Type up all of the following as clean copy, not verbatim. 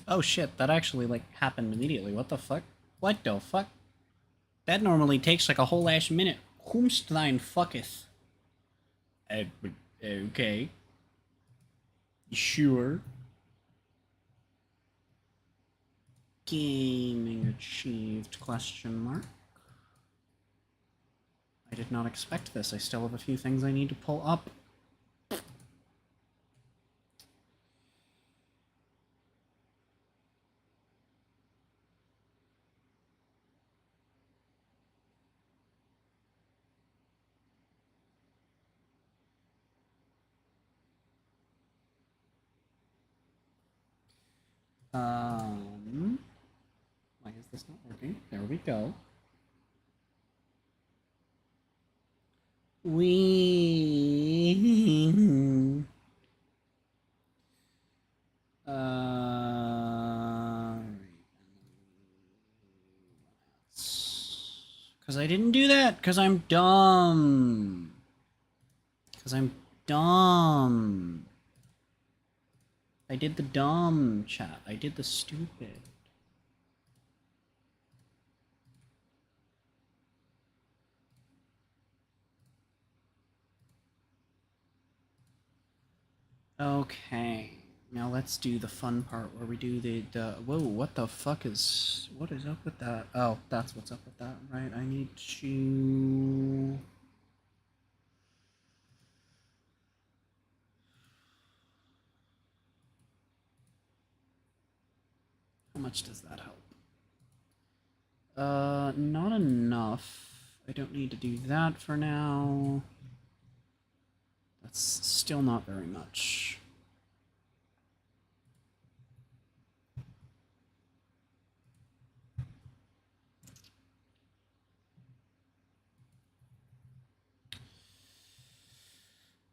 Oh shit, that actually, like, happened immediately. What the fuck? What the fuck? That normally takes, like, a whole ass minute. Whomstein fucketh. Okay. Sure. Gaming achieved, question mark. I did not expect this. I still have a few things I need to pull up. Why is this not working? There we go. Because I didn't do that, because I'm dumb. Because I'm dumb. I did the dumb chat. I did the stupid. Okay. Now let's do the fun part where we do the whoa, what the fuck is, what is up with that? Oh, that's what's up with that, right? I need to... How much does that help? Not enough. I don't need to do that for now. That's still not very much.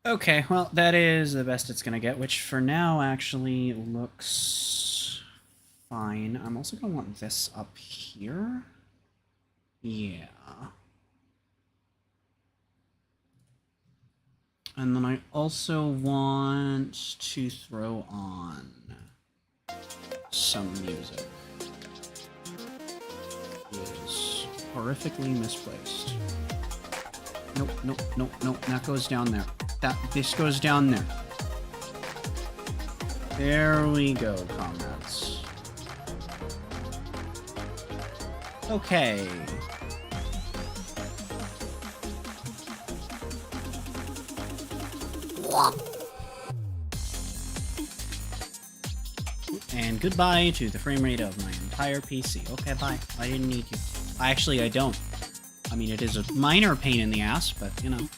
Okay, well, that is the best it's gonna get, which for now actually looks fine. I'm also gonna want this up here. Yeah. And then I also want to throw on some music. It is horrifically misplaced. Nope, nope, nope, nope. That goes down there. This goes down there. There we go, comrades. Okay. And goodbye to the frame rate of my entire PC. Okay, bye. I didn't need you. Actually, I don't. I mean, it is a minor pain in the ass, but, you know.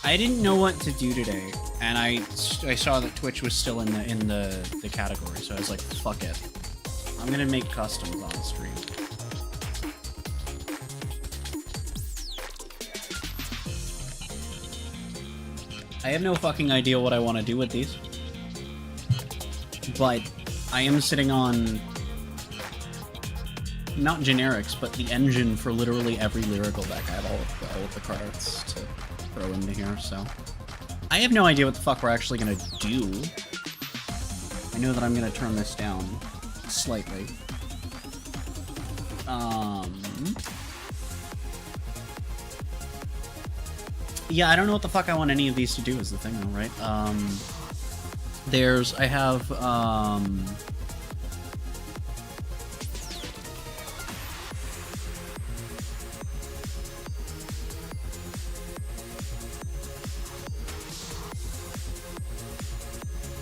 I didn't know what to do today, and I saw that Twitch was still in the category, so I was like, fuck it. I'm gonna make customs on the stream. I have no fucking idea what I want to do with these. But I am sitting on... not generics, but the engine for literally every lyrical deck. I have all of the cards to throw into here, so... I have no idea what the fuck we're actually gonna do. I know that I'm gonna turn this down slightly. Yeah, I don't know what the fuck I want any of these to do is the thing, though, right?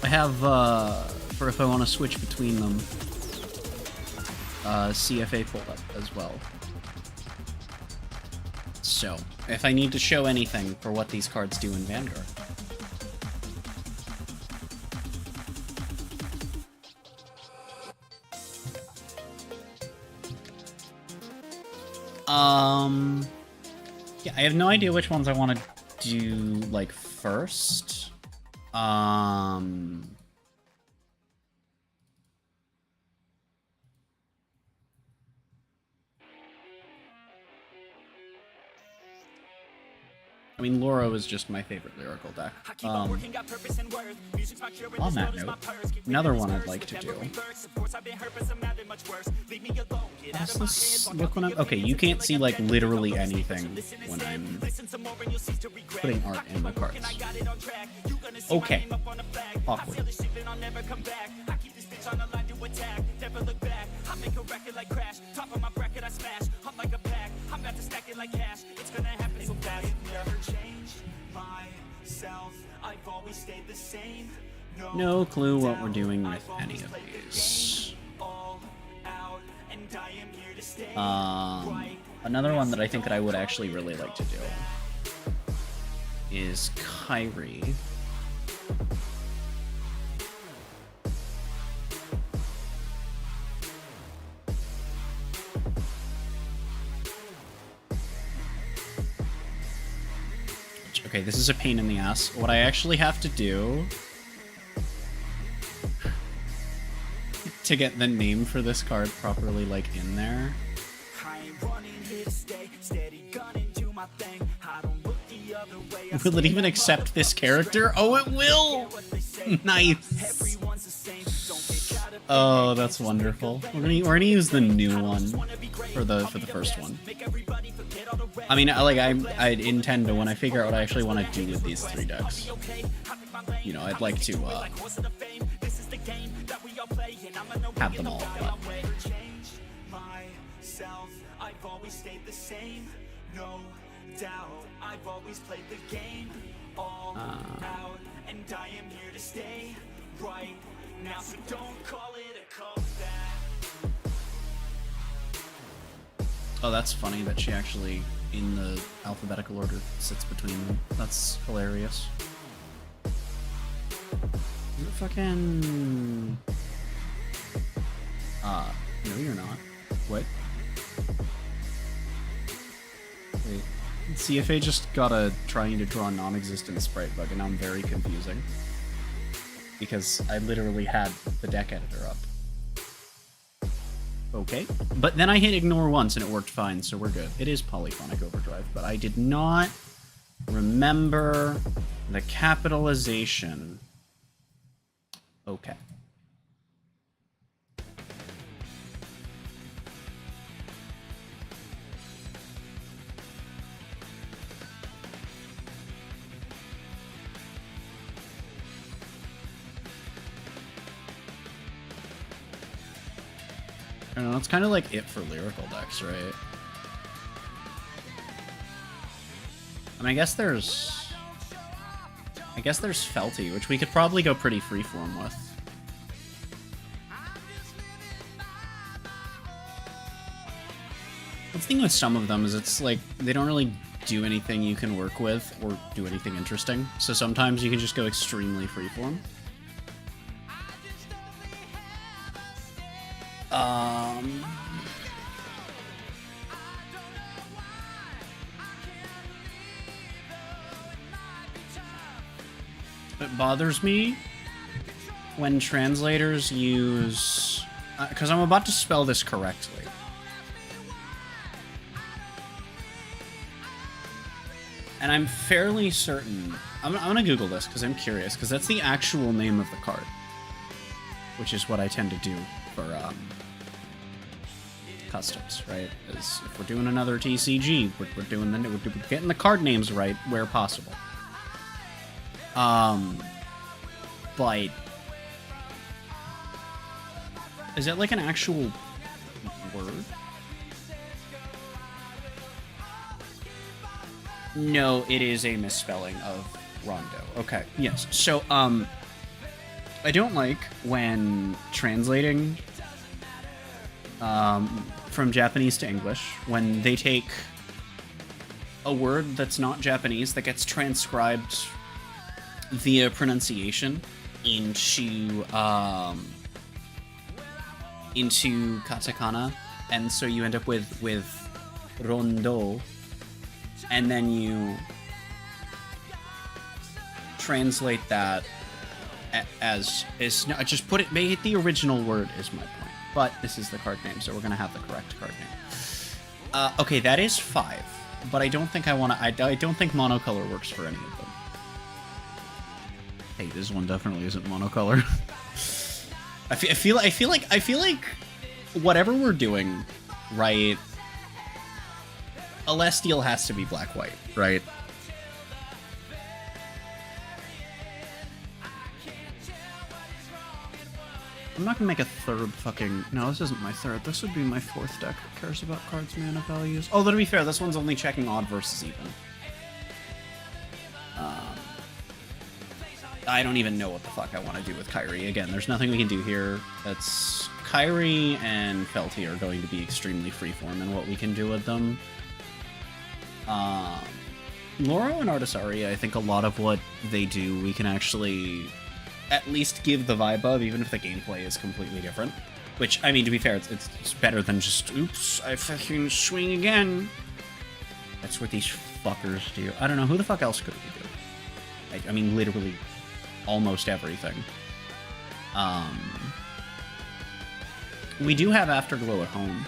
I have, for if I want to switch between them, CFA pulled up as well. So, if I need to show anything for what these cards do in Vanguard. Yeah, I have no idea which ones I want to do, like, first. I mean, Loro is just my favorite lyrical deck. On that note, another one I'd like to do. How does this look when I'm... Okay, you can't see, like, literally anything when I'm putting art in the cards. Okay. Awkward. No clue what we're doing with any of these. Another one that I think that I would actually really like to do is Kyrie. Okay, this is a pain in the ass. What I actually have to do to get the name for this card properly, like, in there. Will it even accept this character? Oh, it will! Nice! Oh, that's wonderful. We're gonna use the new one for the first one. I mean, like, I intend to, when I figure out what I actually want to do with these 3 decks, you know, I'd like to have them all. But... Oh, that's funny that she actually, in the alphabetical order, sits between them. That's hilarious. Is it fucking... no, you're not. What? Wait. CFA just got a trying to draw non-existent sprite bug, and now I'm very confusing. Because I literally had the deck editor up. Okay. But then I hit ignore once and it worked fine, so we're good. It is polyphonic overdrive, but I did not remember the capitalization. Okay. I don't know, it's kind of like it for lyrical decks, right? I mean, I guess there's Felty, which we could probably go pretty freeform with. The thing with some of them is it's like, they don't really do anything you can work with or do anything interesting. So sometimes you can just go extremely freeform. It bothers me when translators use... because I'm about to spell this correctly. And I'm fairly certain... I'm gonna Google this because I'm curious, because that's the actual name of the card. Which is what I tend to do for customs, right? Is if we're doing another TCG, we're getting the card names right where possible. But is it like an actual word? No, it is a misspelling of Rondo. Okay, yes. So, I don't like when translating from Japanese to English, when they take a word that's not Japanese that gets transcribed via pronunciation into katakana, and so you end up with rondo, and then you translate that as just put it, make it the original word is my point. But this is the card name, so we're gonna have the correct card name. Okay, that is 5. but I don't think I want to. I don't think monocolor works for any of them. Hey, this one definitely isn't monocolor. I feel like whatever we're doing, right? Celestial has to be black-white, right? I'm not gonna make a third fucking... No, this isn't my third. This would be my fourth deck that cares about cards' mana values. Although, to be fair, this one's only checking odd versus even. I don't even know what the fuck I want to do with Kyrie. Again, there's nothing we can do here. That's... Kyrie and Felty are going to be extremely freeform in what we can do with them. Loro and Artisaria, I think a lot of what they do, we can actually at least give the vibe of, even if the gameplay is completely different. Which, I mean, to be fair, it's better than just, oops, I fucking swing again. That's what these fuckers do. I don't know, who the fuck else could we do? I mean, literally almost everything. We do have Afterglow at home.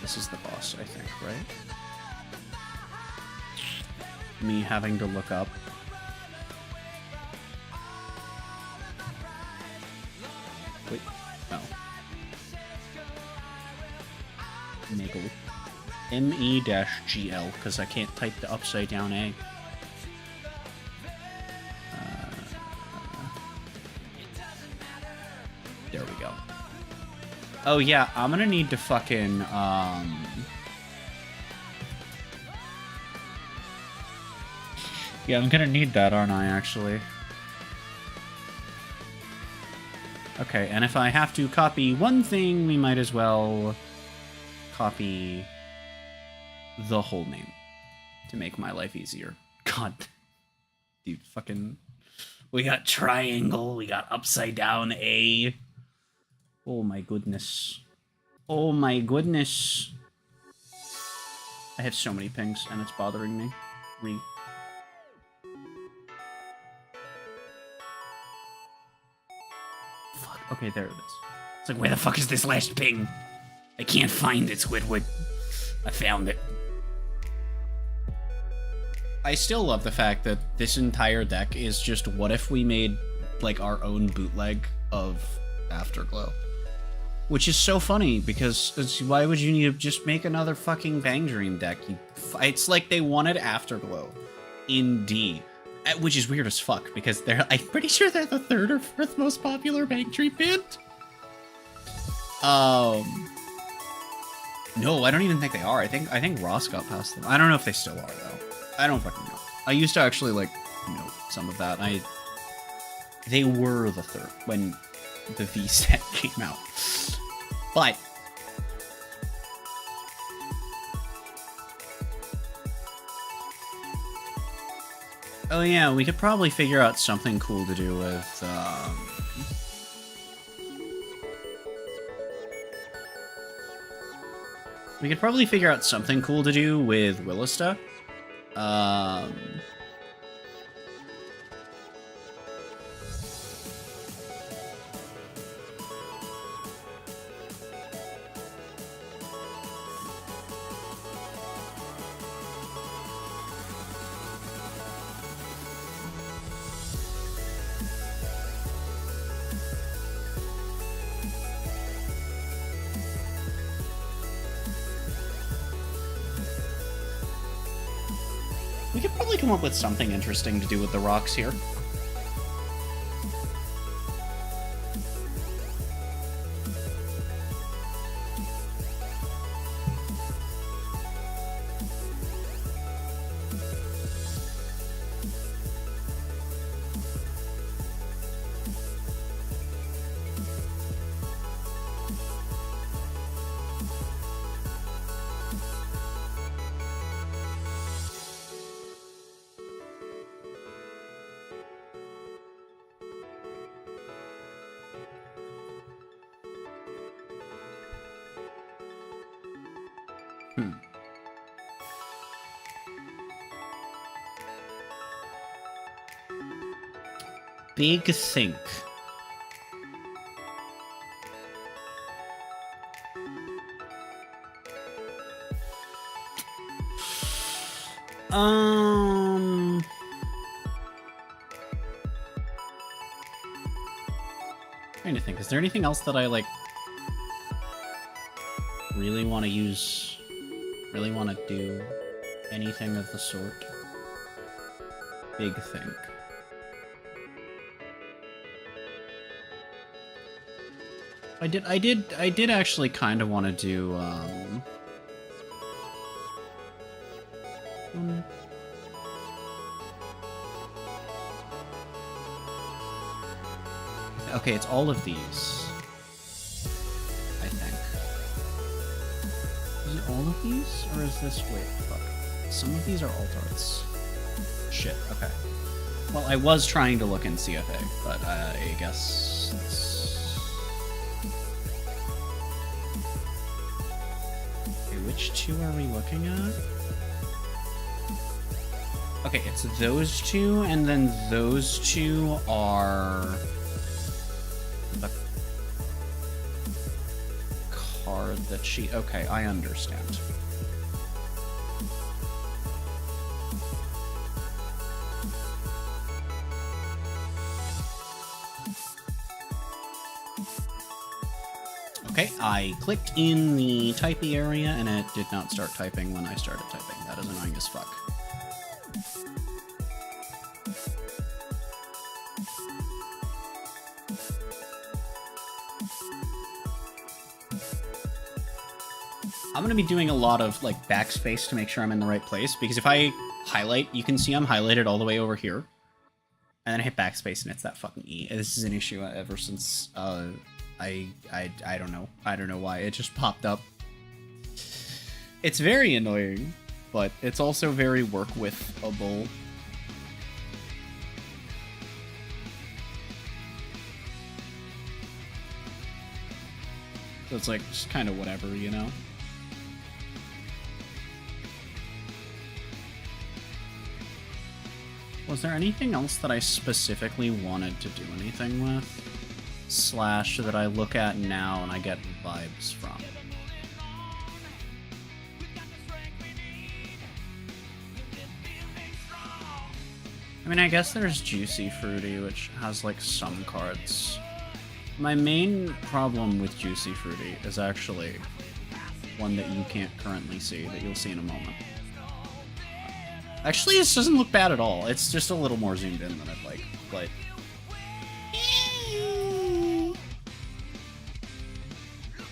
This is the boss, I think, right? Me having to look up. Wait, no. Megal. ME-GL, because I can't type the upside down A. There we go. Oh yeah, I'm gonna need to fucking, yeah, I'm gonna need that, aren't I, actually? Okay, and if I have to copy one thing, we might as well copy the whole name to make my life easier. God. Dude, fucking... We got triangle, we got upside down A. Oh my goodness. Oh my goodness. I have so many pings, and it's bothering me. Fuck, okay, there it is. It's like, where the fuck is this last ping? I can't find it, Squidward. I found it. I still love the fact that this entire deck is just, what if we made, like, our own bootleg of Afterglow? Which is so funny, because why would you need to just make another fucking Bang Dream deck? It's like they wanted Afterglow in D, which is weird as fuck, because I'm pretty sure they're the third or fourth most popular Bang Dream band. No, I don't even think they are. I think Ross got past them. I don't know if they still are, though. I don't fucking know. I used to actually, like, note some of that. They were the third when the V set came out. But oh yeah, we could probably figure out something cool to do with we could probably figure out something cool to do with Willista. We could probably come up with something interesting to do with the rocks here. Big think. Trying to think, is there anything else that I, like, really want to use, really want to do anything of the sort? Big think. I did actually kind of want to do, okay, it's all of these, I think. Is it all of these, or is this, wait, fuck. Some of these are alt arts. Shit, okay. Well, I was trying to look in CFA, but I guess it's... Okay, which two are we looking at? Okay, it's those two, and then those two are... the card that she... Okay, I understand. Okay, I clicked in the typey area, and it did not start typing when I started typing. That is annoying as fuck. I'm going to be doing a lot of, like, backspace to make sure I'm in the right place, because if I highlight, you can see I'm highlighted all the way over here. And then I hit backspace, and it's that fucking E. This is an issue ever since, I don't know. I don't know why. It just popped up. It's very annoying, but it's also very work-with-able. So it's like, just kind of whatever, you know? Was there anything else that I specifically wanted to do anything with? Slash that I look at now and I get vibes from? I mean, I guess there's Juicy Fruity, which has, like, some cards. My main problem with Juicy Fruity is actually one that you can't currently see, that you'll see in a moment. Actually, this doesn't look bad at all. It's just a little more zoomed in than I'd like, but...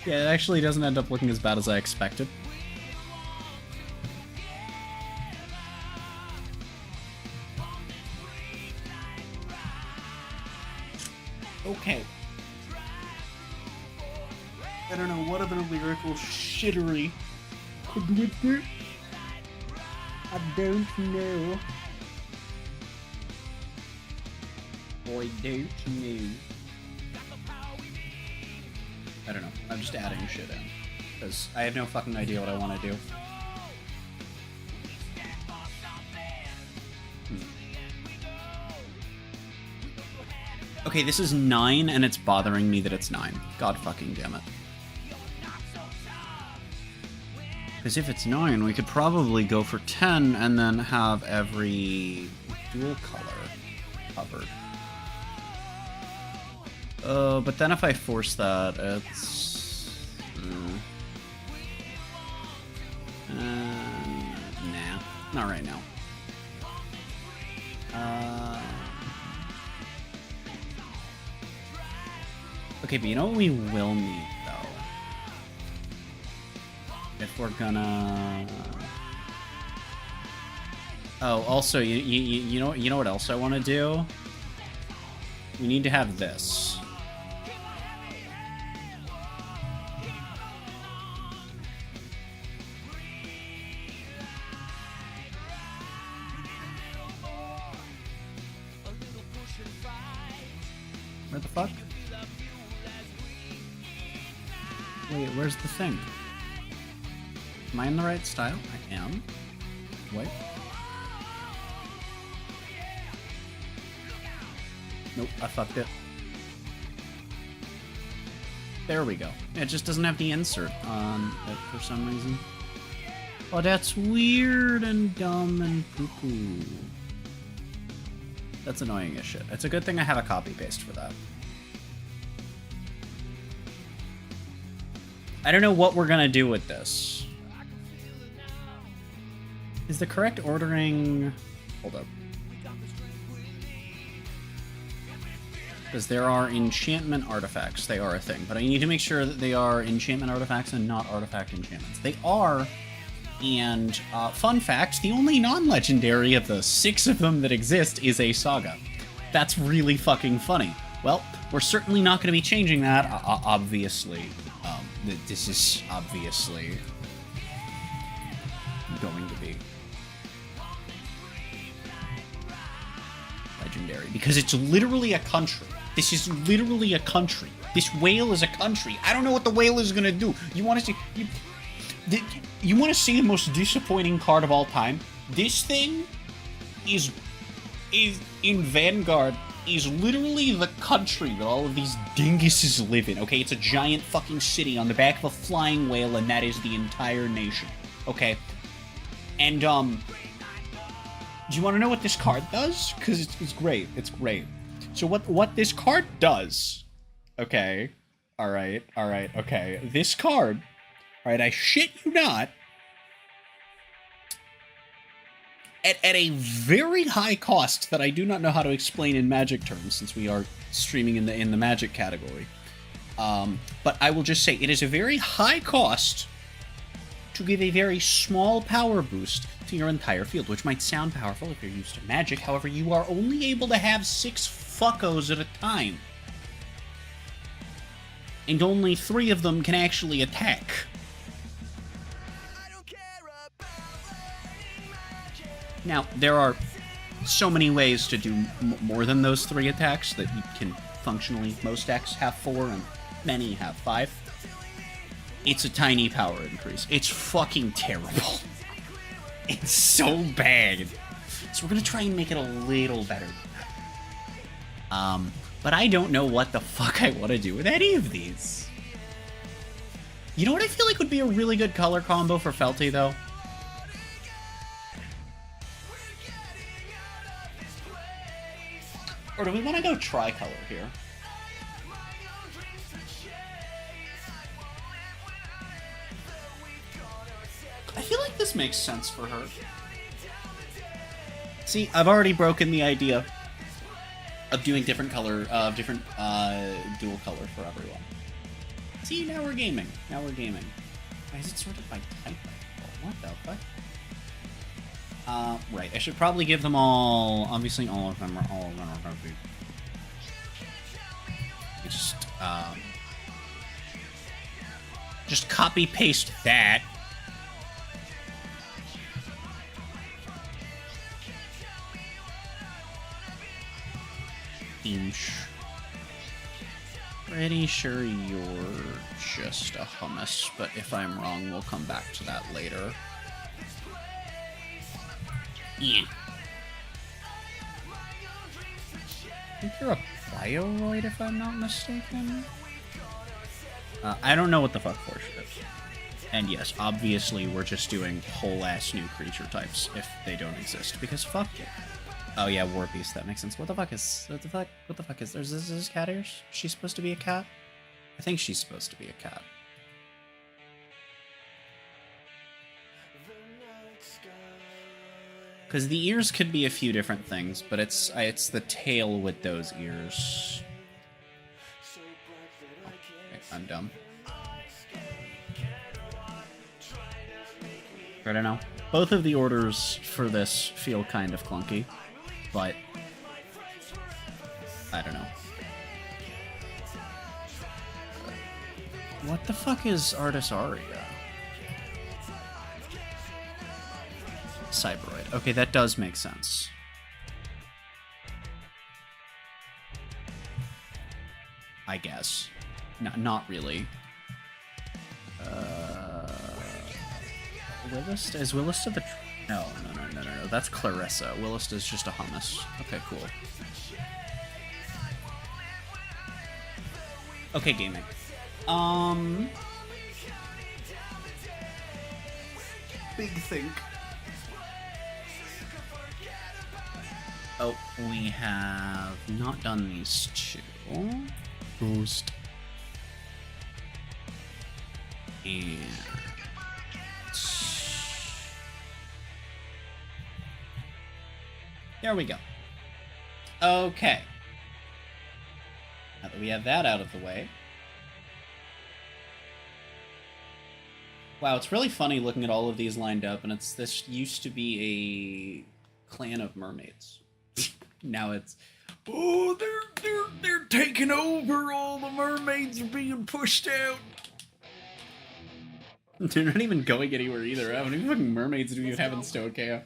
Yeah, it actually doesn't end up looking as bad as I expected. Okay. I don't know what other lyrical shittery could we do? I don't know. I don't know. I don't know. I'm just adding shit in. Because I have no fucking idea what I want to do. Okay, this is 9, and it's bothering me that it's 9. God fucking damn it. Because if it's 9, we could probably go for 10 and then have every dual color covered. But then if I force that, it's... nah, not right now. Okay, but you know what we will need, though? If we're gonna... Oh, also, you know what else I want to do? We need to have this. Where the fuck? Wait, where's the thing? Am I in the right style? I am. Wait. Nope, I fucked it. There we go. It just doesn't have the insert on it for some reason. Oh, that's weird and dumb and poo-poo. That's annoying as shit. It's a good thing I have a copy-paste for that. I don't know what we're gonna do with this. Is the correct ordering... Hold up. Because there are enchantment artifacts. They are a thing. But I need to make sure that they are enchantment artifacts and not artifact enchantments. They are... And, fun fact, the only non-legendary of the 6 of them that exist is a saga. That's really fucking funny. Well, we're certainly not going to be changing that, obviously. This is obviously going to be legendary, because it's literally a country. This is literally a country. This whale is a country. I don't know what the whale is going to do. You want to see... You want to see the most disappointing card of all time? This thing is in Vanguard is literally the country that all of these dinguses live in, okay? It's a giant fucking city on the back of a flying whale, and that is the entire nation, okay? And, do you want to know what this card does? Because it's great. It's great. So what this card does, okay? Alright, okay. This card... Alright, I shit you not, at a very high cost that I do not know how to explain in Magic terms, since we are streaming in the Magic category. But I will just say, it is a very high cost to give a very small power boost to your entire field, which might sound powerful if you're used to Magic. However, you are only able to have 6 fuckos at a time. And only 3 of them can actually attack. Now, there are so many ways to do more than those 3 attacks that you can functionally... Most decks have 4, and many have 5. It's a tiny power increase. It's fucking terrible. It's so bad. So we're gonna try and make it a little better than that. But I don't know what the fuck I want to do with any of these. You know what I feel like would be a really good color combo for Felty, though? Or do we want to go tricolor here? I feel like this makes sense for her. See, I've already broken the idea of doing different color, dual color for everyone. See, now we're gaming. Now we're gaming. Why is it sorted by type? What the fuck? Right, I should probably give them all... Obviously, all of them are going to be... Just copy-paste that. Inch. Pretty sure you're just a hummus, but if I'm wrong, we'll come back to that later. Yeah. I think you're a Bioroid, if I'm not mistaken. I don't know what the fuck Force is. And yes, obviously we're just doing whole-ass new creature types if they don't exist, because fuck it. Oh yeah, War Beast, that makes sense. What the fuck is... What the fuck is... Is this cat ears? Is she supposed to be a cat? I think she's supposed to be a cat. Because the ears could be a few different things, but it's the tail with those ears. Okay, I'm dumb. I don't know. Both of the orders for this feel kind of clunky, but I don't know. What the fuck is Artis Aria? Cyberoid. Okay, that does make sense. I guess. Not really. Willist? Is Willist the... No. That's Clarissa. Willist is just a hummus. Okay, cool. Okay, gaming. Big think. Oh, we have not done these two. Boost. And... there we go. Okay. Now that we have that out of the way. Wow, it's really funny looking at all of these lined up, and this used to be a clan of mermaids. Now it's, oh, they're taking over. All the mermaids are being pushed out. They're not even going anywhere either. How many fucking mermaids do you have in Stoichia?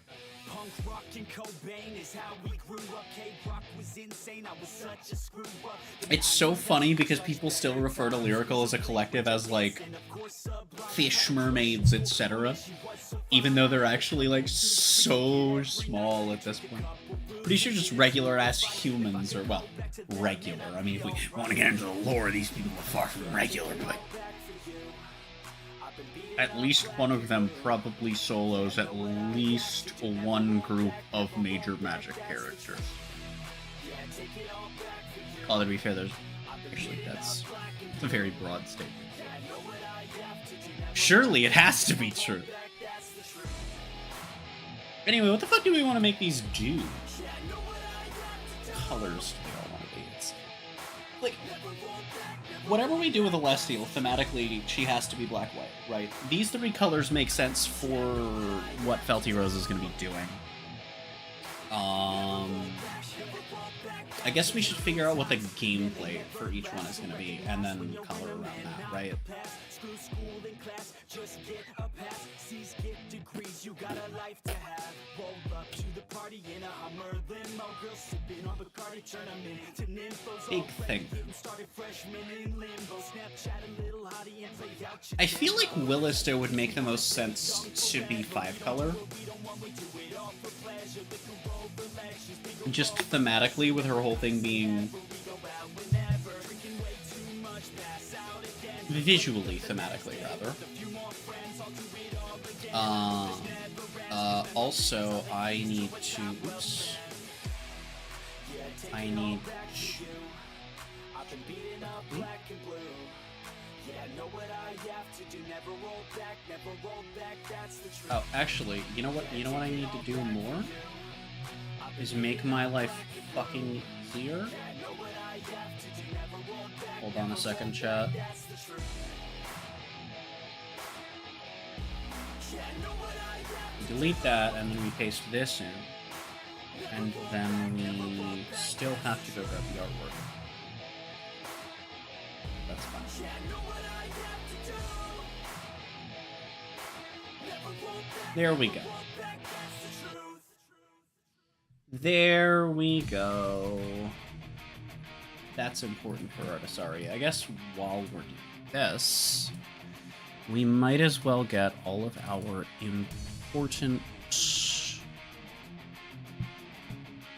It's so funny because people still refer to Lyrical as a collective as like fish mermaids, etc. Even though they're actually like so small at this point. Pretty sure just regular ass humans, or well, regular. I mean, if we want to get into the lore, these people are far from regular, but at least one of them probably solos at least one group of major Magic characters. Although to be fair, there's actually that's a very broad statement. Surely it has to be true. Anyway, what the fuck do we want to make these do? Colors do we all want to be? It's like, whatever we do with Celestial, thematically, she has to be black-white, right? These three colors make sense for what Felty Rose is going to be doing. I guess we should figure out what the gameplay for each one is going to be, and then color around that, right? Big thing. I feel like Willista would make the most sense to be 5-color. Just thematically, with her whole thing being visually, thematically, rather. Also, I need to... oops. I need... oh, actually, you know what I need to do more? Is make my life fucking clear. Hold on a second, chat. Delete that, and then we paste this in. And then we still have to go grab the artwork. That's fine. There we go. There we go. That's important for Artisari. I guess while we're doing this, we might as well get all of our important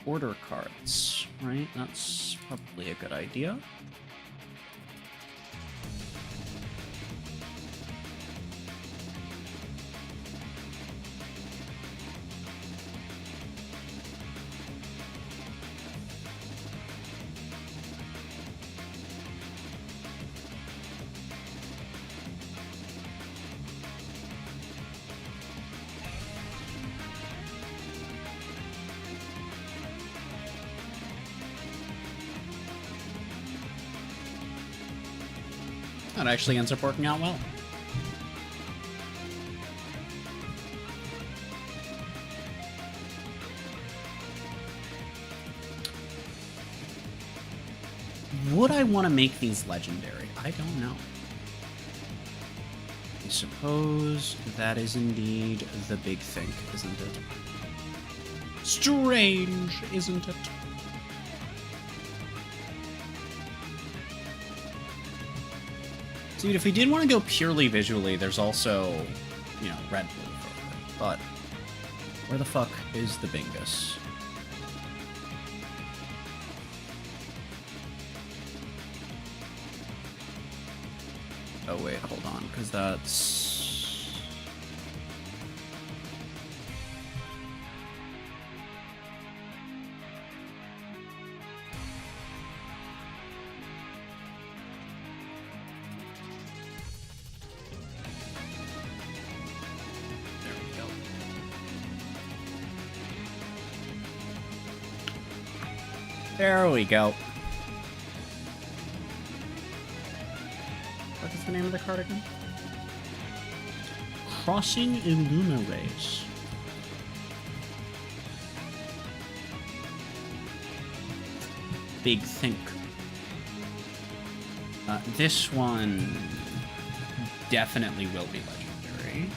order cards, right? That's probably a good idea. That actually ends up working out well. Would I want to make these legendary? I don't know. I suppose that is indeed the big thing, isn't it? Strange, isn't it? Dude, if we did want to go purely visually, there's also, you know, red blue for her. But where the fuck is the Bingus? Oh wait, hold on, because that's... There we go. What is the name of the card again? Crossing Illuminates. Big think. This one definitely will be legendary.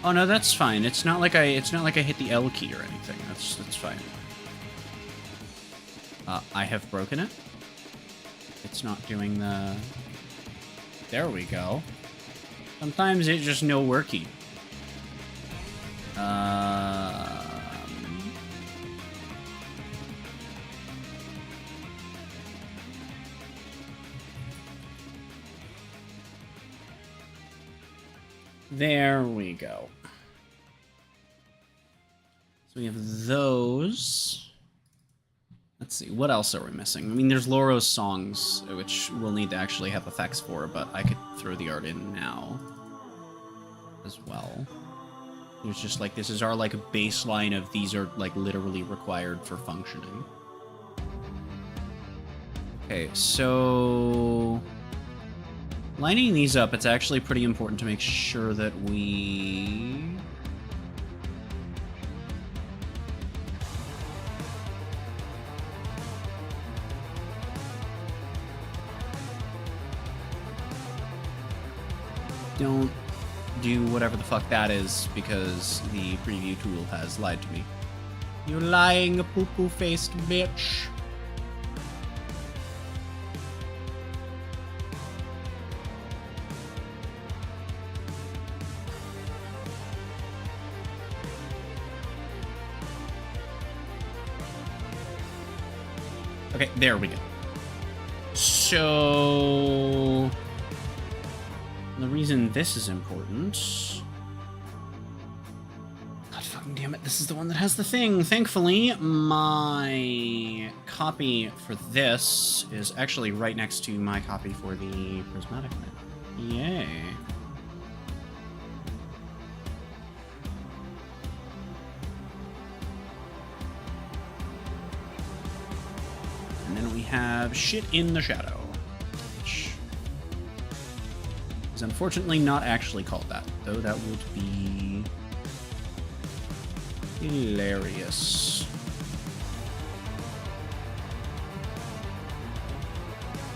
Oh no, that's fine. It's not like I hit the L key or anything. That's fine. I have broken it. It's not doing the... There we go. Sometimes it's just no worky. There we go. So we have those. Let's see, what else are we missing? I mean, there's Loro's songs, which we'll need to actually have effects for, but I could throw the art in now as well. There's just like, this is our like baseline of these are like literally required for functioning. Okay, so lining these up, it's actually pretty important to make sure that we... don't do whatever the fuck that is, because the preview tool has lied to me. You lying poo-poo-faced bitch. Okay, there we go. So... the reason this is important... God fucking damn it, this is the one that has the thing. Thankfully, my copy for this is actually right next to my copy for the Prismatic Knight. Yay. And then we have Shit in the Shadow, which is unfortunately not actually called that, though that would be hilarious.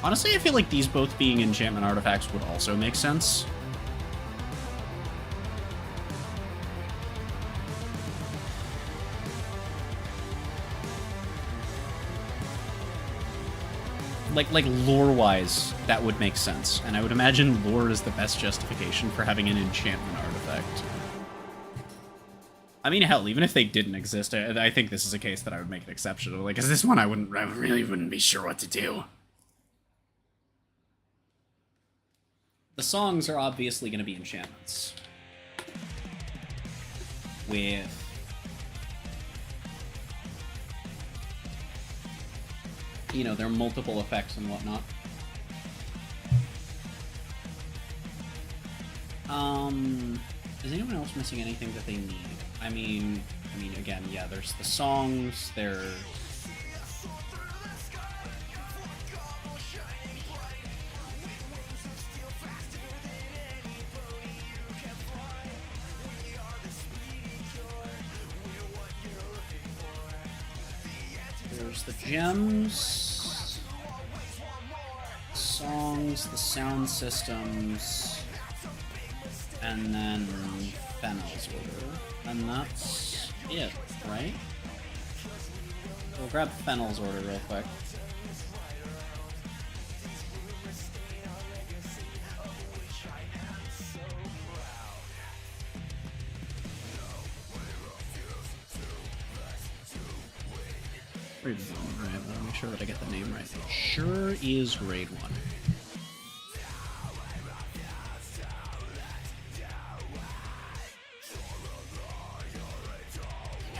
Honestly, I feel like these both being enchantment artifacts would also make sense. Like lore-wise, that would make sense. And I would imagine lore is the best justification for having an enchantment artifact. I mean, hell, even if they didn't exist, I think this is a case that I would make an exception. Like, because this one I really wouldn't be sure what to do. The songs are obviously going to be enchantments. With... you know, there are multiple effects and whatnot. Is anyone else missing anything that they need? I mean, again, yeah, there's the songs, there's... there's the gems, songs, the sound systems, and then Fennel's order. And that's it, right? We'll grab Fennel's order real quick. Grade 1, right? I'll make sure that I get the name right. It sure is grade 1.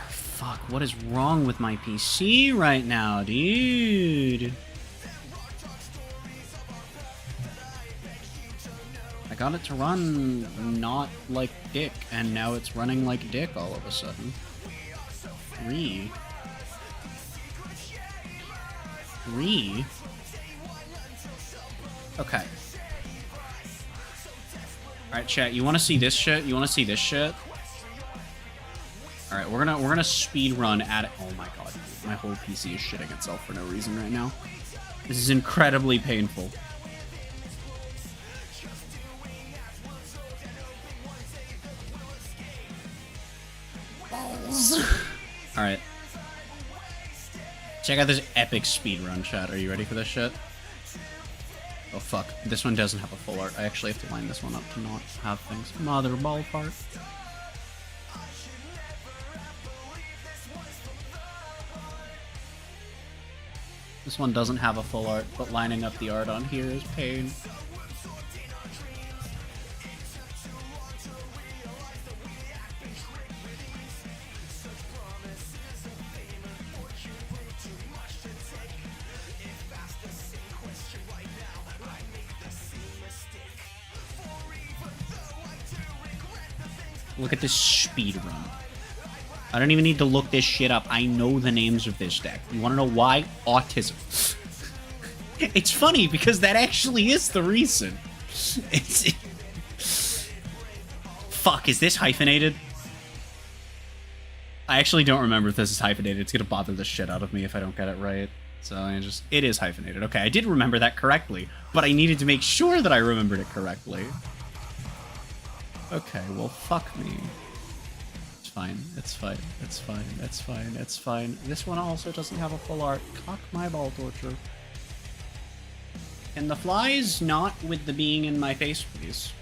Fuck, what is wrong with my PC right now, dude? I got it to run not like dick, and now it's running like dick all of a sudden. Three. Okay. Alright, chat, you wanna see this shit? You wanna see this shit? Alright, we're gonna speed run at it. Oh my god, my whole PC is shitting itself for no reason right now. This is incredibly painful. Balls. Alright. Check out this epic speedrun, chat. Are you ready for this shit? Oh fuck, this one doesn't have a full art. I actually have to line this one up to not have things. Mother ball part. This one doesn't have a full art, but lining up the art on here is pain. Look at this speed run. I don't even need to look this shit up. I know the names of this deck. You want to know why? Autism. It's funny because that actually is the reason. Fuck, is this hyphenated? I actually don't remember if this is hyphenated. It's gonna bother the shit out of me if I don't get it right. So it is hyphenated. Okay, I did remember that correctly, but I needed to make sure that I remembered it correctly. Okay, well, fuck me. It's fine, it's fine, it's fine, it's fine, it's fine. This one also doesn't have a full art. Cock my ball torture. And the flies not with the being in my face, please.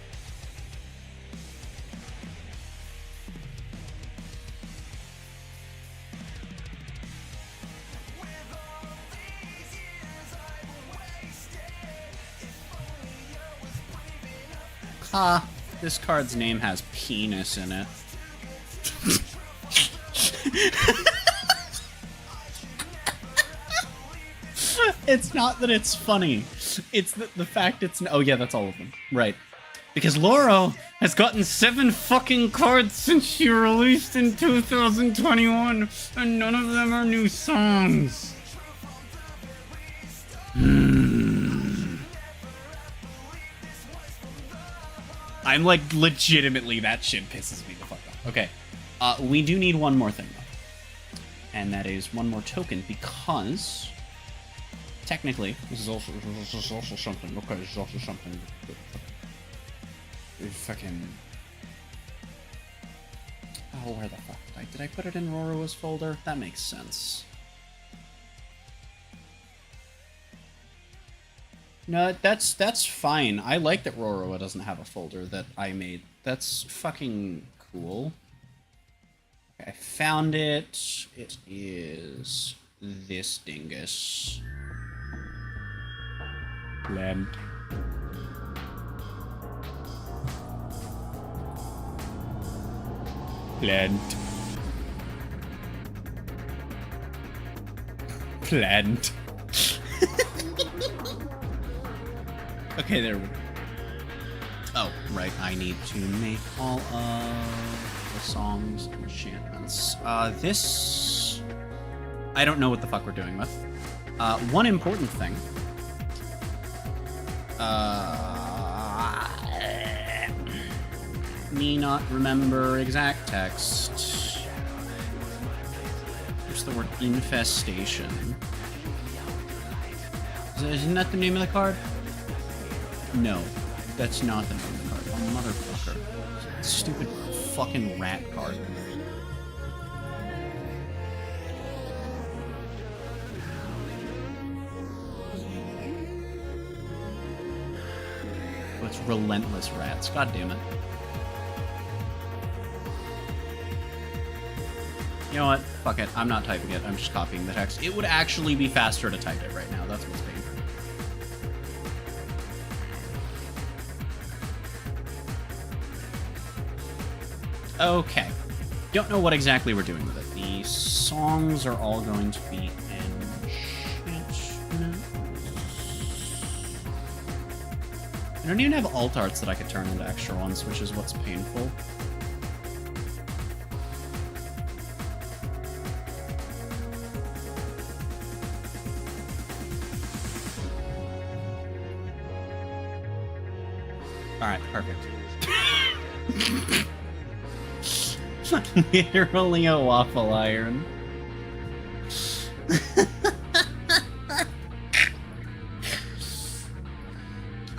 Ha! This card's name has penis in it. It's not that it's funny. It's the fact it's... Oh yeah, that's all of them. Right. Because Loro has gotten 7 fucking cards since she released in 2021, and none of them are new songs. I'm like, legitimately, that shit pisses me the fuck off. Okay, we do need one more thing, though. And that is one more token, because... Technically, this is also something. Okay, this is also something. Fucking... Oh, where the fuck did I put it in Roroa's folder? That makes sense. No, that's fine. I like that Roroa doesn't have a folder that I made. That's fucking cool. Okay, I found it. It is this dingus. Blend. Blend. Blend. Okay, there we go. Oh, right, I need to make all of the songs enchantments. This... I don't know what the fuck we're doing with. One important thing. Me not remember exact text. There's the word infestation. Isn't that the name of the card? No, that's not the name of the card. Oh, motherfucker. Stupid fucking rat card. Oh, it's relentless rats. God damn it. You know what? Fuck it. I'm not typing it. I'm just copying the text. It would actually be faster to type it right now. That's what's painful. Okay. Don't know what exactly we're doing with it. The songs are all going to be enchantments. I don't even have alt arts that I could turn into extra ones, which is what's painful. Alright, perfect. Literally a waffle iron.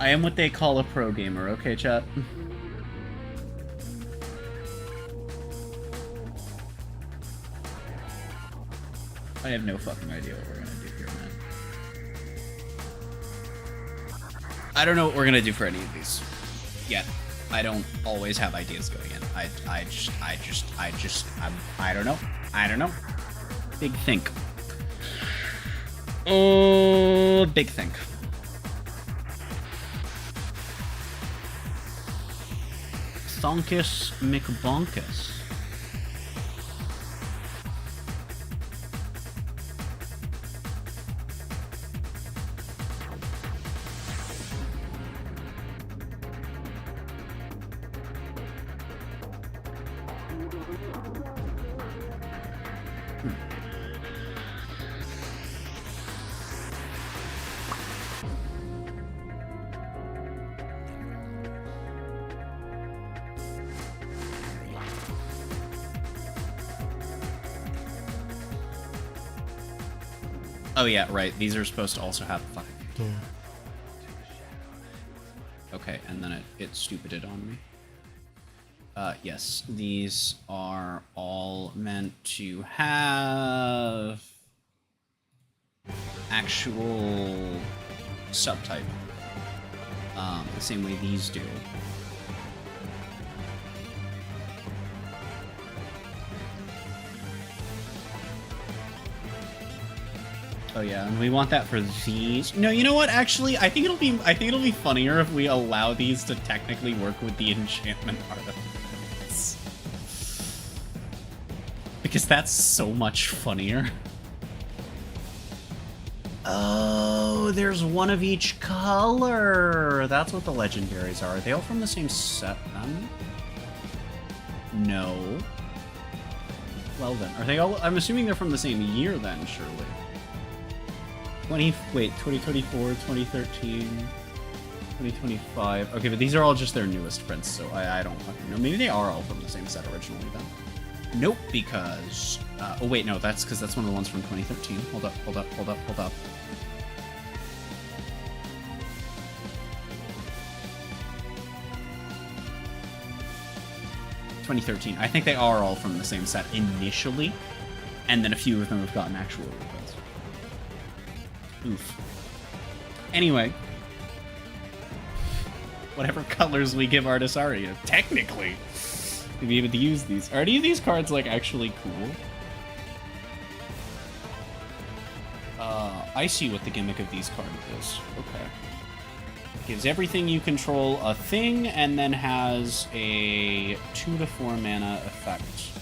I am what they call a pro gamer, okay, chat? I have no fucking idea what we're gonna do here, man. I don't know what we're gonna do for any of these yet. I don't always have ideas going in. I don't know. I don't know. Big think. Oh, big think. Thonkus McBonkus. Oh yeah, right. These are supposed to also have fucking... Okay, and then it stupided on me. Yes, these are all meant to have actual subtype. The same way these do. Oh yeah, and we want that for these. No, you know what? Actually, I think it'll be funnier if we allow these to technically work with the enchantment artifacts. Because that's so much funnier. Oh, there's one of each color. That's what the legendaries are. Are they all from the same set then? No. Well then, are they all? I'm assuming they're from the same year then, surely. 2024, 2013, 2025. Okay, but these are all just their newest prints, so I don't fucking know. Maybe they are all from the same set originally then. Nope, because... oh wait, no, that's because that's one of the ones from 2013. Hold up. 2013. I think they are all from the same set initially, and then a few of them have gotten actual reprints. Oof. Anyway, whatever colors we give Artisaria, technically, we'll be able to use these. Are any of these cards, like, actually cool? I see what the gimmick of these cards is. Okay. Gives everything you control a thing, and then has a 2 to 4 mana effect.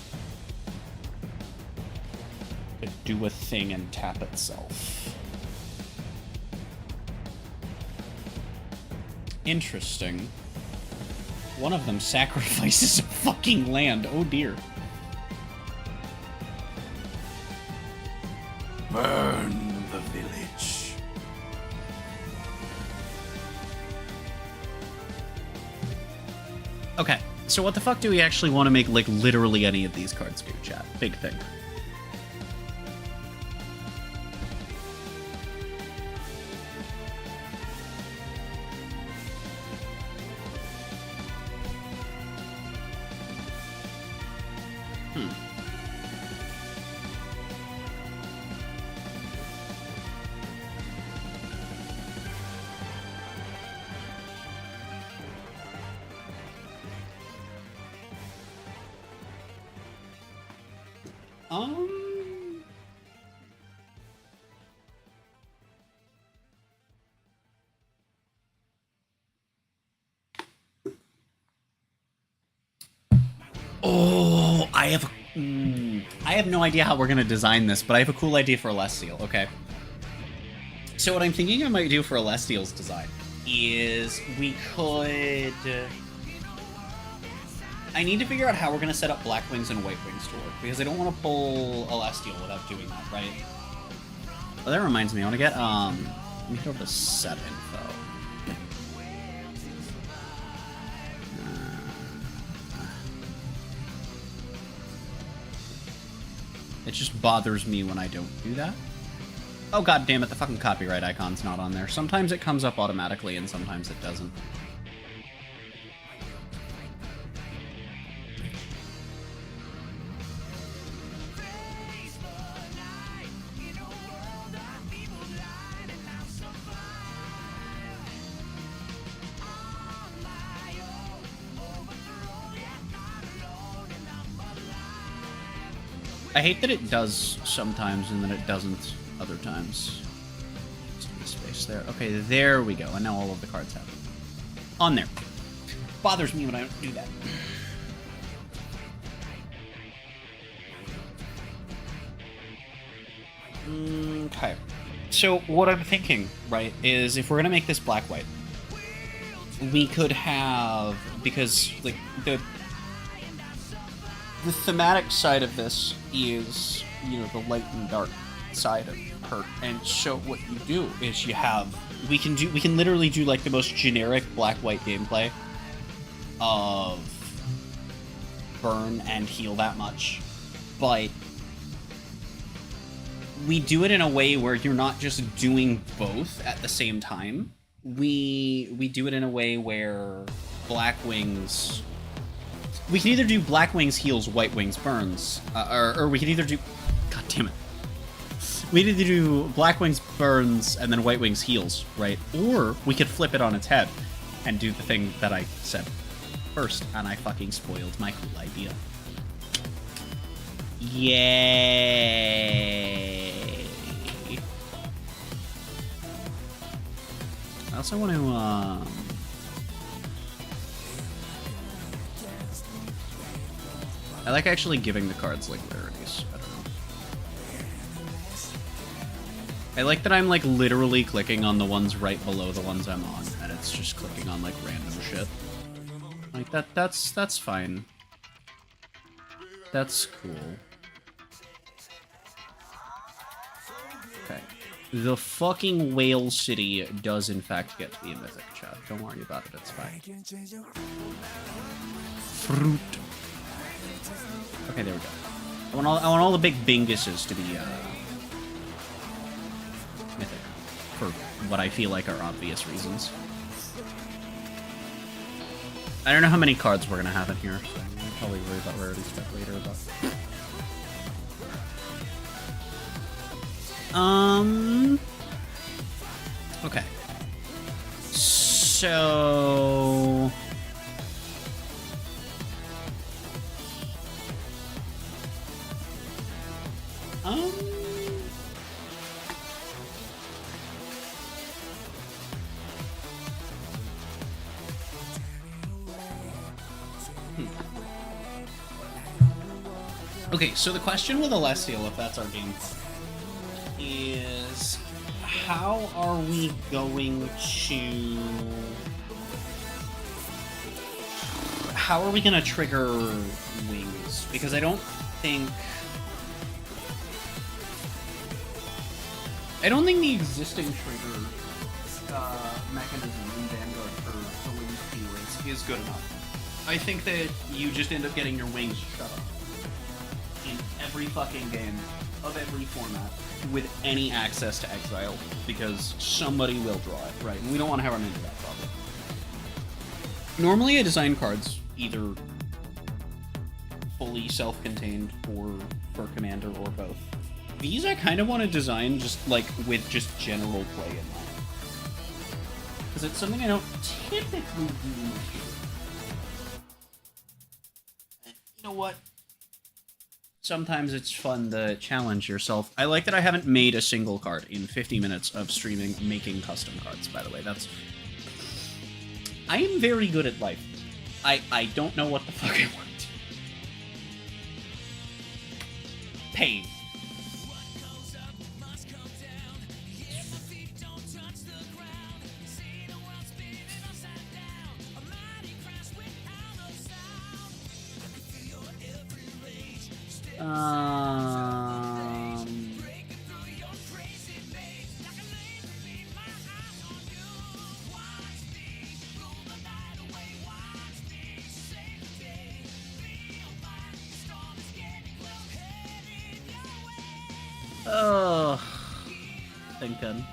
To do a thing and tap itself. Interesting. One of them sacrifices a fucking land. Oh dear. Burn the village. Okay, so what the fuck do we actually want to make, like, literally any of these cards do, chat? Big thing. Oh, I have no idea how we're gonna design this, but I have a cool idea for Celestial. Okay. So what I'm thinking I might do for Celestial's design is we could... I need to figure out how we're gonna set up Black Wings and White Wings to work, because I don't want to pull Celestial without doing that, right? Oh, that reminds me, I want to get, let me go over to set info. It just bothers me when I don't do that. Oh god damn it, the fucking copyright icon's not on there. Sometimes it comes up automatically and sometimes it doesn't. I hate that it does sometimes and that it doesn't other times. Space there. Okay, there we go. And now all of the cards have it. On there. Bothers me when I don't do that. Okay. So what I'm thinking, right, is if we're gonna make this black-white, we could have, because like the thematic side of this is, you know, the light and dark side of her, and so what you do is you have, we can literally do like the most generic black-white gameplay of burn and heal that much, but we do it in a way where you're not just doing both at the same time. We do it in a way where Black Wings, we can either do Black Wings heals, White Wings burns, or we can either do, god damn it, we can either do Black Wings burns and then White Wings heals, right? Or we could flip it on its head and do the thing that I said first, and I fucking spoiled my cool idea. Yay! I also want to, I like actually giving the cards, like, rarities. I don't know. I like that I'm, like, literally clicking on the ones right below the ones I'm on, and it's just clicking on, like, random shit. Like, that's fine. That's cool. Okay. The fucking Whale City does, in fact, get to be a mythic, chat. Don't worry about it, it's fine. Fruit. Okay, there we go. I want all the big binguses to be mythic, for what I feel like are obvious reasons. I don't know how many cards we're gonna have in here, so I'll probably worry about rarity stuff later. But okay. So okay, so the question with Celestial, if that's our game, is how are we going to trigger wings? Because I don't think the existing trigger mechanism in Vanguard for wings P is good enough. I think that you just end up getting your wings shut off in every fucking game of every format with any access to exile, because somebody will draw it, right? And we don't want to have run into that problem. Normally I design cards either fully self-contained or for commander or both. These I kind of want to design just like with just general play in mind, because it's something I don't typically do. You know what? Sometimes it's fun to challenge yourself. I like that I haven't made a single card in 50 minutes of streaming making custom cards, by the way. I am very good at life. I don't know what the fuck I want. Pain. Oh, thinking.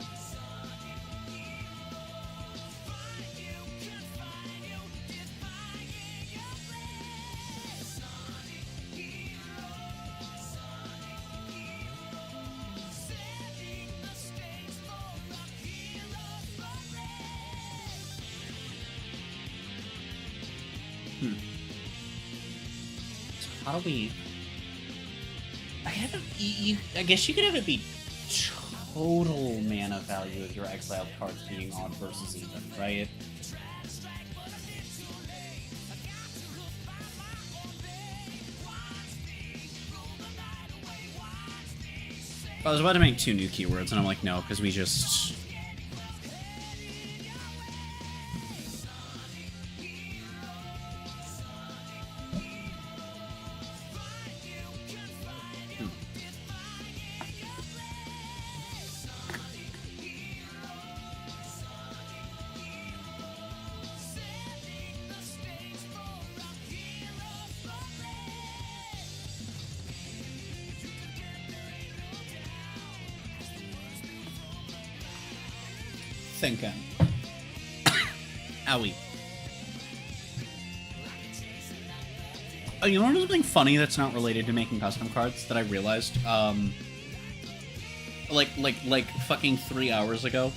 So how do we? I guess you could have it be total mana value of your exiled cards being odd versus even, right? I was about to make 2 new keywords, and I'm like, no, because we just... Thinking. Owie. Oh, you know something funny that's not related to making custom cards that I realized? Like fucking 3 hours ago.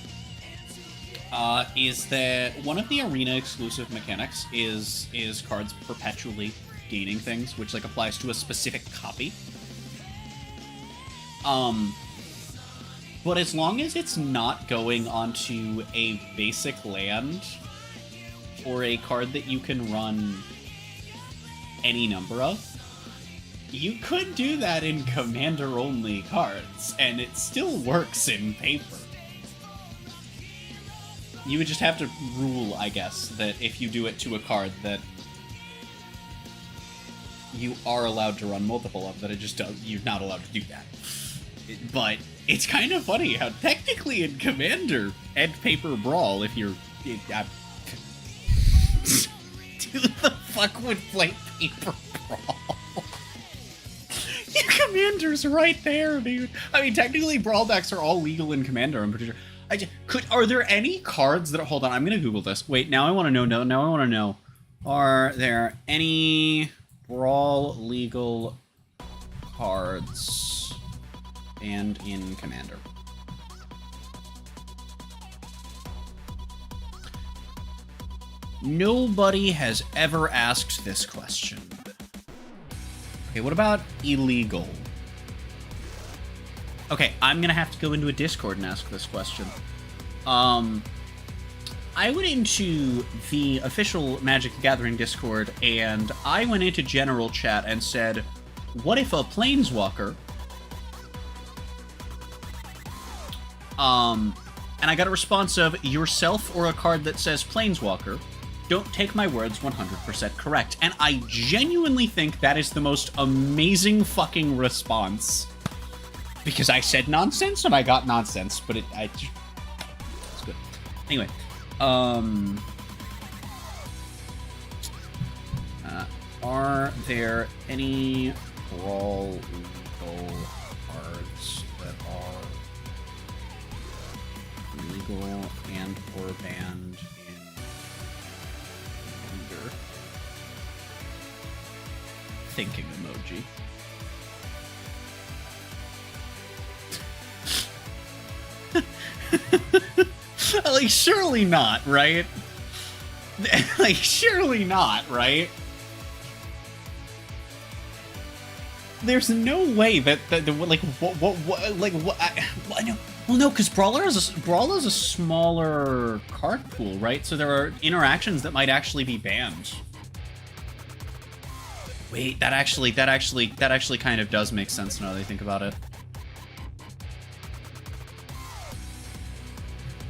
Is that one of the arena exclusive mechanics is cards perpetually gaining things, which like applies to a specific copy. But as long as it's not going onto a basic land or a card that you can run any number of, you could do that in commander-only cards, and it still works in paper. You would just have to rule, I guess, that if you do it to a card that you are allowed to run multiple of, that it just does, you're not allowed to do that. But it's kind of funny how technically in Commander and Paper Brawl, if you're... Who the fuck would play Paper Brawl? Your Commander's right there, dude. I mean, technically Brawl decks are all legal in Commander, I'm pretty sure. Are there any cards that... Hold on, I'm gonna Google this. Wait, now I want to know. Now I want to know. Are there any Brawl legal cards and in Commander? Nobody has ever asked this question. Okay, what about illegal? Okay, I'm gonna have to go into a Discord and ask this question. I went into the official Magic the Gathering Discord, and I went into general chat and said, what if a Planeswalker... and I got a response of, yourself or a card that says Planeswalker. Don't take my words 100% correct. And I genuinely think that is the most amazing fucking response. Because I said nonsense and I got nonsense, but it's good. Anyway, are there any Brawl legal cards that are legal and or banned in Commander? Thinking emoji. Like, surely not, right? Like, surely not, right? There's no way that like no. Well, no, because Brawl is a smaller card pool, right? So there are interactions that might actually be banned. Wait, that actually kind of does make sense now that I think about it.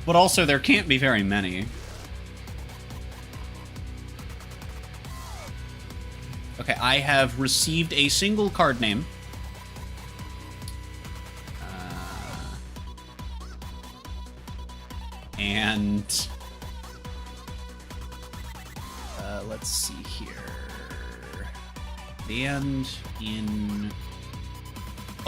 But also, there can't be very many. Okay, I have received a single card name. And let's see here. Banned in...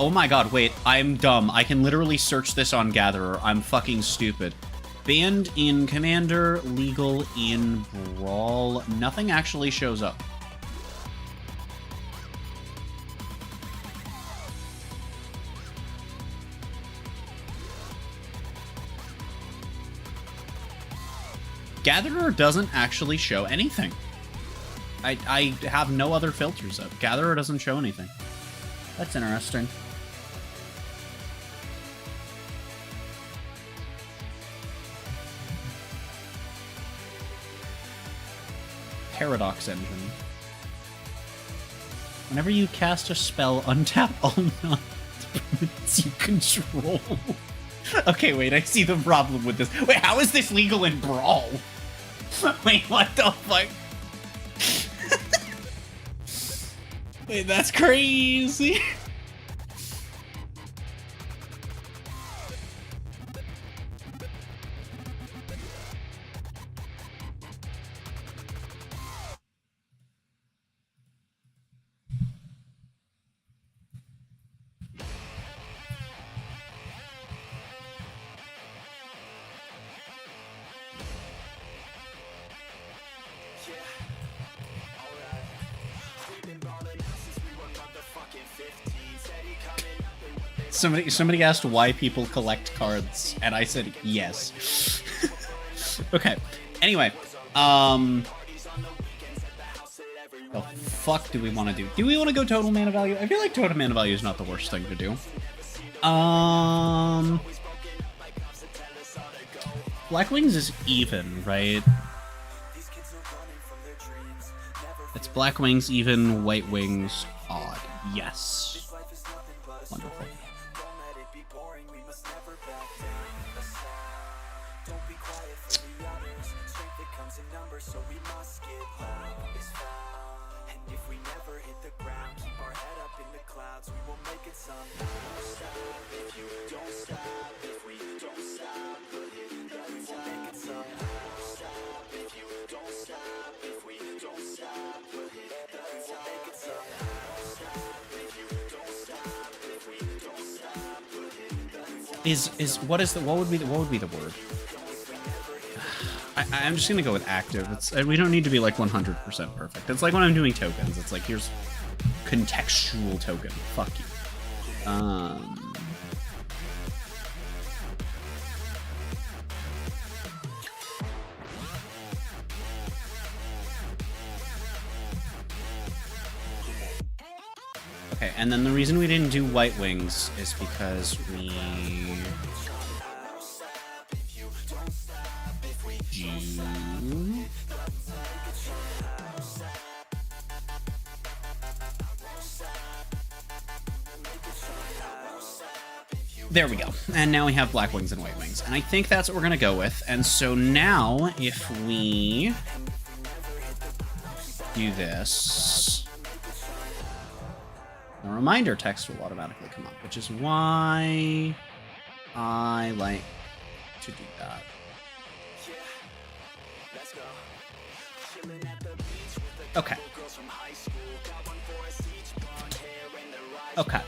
Oh my god, wait, I'm dumb. I can literally search this on Gatherer. I'm fucking stupid. Banned in Commander, legal in Brawl. Nothing actually shows up. Gatherer doesn't actually show anything. I have no other filters up. Gatherer doesn't show anything. That's interesting. Paradox engine. Whenever you cast a spell, untap all non-permanents you control. Okay, wait, I see the problem with this. Wait, how is this legal in Brawl? Wait, what the fuck? Wait, that's crazy. Somebody asked why people collect cards, and I said yes. Okay. Anyway, the fuck do we want to do? Do we want to go total mana value? I feel like total mana value is not the worst thing to do. Black Wings is even, right? It's Black Wings even, White Wings odd. Yes. Wonderful. What would be the word? I'm just gonna go with active. We don't need to be like 100% perfect. It's like when I'm doing tokens. It's like, here's contextual token. Fuck you. Okay, and then the reason we didn't do White Wings is because we There we go. And now we have Black Wings and White Wings. And I think that's what we're going to go with. And so now, if we do this, the reminder text will automatically come up, which is why I like to do that. Okay. Okay.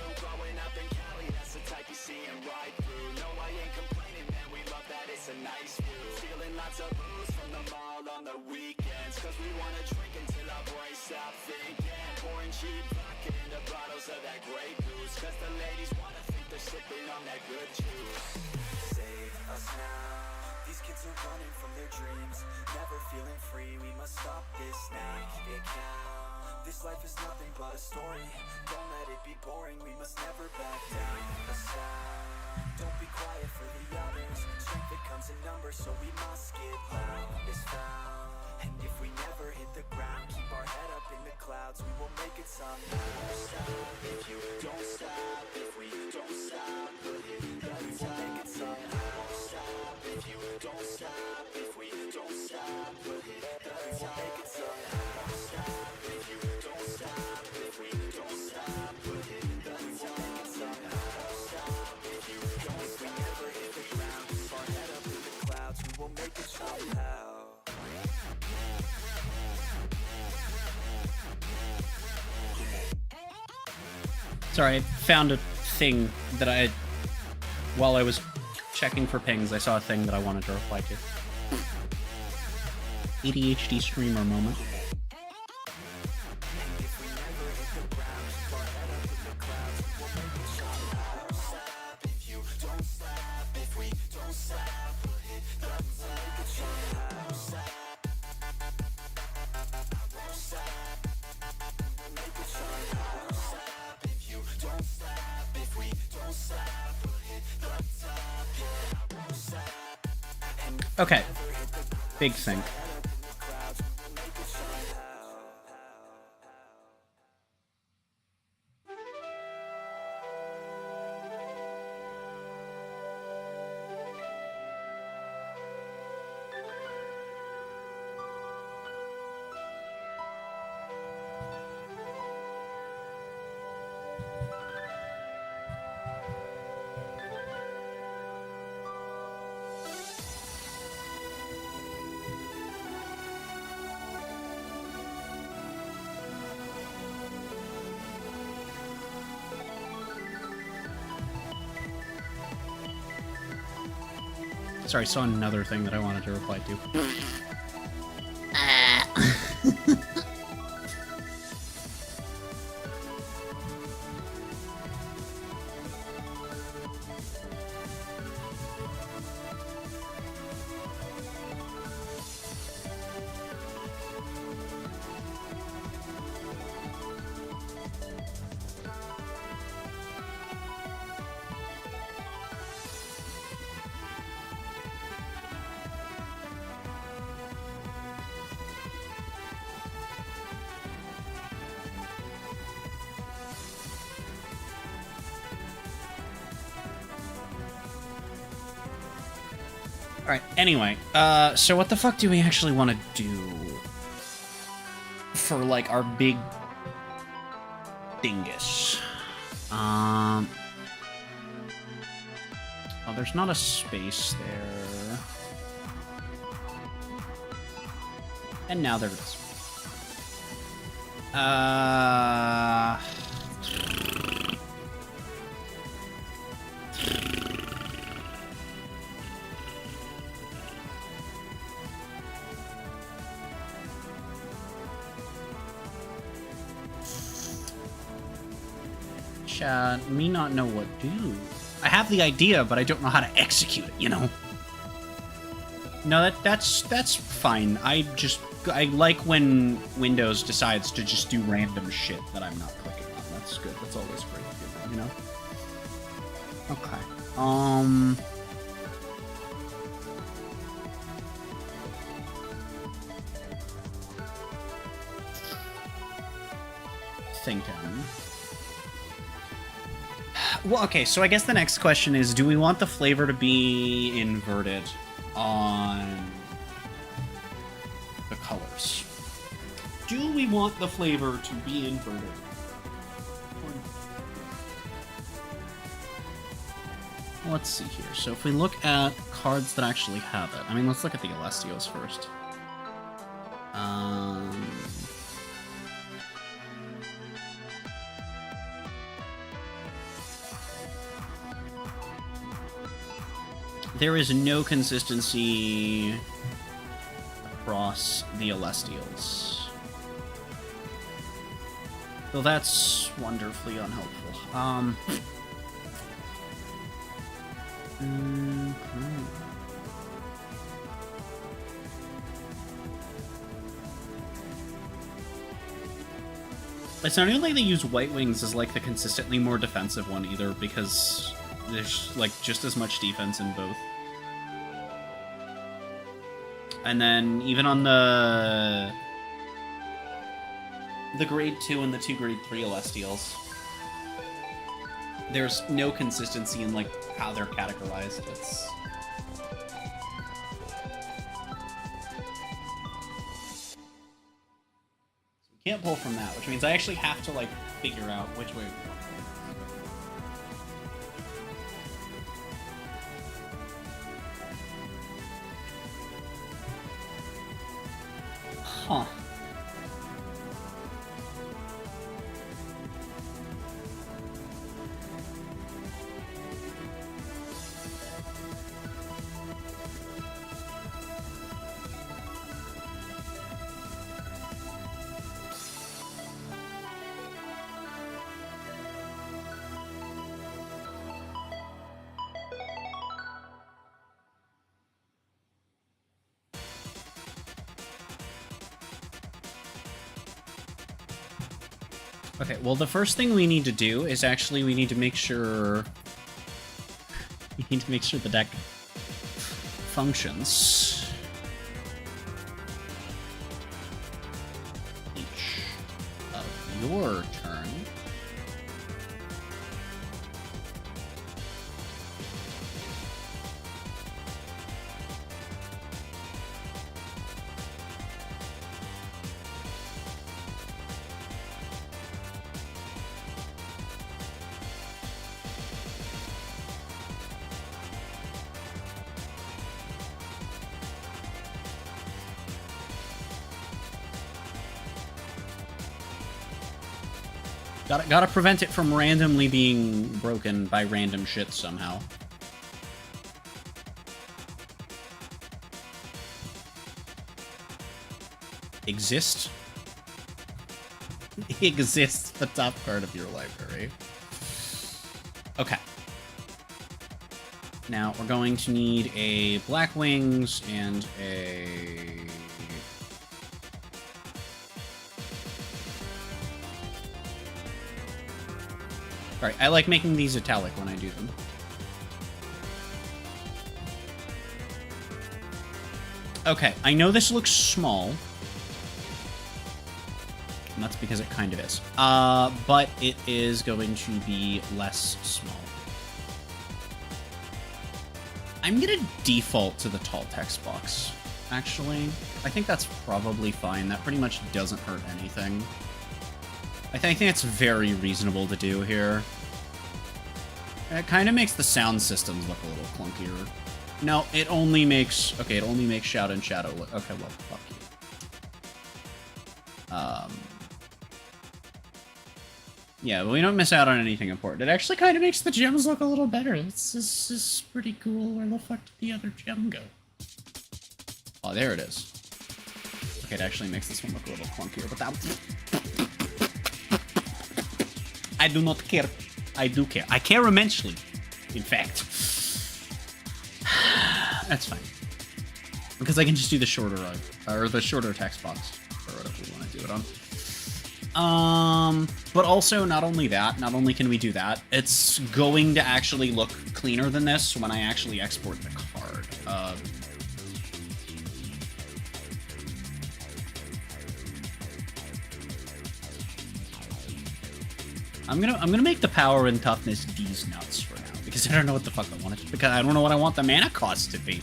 This life is nothing but a story. Don't let it be boring. We must never back down. Don't be quiet for the others. Strength that comes in numbers, so we must get loud. Is found. And if we never hit the ground, keep our head up in the clouds. We will make it somehow. Don't stop if you don't stop. If we don't stop, we'll hit the top. We will make it somehow. Don't stop if you don't stop. If we don't stop, we'll hit the top. We will make it somehow. Don't stop if you don't stop. If we don't stop, we'll hit the top. We will make it somehow. Don't stop if you don't stop. If we never hit the ground, keep our head up in the clouds. We will make it somehow. Sorry, I found a thing that while I was checking for pings, I saw a thing that I wanted to reply to. ADHD streamer moment. Okay, big thing. Sorry, I saw another thing that I wanted to reply to. Alright, anyway, so what the fuck do we actually want to do for, like, our big dingus? Oh, there's not a space there. And now there is. Me not know what to do. I have the idea, but I don't know how to execute it, you know? No, that's fine. I like when Windows decides to just do random shit that I'm not clicking on. That's good. That's always great, you know? Okay. Thinking. Well, okay, so I guess the next question is, do we want the flavor to be inverted on the colors? Do we want the flavor to be inverted? Let's see here. So if we look at cards that actually have it, I mean, let's look at the Celestials first. There is no consistency across the Celestials. So that's wonderfully unhelpful. It's not even like they use White Wings as like the consistently more defensive one either, because there's like just as much defense in both. And then even on the grade 2 and the 2 grade 3 Celestials, there's no consistency in like how they're categorized. It's can't pull from that, which means I actually have to like figure out which way. Huh. Okay, well, the first thing we need to do is actually we need to make sure... We need to make sure the deck functions. Each of your turn. Gotta prevent it from randomly being broken by random shit somehow. Exist? Exist, the top card of your library. Okay. Now, we're going to need a Black Wings and a... Alright, I like making these italic when I do them. Okay, I know this looks small. And that's because it kind of is. But it is going to be less small. I'm gonna default to the tall text box, actually. I think that's probably fine. That pretty much doesn't hurt anything. I think it's very reasonable to do here. It kind of makes the sound systems look a little clunkier. No, it only makes... Okay, it only makes Shout and Shadow look... Okay, well, fuck you. Yeah, but we don't miss out on anything important. It actually kind of makes the gems look a little better. This is pretty cool. Where the fuck did the other gem go? Oh, there it is. Okay, it actually makes this one look a little clunkier, but that... I do not care. I do care. I care immensely, in fact. That's fine. Because I can just do the shorter or the shorter text box, or whatever we want to do it on. But also, not only that, not only can we do that, it's going to actually look cleaner than this when I actually export the card. I'm gonna make the power and toughness D's nuts for now, because I don't know what the fuck I want it, because I don't know what I want the mana cost to be.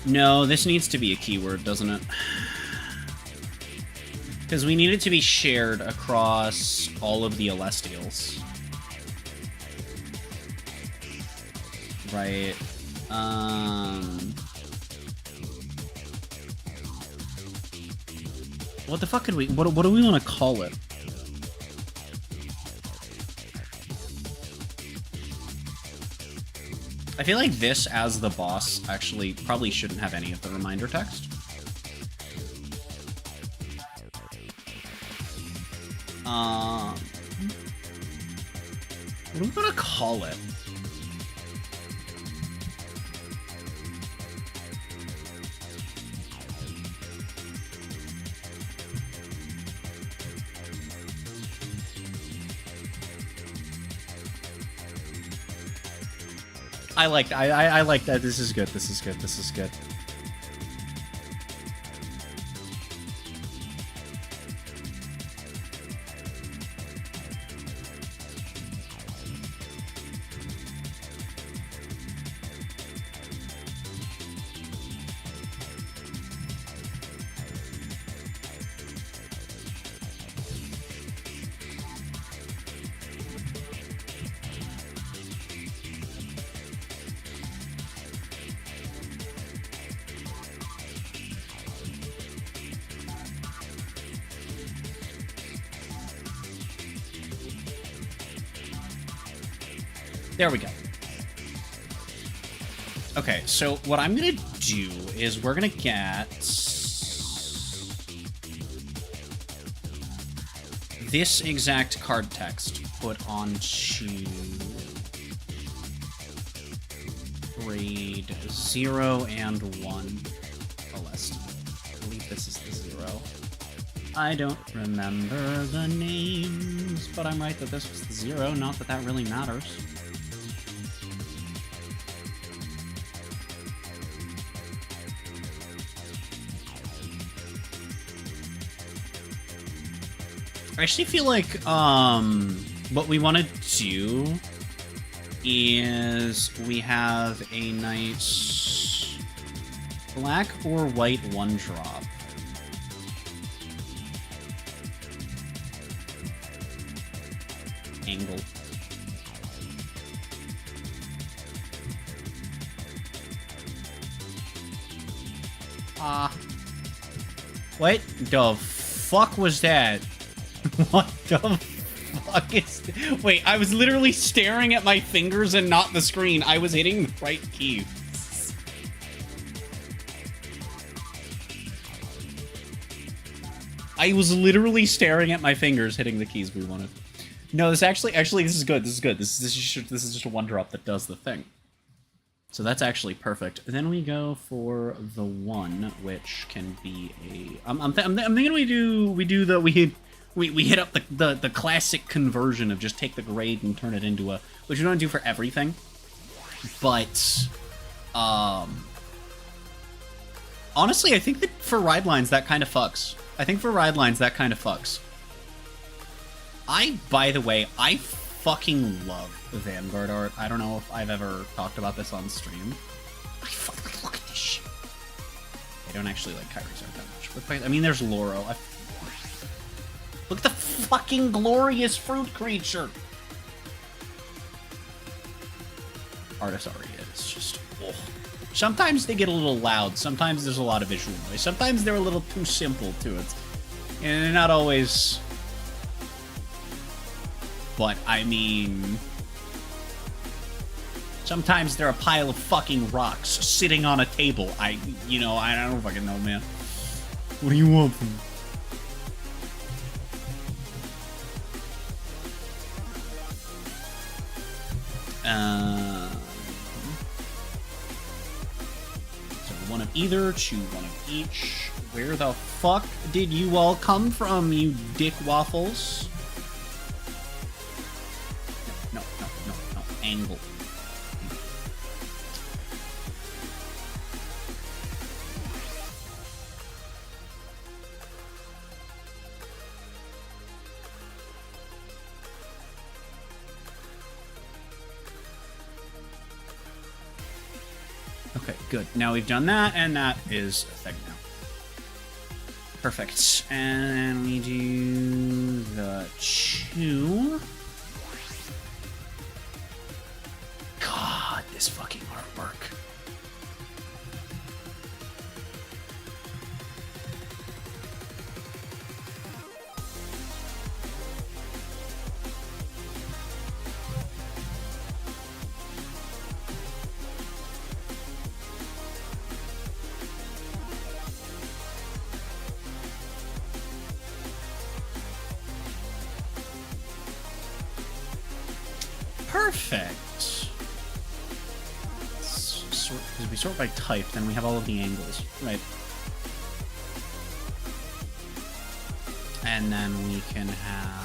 No, this needs to be a keyword, doesn't it? Because we need it to be shared across all of the Celestials. Right. What the fuck could we... What do we want to call it? I feel like this, as the boss, actually probably shouldn't have any of the reminder text. What do we want to call it? I like that. This is good. This is good. This is good. There we go. Okay, so what I'm gonna do is we're gonna get this exact card text put onto grade 0 and 1 LSD. I believe this is the 0. I don't remember the names, but I'm right that this was the 0, not that that really matters. I actually feel like what we want to do is we have a nice black or white 1-drop. Angle. What the fuck was that? What the fuck is... Wait, I was literally staring at my fingers and not the screen. I was hitting the right key. I was literally staring at my fingers hitting the keys we wanted. No, this actually, this is good. This is good. This is just a 1-drop that does the thing. So that's actually perfect. Then we go for the 1, which can be a... I'm thinking we hit up the classic conversion of just take the grade and turn it into a... Which we don't do for everything. But, honestly, I think that for ride lines, that kind of fucks. By the way, I fucking love Vanguard art. I don't know if I've ever talked about this on stream. I fucking look at this shit. I don't actually like Kyrie's art that much. But I mean, there's Loro. Look at the fucking glorious fruit creature! Artist already is just... Oh. Sometimes they get a little loud. Sometimes there's a lot of visual noise. Sometimes they're a little too simple, too. And they're not always... But, I mean... Sometimes they're a pile of fucking rocks sitting on a table. I don't fucking know, man. What do you want from me? So one of either, choose one of each. Where the fuck did you all come from, you dick waffles? No. Angle. Okay, good. Now we've done that, and that is a thing now. Perfect. And we do the 2. God, this fucking artwork. Perfect. Because we sort by type, then we have all of the angles, right? And then we can have...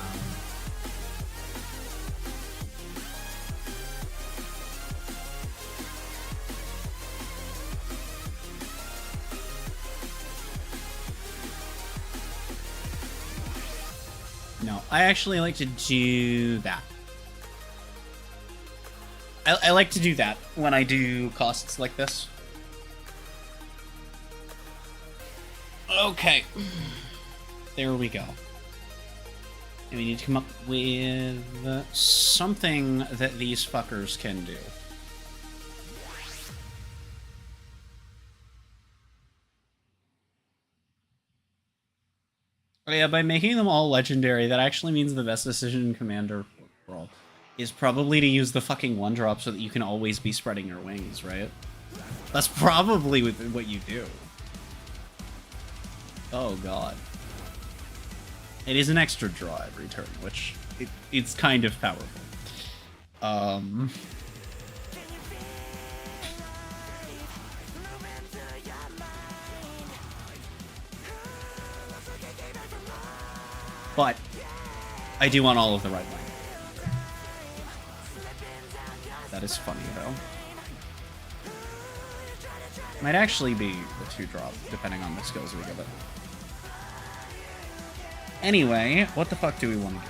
No, I actually like to do that. I like to do that when I do costs like this. Okay. There we go. And we need to come up with something that these fuckers can do. Oh yeah, by making them all legendary, that actually means the best decision in Commander World is probably to use the fucking 1-drop so that you can always be spreading your wings, right? That's probably what you do. Oh god. It is an extra draw every turn, which it's kind of powerful. But I do want all of the right lane. That is funny, though. Might actually be the 2-drop, depending on the skills we give it. Anyway, what the fuck do we want to do?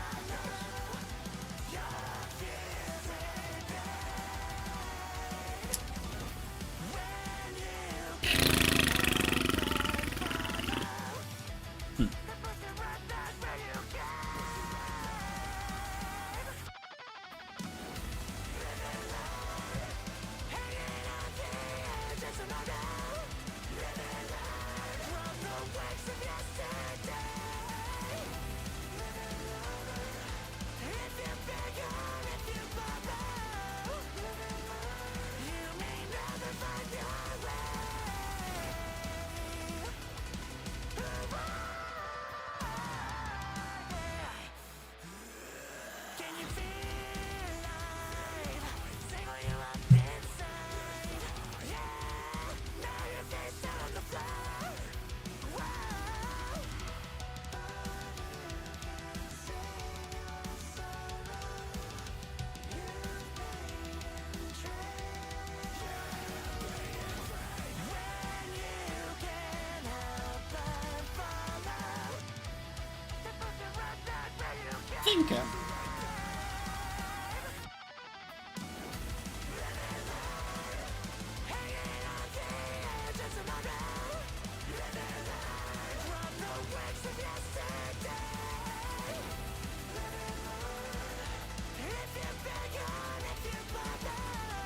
Thinker.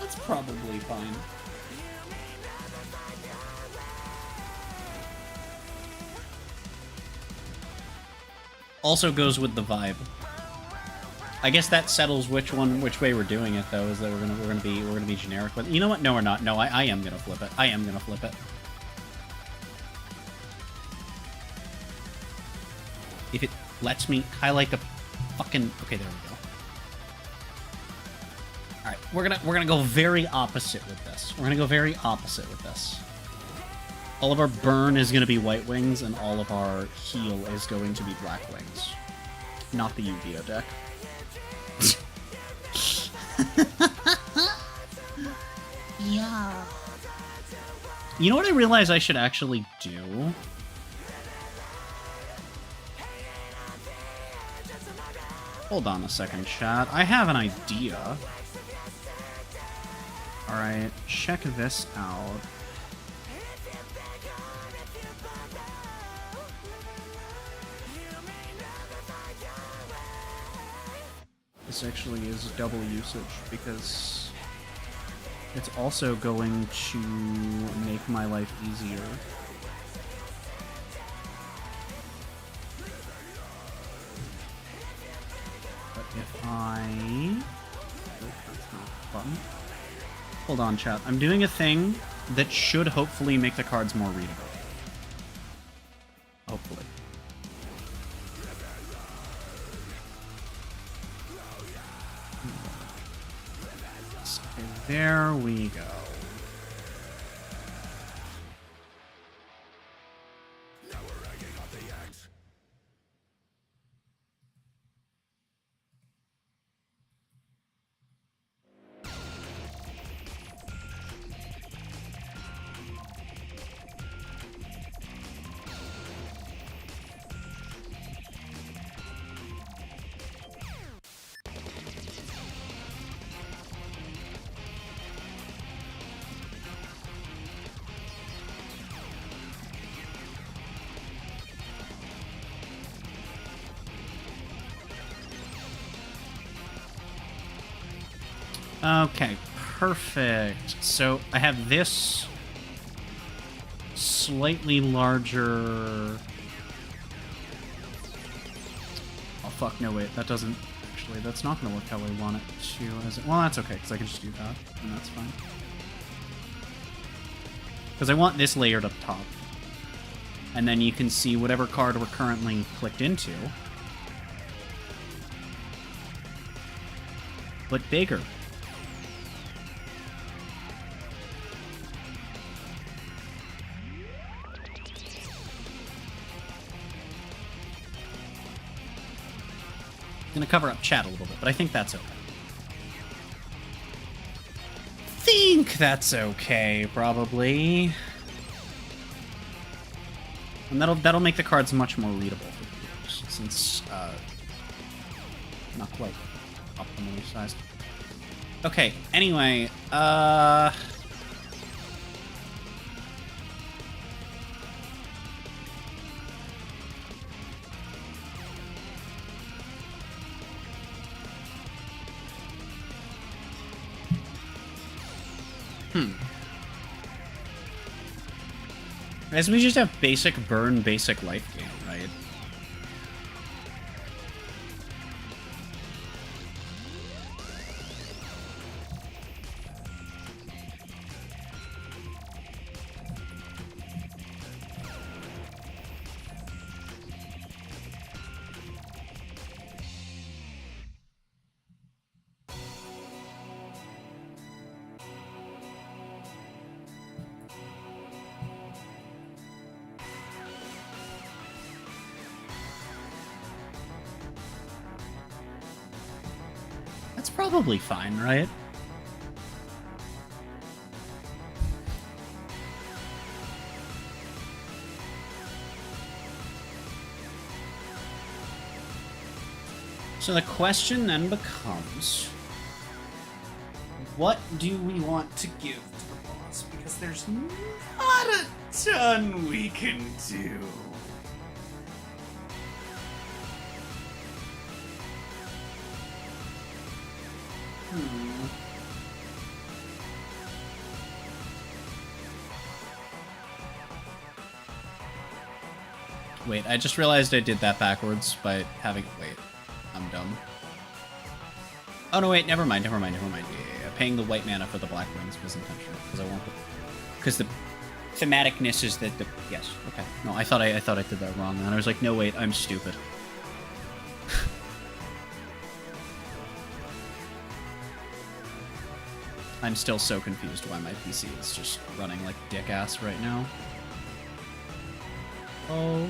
That's probably fine. Also goes with the vibe. I guess that settles which way we're doing it, though. Is that we're gonna be generic with. You know what? No, we're not. No, I am gonna flip it. I am gonna flip it. If it lets me highlight the fucking. Okay, there we go. All right, we're gonna go very opposite with this. We're gonna go very opposite with this. All of our burn is gonna be white wings, and all of our heal is going to be black wings. Not the Yu-Gi-Oh deck. Yeah. You know what I realize I should actually do? Hold on a second, chat. I have an idea. Alright, check this out. This actually is double usage because it's also going to make my life easier. But if I... Oh, that's not the button. Hold on, chat. I'm doing a thing that should hopefully make the cards more readable. Hopefully. There we go. Okay, perfect. So I have this slightly larger... Oh fuck, no wait, that doesn't... Actually, that's not gonna work how I want it to, is it? Well, that's okay, because I can just do that, and that's fine. Because I want this layered up top. And then you can see whatever card we're currently clicked into but bigger. Gonna cover up chat a little bit, but I think that's okay. Think that's okay, probably. And that'll make the cards much more readable for viewers, since not quite optimally sized. Okay, anyway, as we just have basic burn, basic life gain, right? That's probably fine, right? So the question then becomes, what do we want to give to the boss? Because there's not a ton we can do. Wait, I just realized I did that backwards by having... Wait, I'm dumb. Oh, no, wait, never mind. Yeah. Paying the white mana for the black rings was intentional, because I want the... Because the thematicness is that the... Yes, okay. No, I thought I did that wrong, and I was like, no, wait, I'm stupid. I'm still so confused why my PC is just running like dick-ass right now. Oh, well.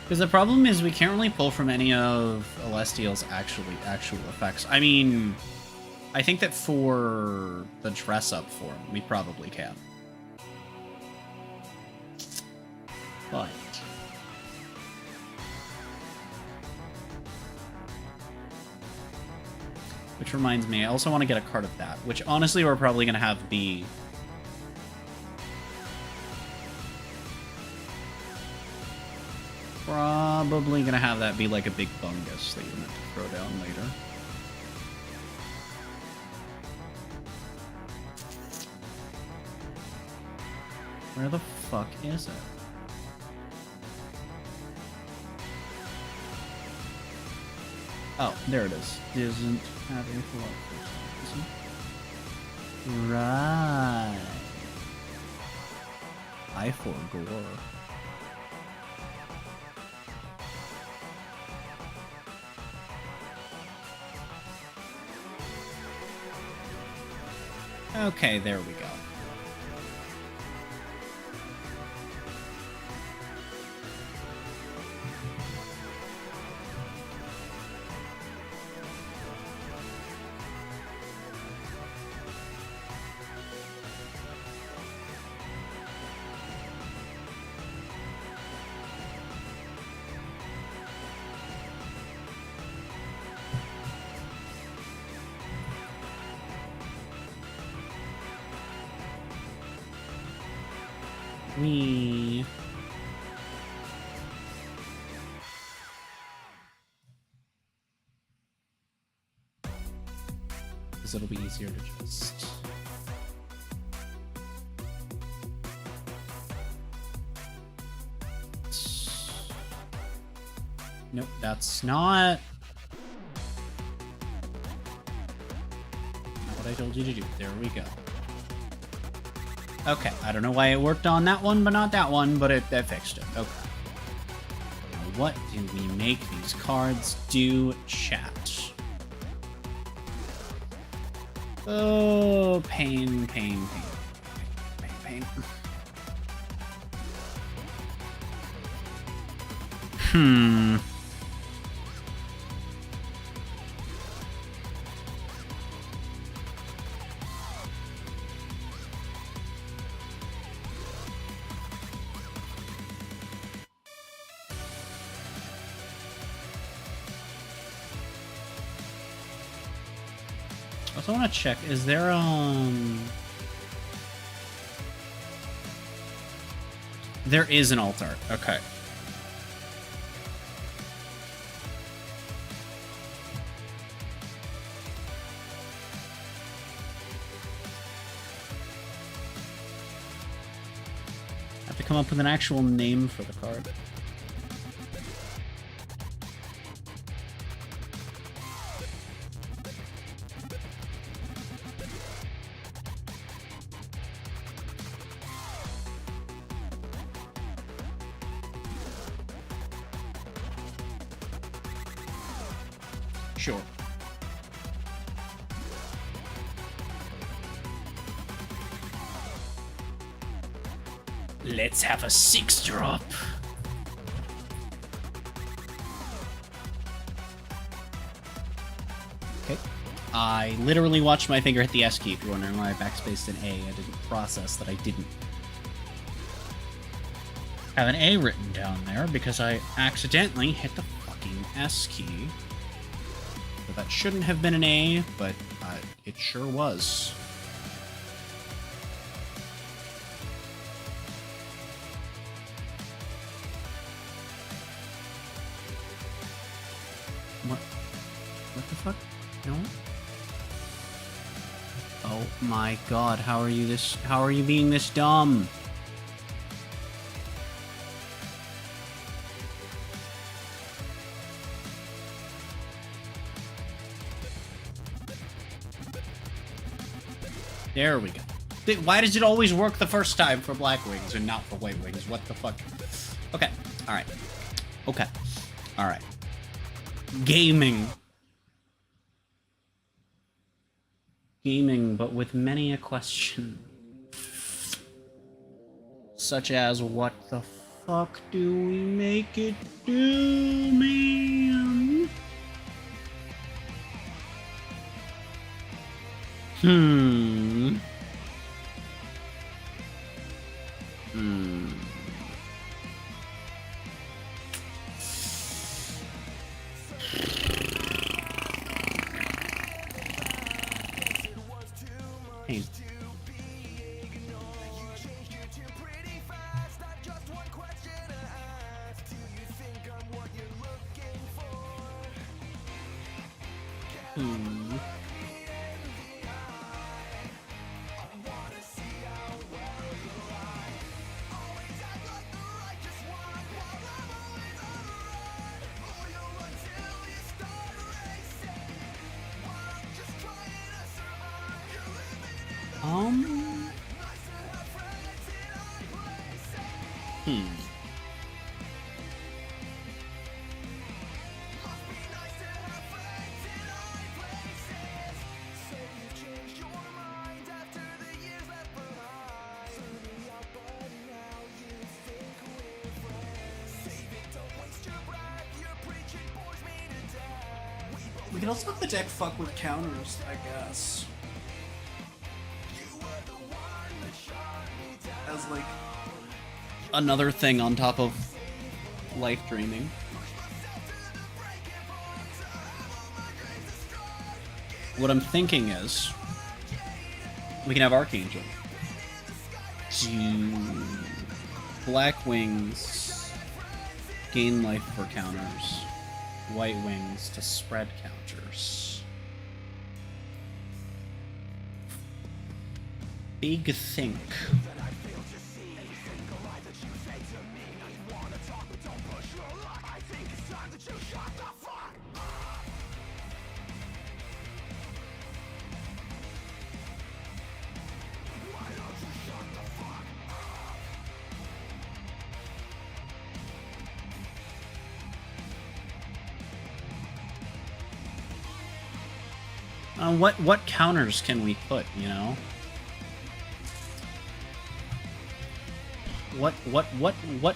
Because the problem is we can't really pull from any of Celestial's actual effects. I mean, I think that for the dress-up form, we probably can. But... Which reminds me, I also want to get a card of that, which honestly we're probably going to have be... Probably going to have that be like a big bungus that you're meant to throw down later. Where the fuck is it? Oh, there it is. Doesn't have a full up for some reason. Right. I for gore. Okay, there we go. Because it'll be easier to just... Nope, that's not what I told you to do. There we go. Okay, I don't know why it worked on that one, but not that one, but that fixed it. Okay. Now what do we make these cards do, chat? Oh, pain, pain, pain. Pain, pain, pain. I also want to check, is there, there is an alt art. Okay. Have to come up with an actual name for the card. Sure. Let's have a 6-drop. Okay. I literally watched my finger hit the S key, if you're wondering why I backspaced an A. I didn't process that I didn't have an A written down there because I accidentally hit the fucking S key. So that shouldn't have been an A, but it sure was. What the fuck? No? Oh my god, how are you being this dumb? There we go. Why does it always work the first time for Black Wings and not for White Wings? What the fuck? Okay. Alright. Okay. Alright. Gaming. Gaming, but with many a question. Such as, what the fuck do we make it do, man? Hey. We can also let the deck fuck with counters, I guess. As like another thing on top of life dreaming. What I'm thinking is we can have Archangel to Black Wings gain life for counters, White Wings to spread counters. Big think. What counters can we put, you know? What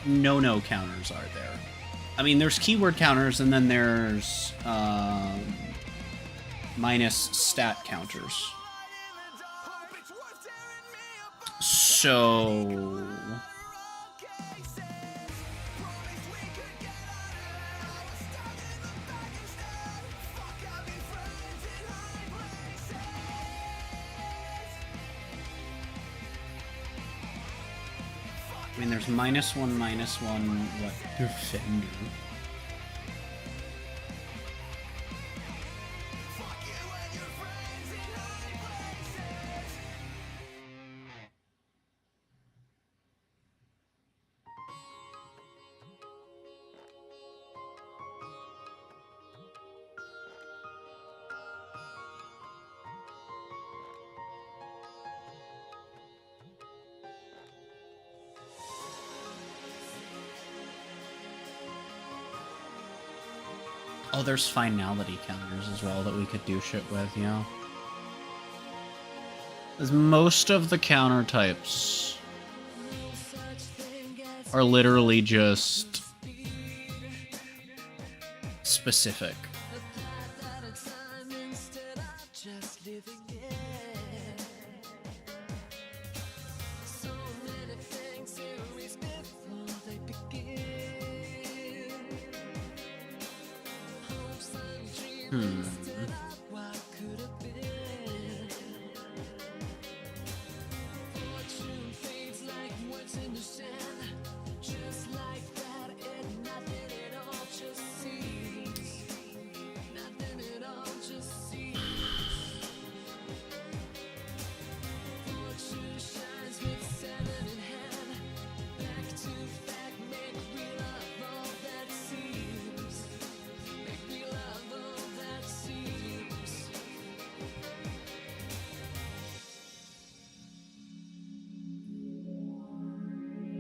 no counters are there? I mean, there's keyword counters, and then there's minus stat counters. So I mean, there's -1, -1, what? Defender. Oh, there's finality counters as well that we could do shit with, you know? As most of the counter types are literally just specific.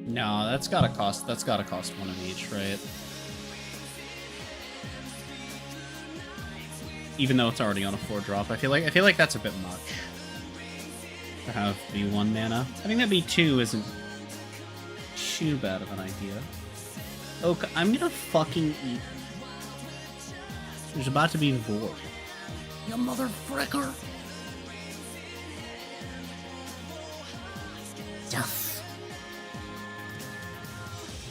No, that's gotta cost one of each, right? Even though it's already on a 4-drop, I feel like that's a bit much to have be 1 mana. I think that B2 isn't too bad of an idea. Okay, I'm gonna fucking eat. There's about to be Vor. You motherfricker! Death.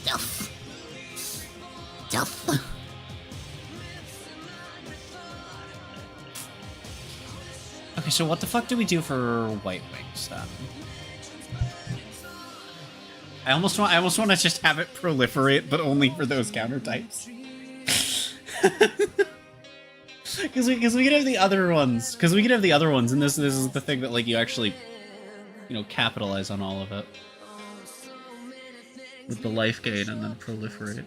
Death. Death. Okay, so what the fuck do we do for White Wings then? I almost want to just have it proliferate, but only for those counter types. Because we could have the other ones. Because we could have the other ones, and this is the thing that like you actually, you know, capitalize on all of it. With the life gain and then proliferate.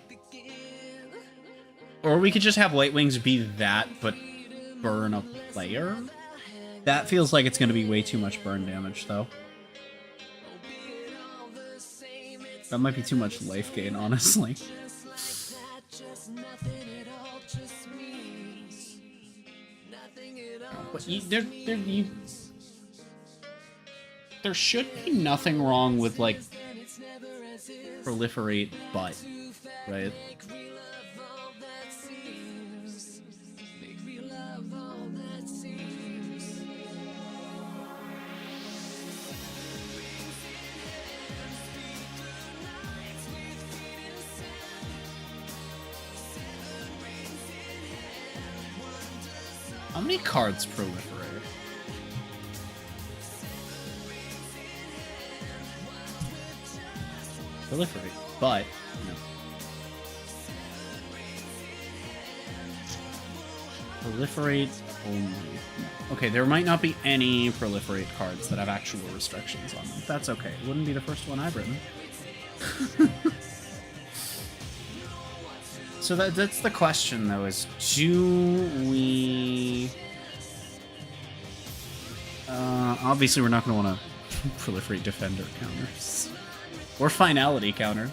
Or we could just have White Wings be that, but burn a player? That feels like it's going to be way too much burn damage, though. That might be too much life gain, honestly. But there should be nothing wrong with, like, proliferate, but, right? How many cards proliferate? Proliferate, but no. Proliferate only. No. Okay, there might not be any proliferate cards that have actual restrictions on them. That's okay. It wouldn't be the first one I've written. So that's the question, though, is do we... obviously we're not going to want to proliferate defender counters. Or finality counter.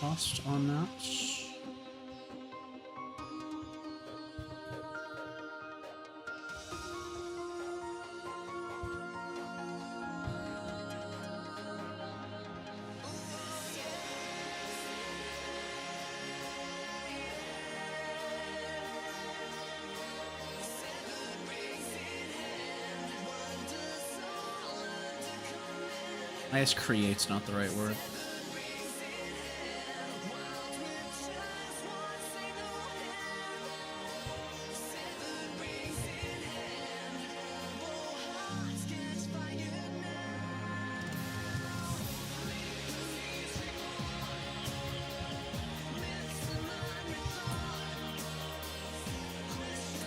cost on that. I guess create's not the right word.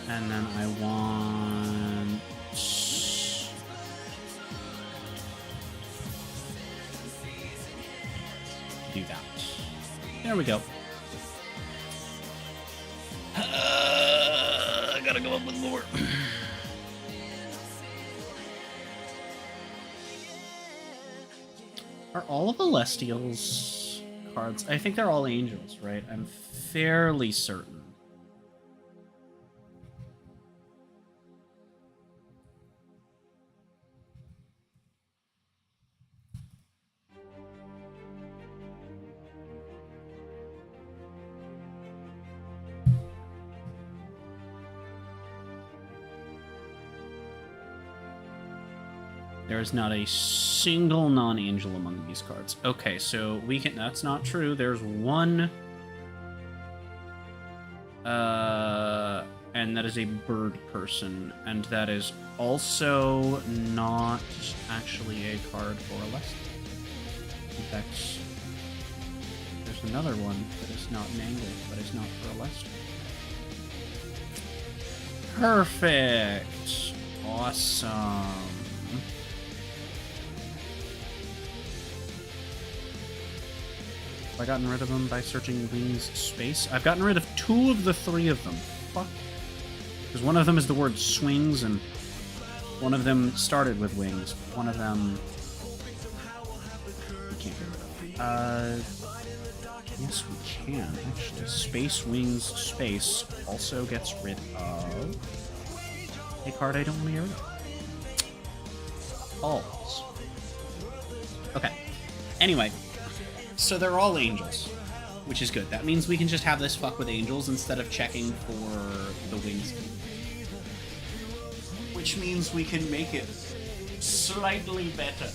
And then I want... do that. There we go. I gotta go up with more. Are all of Celestial's cards? I think they're all angels, right? I'm fairly certain. There is not a single non-angel among these cards. Okay, so we can... That's not true. There's one... and that is a bird person. And that is also not actually a card for a Leslie. In fact, there's another one that is not an angle, but is not for a Leslie. Perfect! Awesome. Have I gotten rid of them by searching Wings space? I've gotten rid of 2 of the 3 of them. Fuck. Because one of them is the word swings, and one of them started with wings. One of them... we can't get rid of. Yes, we can, actually. Space Wings Space also gets rid of a card I don't want to get rid of. Balls. Okay. Anyway. So they're all angels, which is good. That means we can just have this fuck with angels instead of checking for the wings. Which means we can make it slightly better.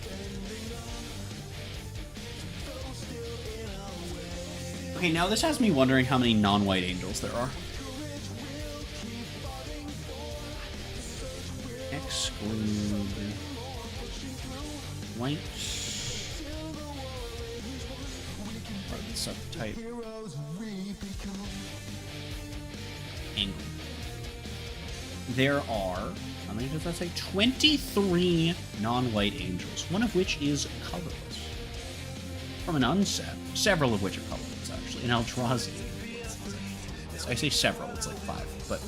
Okay, now this has me wondering how many non-white angels there are. Exclude white. Subtype angle. There are, how many does that say? 23 non-white angels, one of which is colorless. From an unset, several of which are colorless, actually. In Eldrazi, I say several, it's like 5, but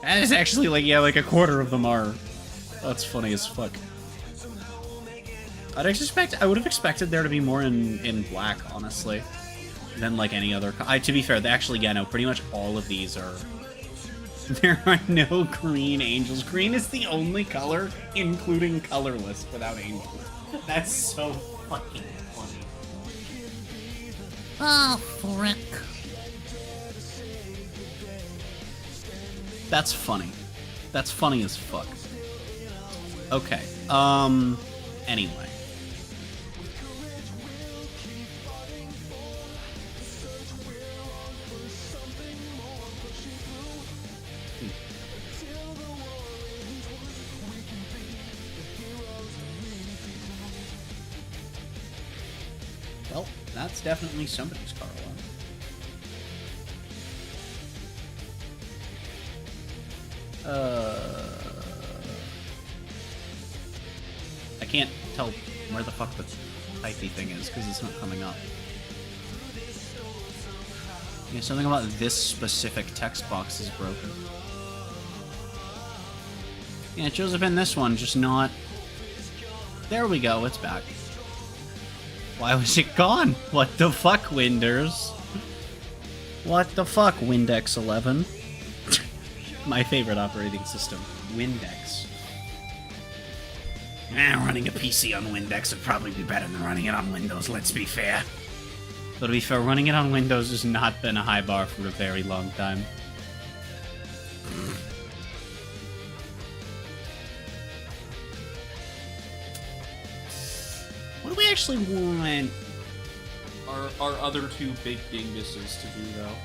that is actually like, yeah, like a quarter of them are. That's funny as fuck. I would have expected there to be more in black, honestly, than like any other. To be fair, actually, yeah, no, pretty much all of these are. There are no green angels. Green is the only color, including colorless, without angels. That's so fucking funny. Oh, frick. That's funny. That's funny as fuck. Okay. Anyway. Well, that's definitely somebody's car alarm. I can't tell where the fuck the typey thing is because it's not coming up. Yeah, something about this specific text box is broken. Yeah, it shows up in this one, just not... There we go, it's back. Why was it gone? What the fuck, Winders? What the fuck, Windex 11? My favorite operating system, Windex. Running a PC on Windex would probably be better than running it on Windows, let's be fair. But to be fair, running it on Windows has not been a high bar for a very long time. What do we actually want our other two big dinguses to do, though?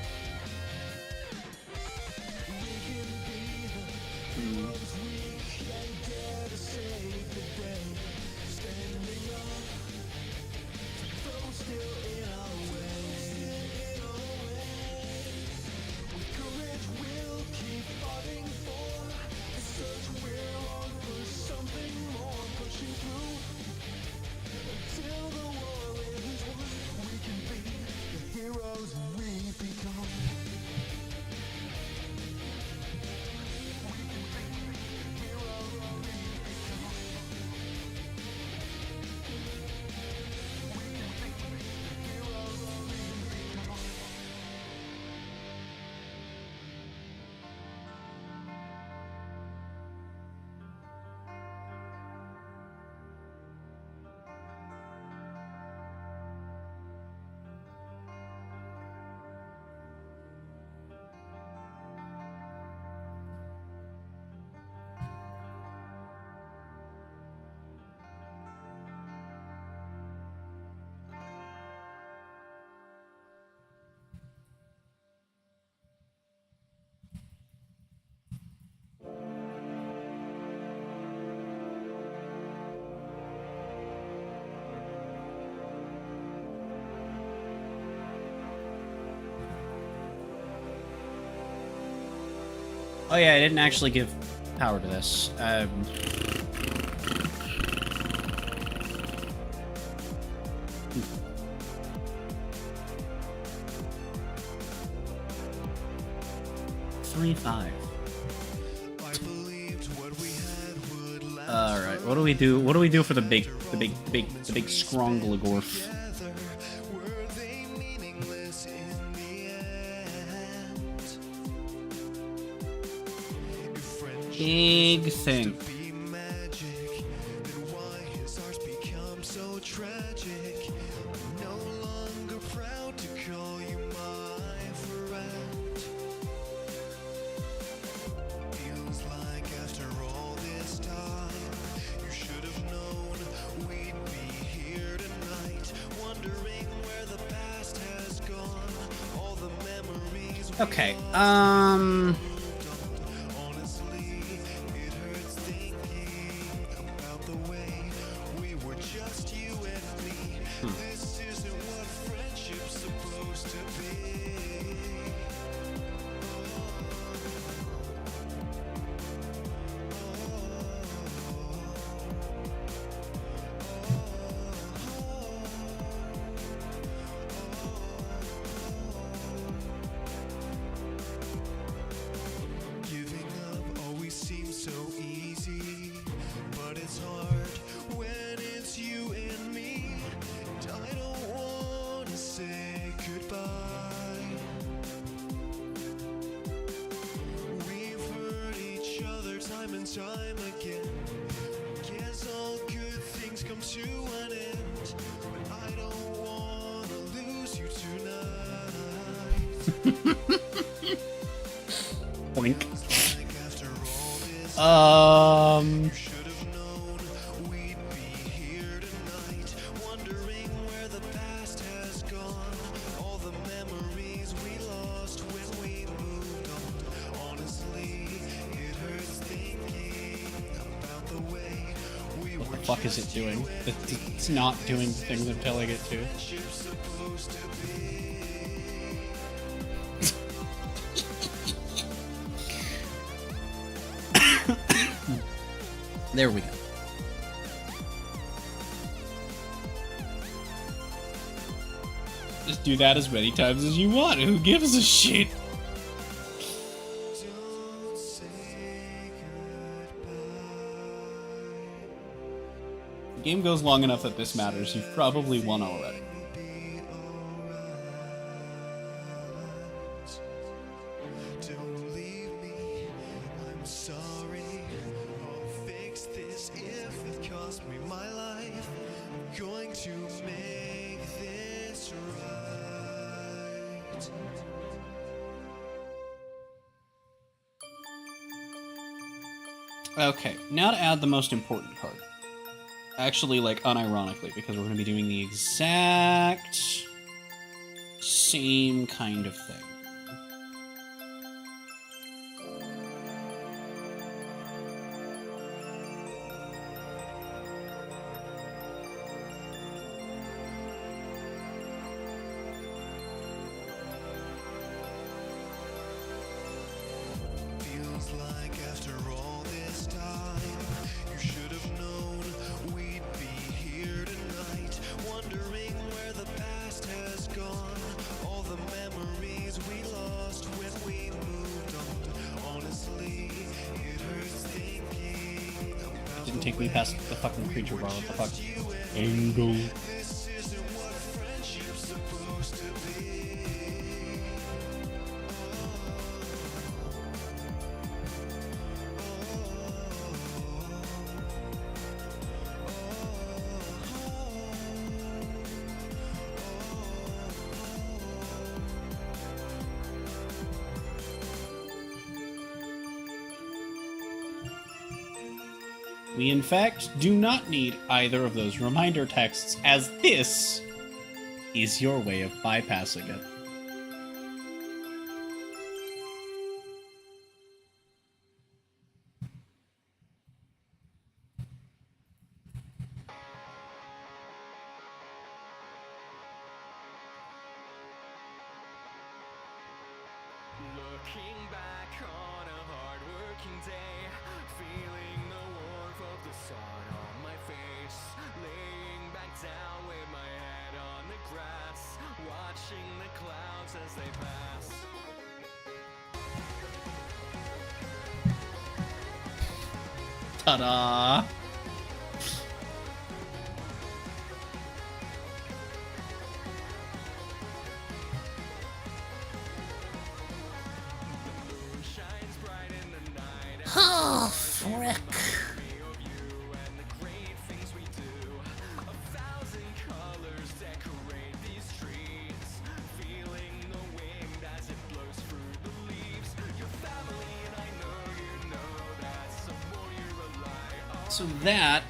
Oh yeah, I didn't actually give power to this. $3.5. All right, what do we do? What do we do for the big Skronglagorf? Big thing. Okay, time again. Guess all good things come to an end, but I don't wanna lose you tonight. Boink. What is it doing? It's not doing the things I'm telling it to. There we go. Just do that as many times as you want. Who gives a shit? The game goes long enough that this matters. You've probably won already. Okay, now to add the most important card. Actually, like, unironically, because we're going to be doing the exact same kind of thing. Take me past the fucking creature bar. What the fuck? Angle. We, in fact, do not need either of those reminder texts, as this is your way of bypassing it. Looking back on a hard-working day, feeling the warmth of the sun on my face, laying back down with my head on the grass, watching the clouds as they pass. Ta-da! Oh, frick. So that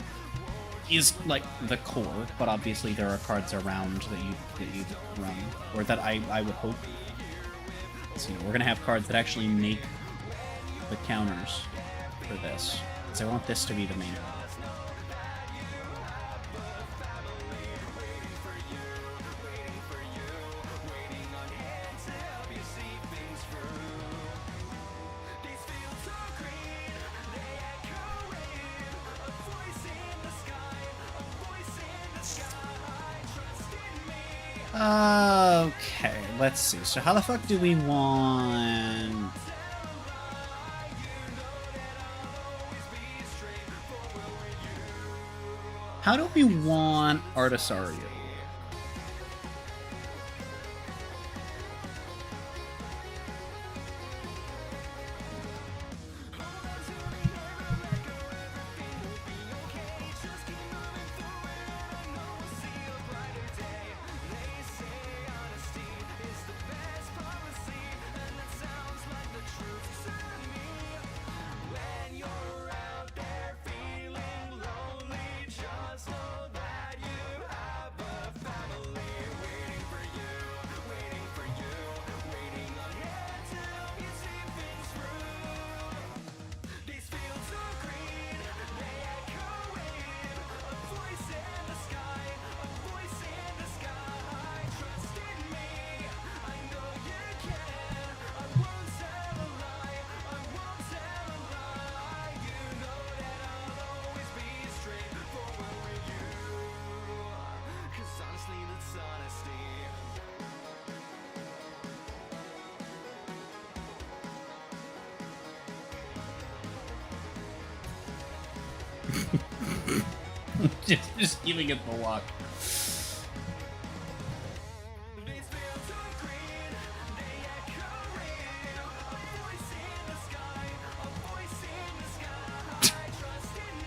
is like the core, but obviously there are cards around that you run, or that I would hope. So, you know, we're gonna have cards that actually make the counters for this, because I want this to be the main. Okay, let's see. So how the fuck do we want... How do we want Artisario? just giving it the luck.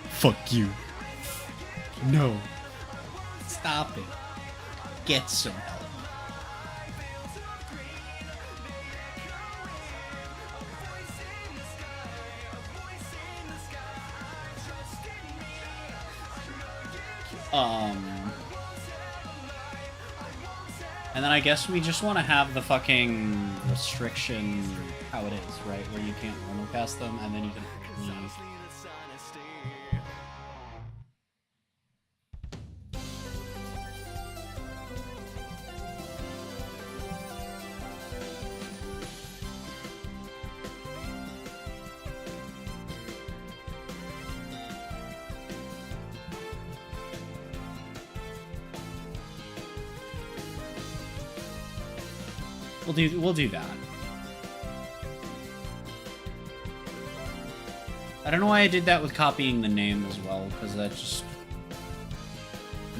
Fuck you. No. Stop it. Get some help. And then I guess we just want to have the fucking restriction how it is, right? Where you can't normal cast them, and then you can only... We'll do that. I don't know why I did that with copying the name as well, because that just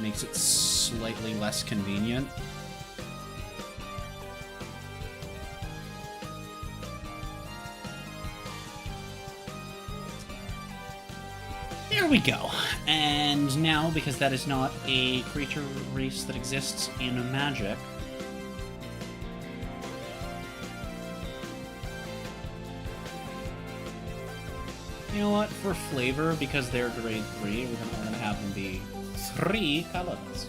makes it slightly less convenient. There we go. And now, because that is not a creature race that exists in Magic, you know what? For flavor, because they're grade 3, we're gonna have them be 3 colors.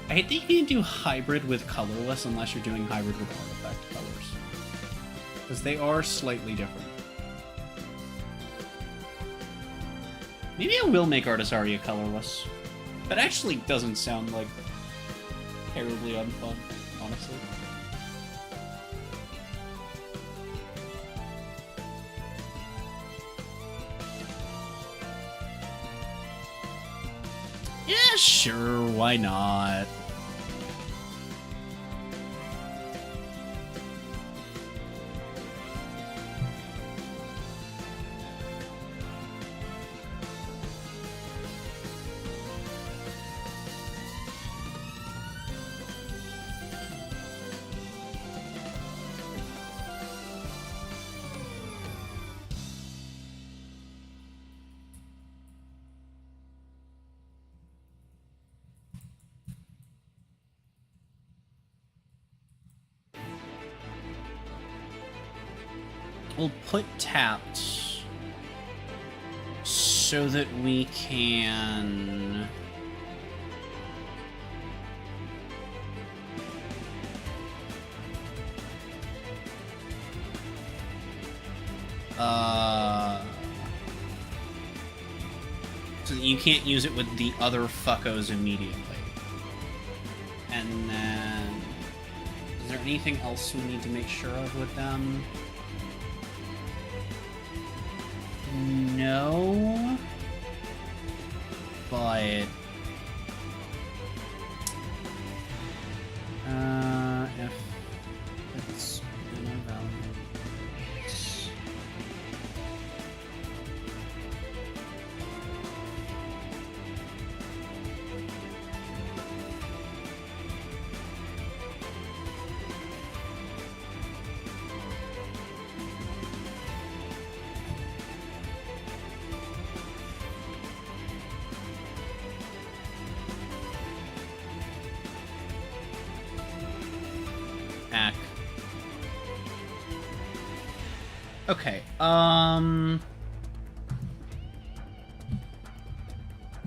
I hate that you can't do hybrid with colorless unless you're doing hybrid with artifact colors, because they are slightly different. Maybe I will make Artisaria colorless. That actually doesn't sound like terribly unfun, honestly. Yeah, sure, why not? We'll put tapped so that we can... so that you can't use it with the other fuckos immediately. And then... is there anything else we need to make sure of with them? No, but if it's okay,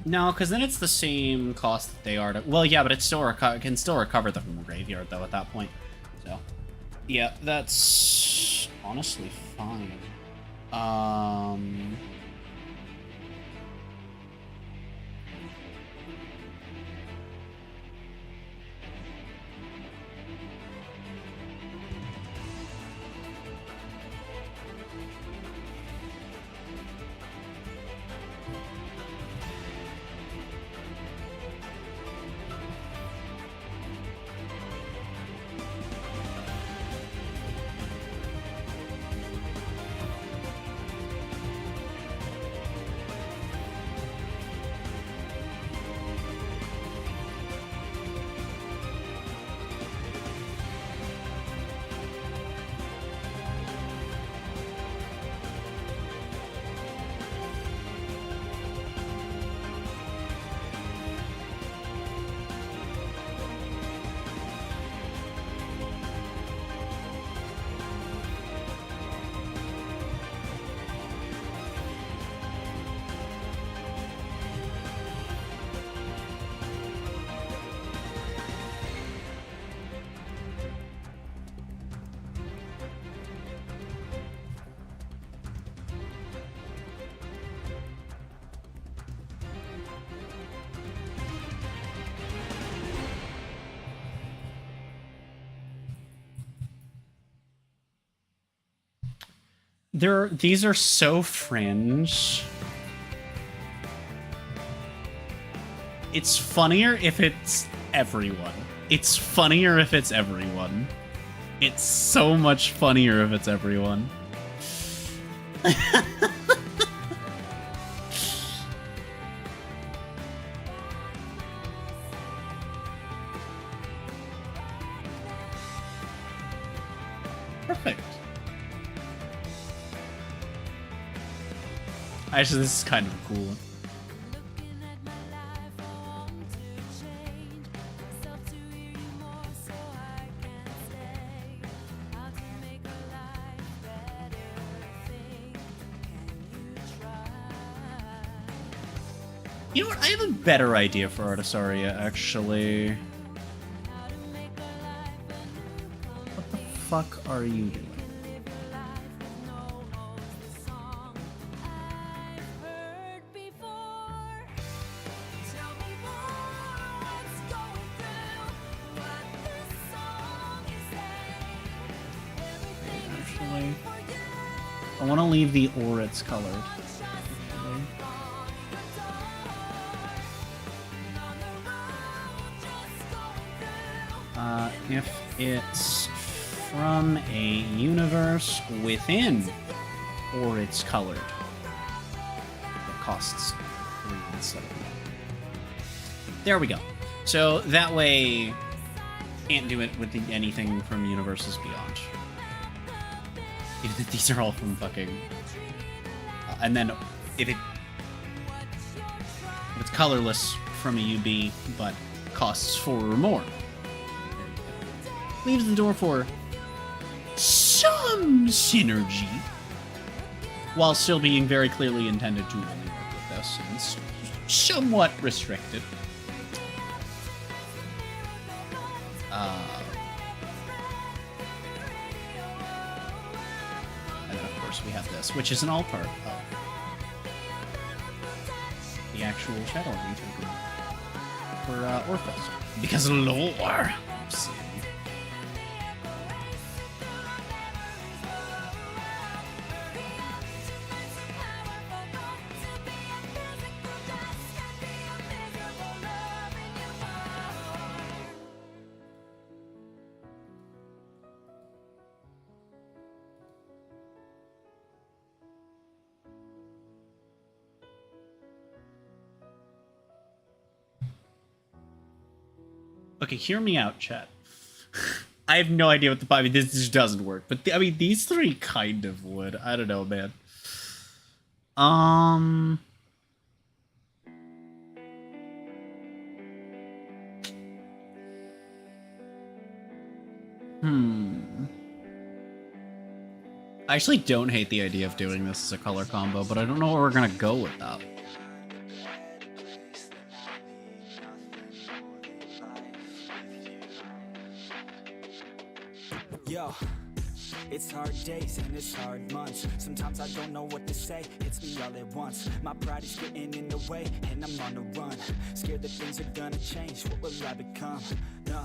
no, because then it's the same cost that they are to... well, yeah, but it's still can still recover them from the graveyard, though, at that point. So, yeah, that's honestly fine. These are so fringe. It's funnier if it's everyone. It's funnier if it's everyone. It's so much funnier if it's everyone. Perfect. Actually, this is kind of cool. You know what? I have a better idea for Artisaria, actually. What the fuck are you doing? Actually, I want to leave the Oritz colored. If it's from a universe within, or it's colored, it costs 3 instead of 1. There we go. So that way, can't do it with anything from universes beyond. These are all from fucking. And then if it's colorless from a UB, but costs 4 or more. Leaves the door for some synergy, while still being very clearly intended to only work with this, and somewhat restricted. And then, of course, we have this, which is an all part of the actual Shadow region for Orphos. Because lore! See. Okay, hear me out, chat. I have no idea what the... I mean, this just doesn't work. But, I mean, these three kind of would. I don't know, man. I actually don't hate the idea of doing this as a color combo, but I don't know where we're gonna go with that. Yo, it's hard days and it's hard months. Sometimes I don't know what to say, hits me all at once. My pride is getting in the way and I'm on the run. Scared that things are gonna change, what will I become? No,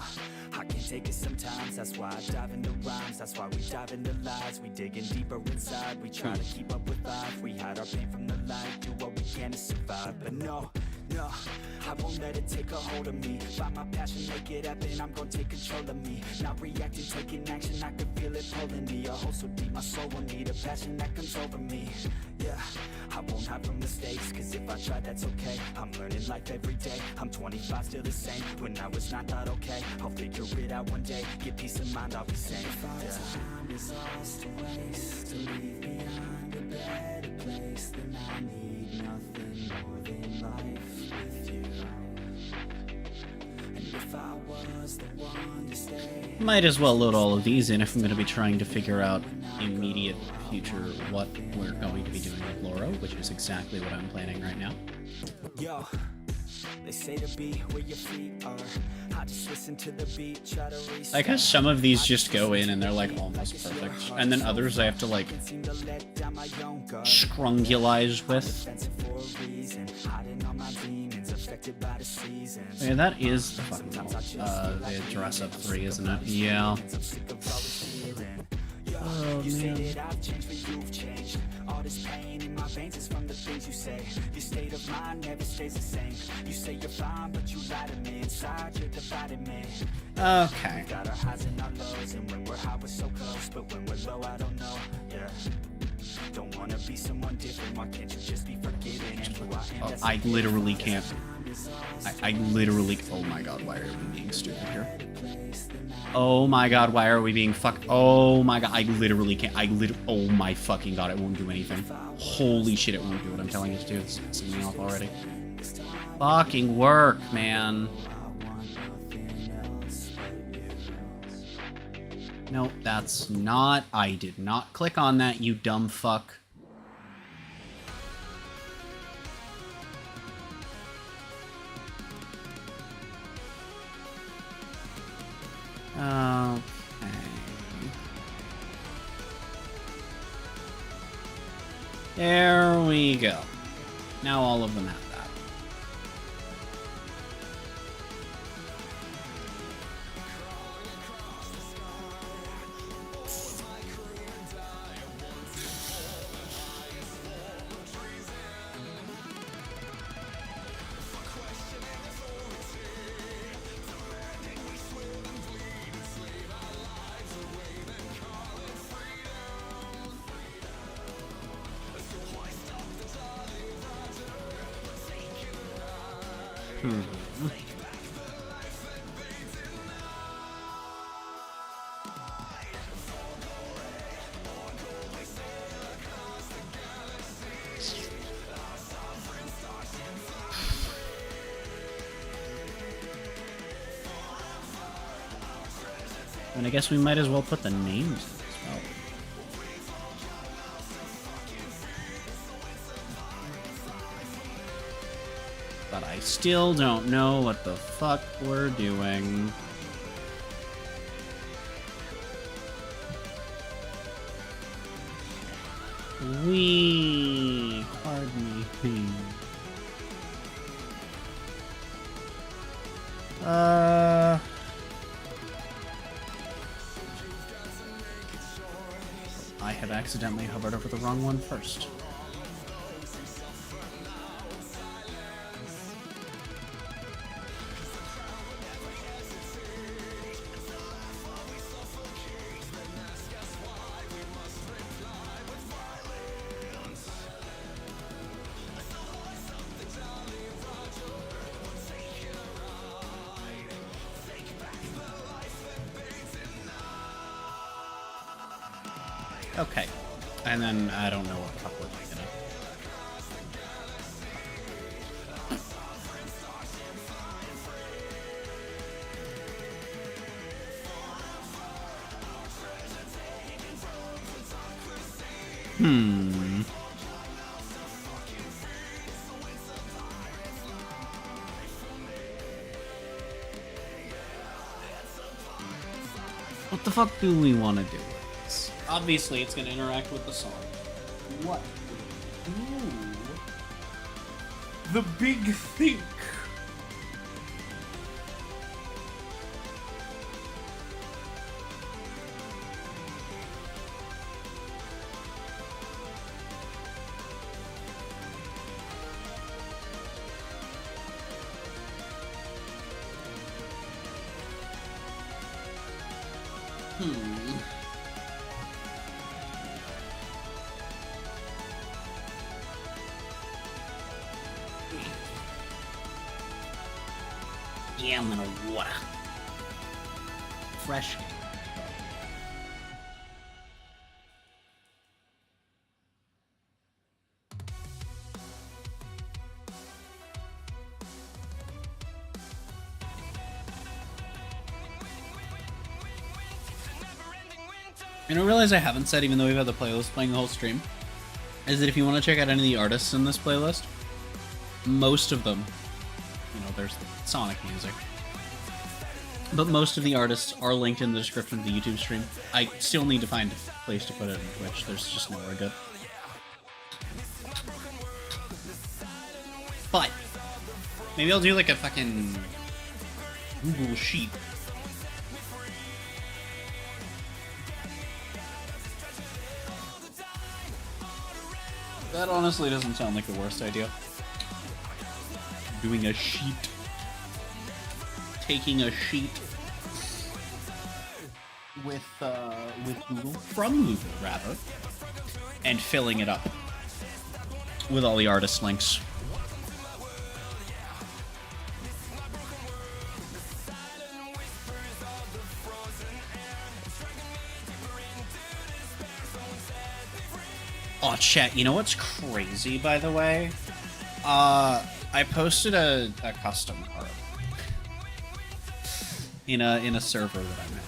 I can't take it sometimes. That's why I dive into rhymes, that's why we dive into lies. We digging deeper inside, we try to keep up with life. We hide our pain from the light, do what we can to survive. But no, I won't let it take a hold of me. Find my passion, make it happen, I'm gonna take control of me. Not reacting, taking action, I can feel it pulling me. A hole so deep, my soul will need a passion that comes over me. Yeah, I won't hide from mistakes, cause if I try, that's okay. I'm learning life every day, I'm 25, still the same. When I was 9, thought okay, I'll figure it out one day. Get peace of mind, I'll be sane. If our time is lost to waste, to leave behind a better place, then I need nothing more than life with you. And if I was the one to stay, Might as well load all of these in if I'm going to be trying to figure out immediate future what we're going to be doing with Loro, which is exactly what I'm planning right now. yo, they say to be where your feet are. I just listen to the beat, try to restart. I guess some of these just go in and they're like almost perfect, and then others I have to like scrungulize with. Yeah, that is the fucking the dress up 3, isn't it? Yeah. Oh You say that I've changed, but you've changed. All this pain in my veins is from the things you say. Your state of mind never stays the same. You say you're fine, but you lie to me. Inside, you're dividing me. Okay. We got our highs and our lows, and when we're high, we're so close. But when we're low, I don't know. Yeah. Don't wanna be someone different. Why can't you just be forgiving? And who I am, Oh, I literally can't. I literally. Oh my god, why are we being stupid here? Oh my god, why are we being fucked? Oh my god, I literally can't. Oh my fucking god, it won't do anything. Holy shit, it won't do what I'm telling it to do. It's pissing me off already. Fucking work, man. No, that's not. I did not click on that, you dumb fuck. Okay. There we go. Now all of them have that. And I guess we might as well put the names in as well. But I still don't know what the fuck we're doing. Pardon me. I have accidentally hovered over the wrong one first. Okay, and then I don't know what the fuck we're gonna. What the fuck do we want to do with this? Obviously, it's going to interact with the song. What? Ooh. The big think. Yeah, I'm gonna water. Fresh. And I realize I haven't said, even though we've had the playlist playing the whole stream, is that if you want to check out any of the artists in this playlist, most of them, you know, there's Sonic music, but most of the artists are linked in the description of the YouTube stream. I still need to find a place to put it on Twitch. There's just nowhere good. But maybe I'll do like a fucking Google Sheet. That honestly doesn't sound like the worst idea. Doing a sheet. Taking a sheet with Google, from Google rather, and filling it up with all the artist links. Oh, chat, you know what's crazy, by the way? I posted a custom art in a server that I'm in.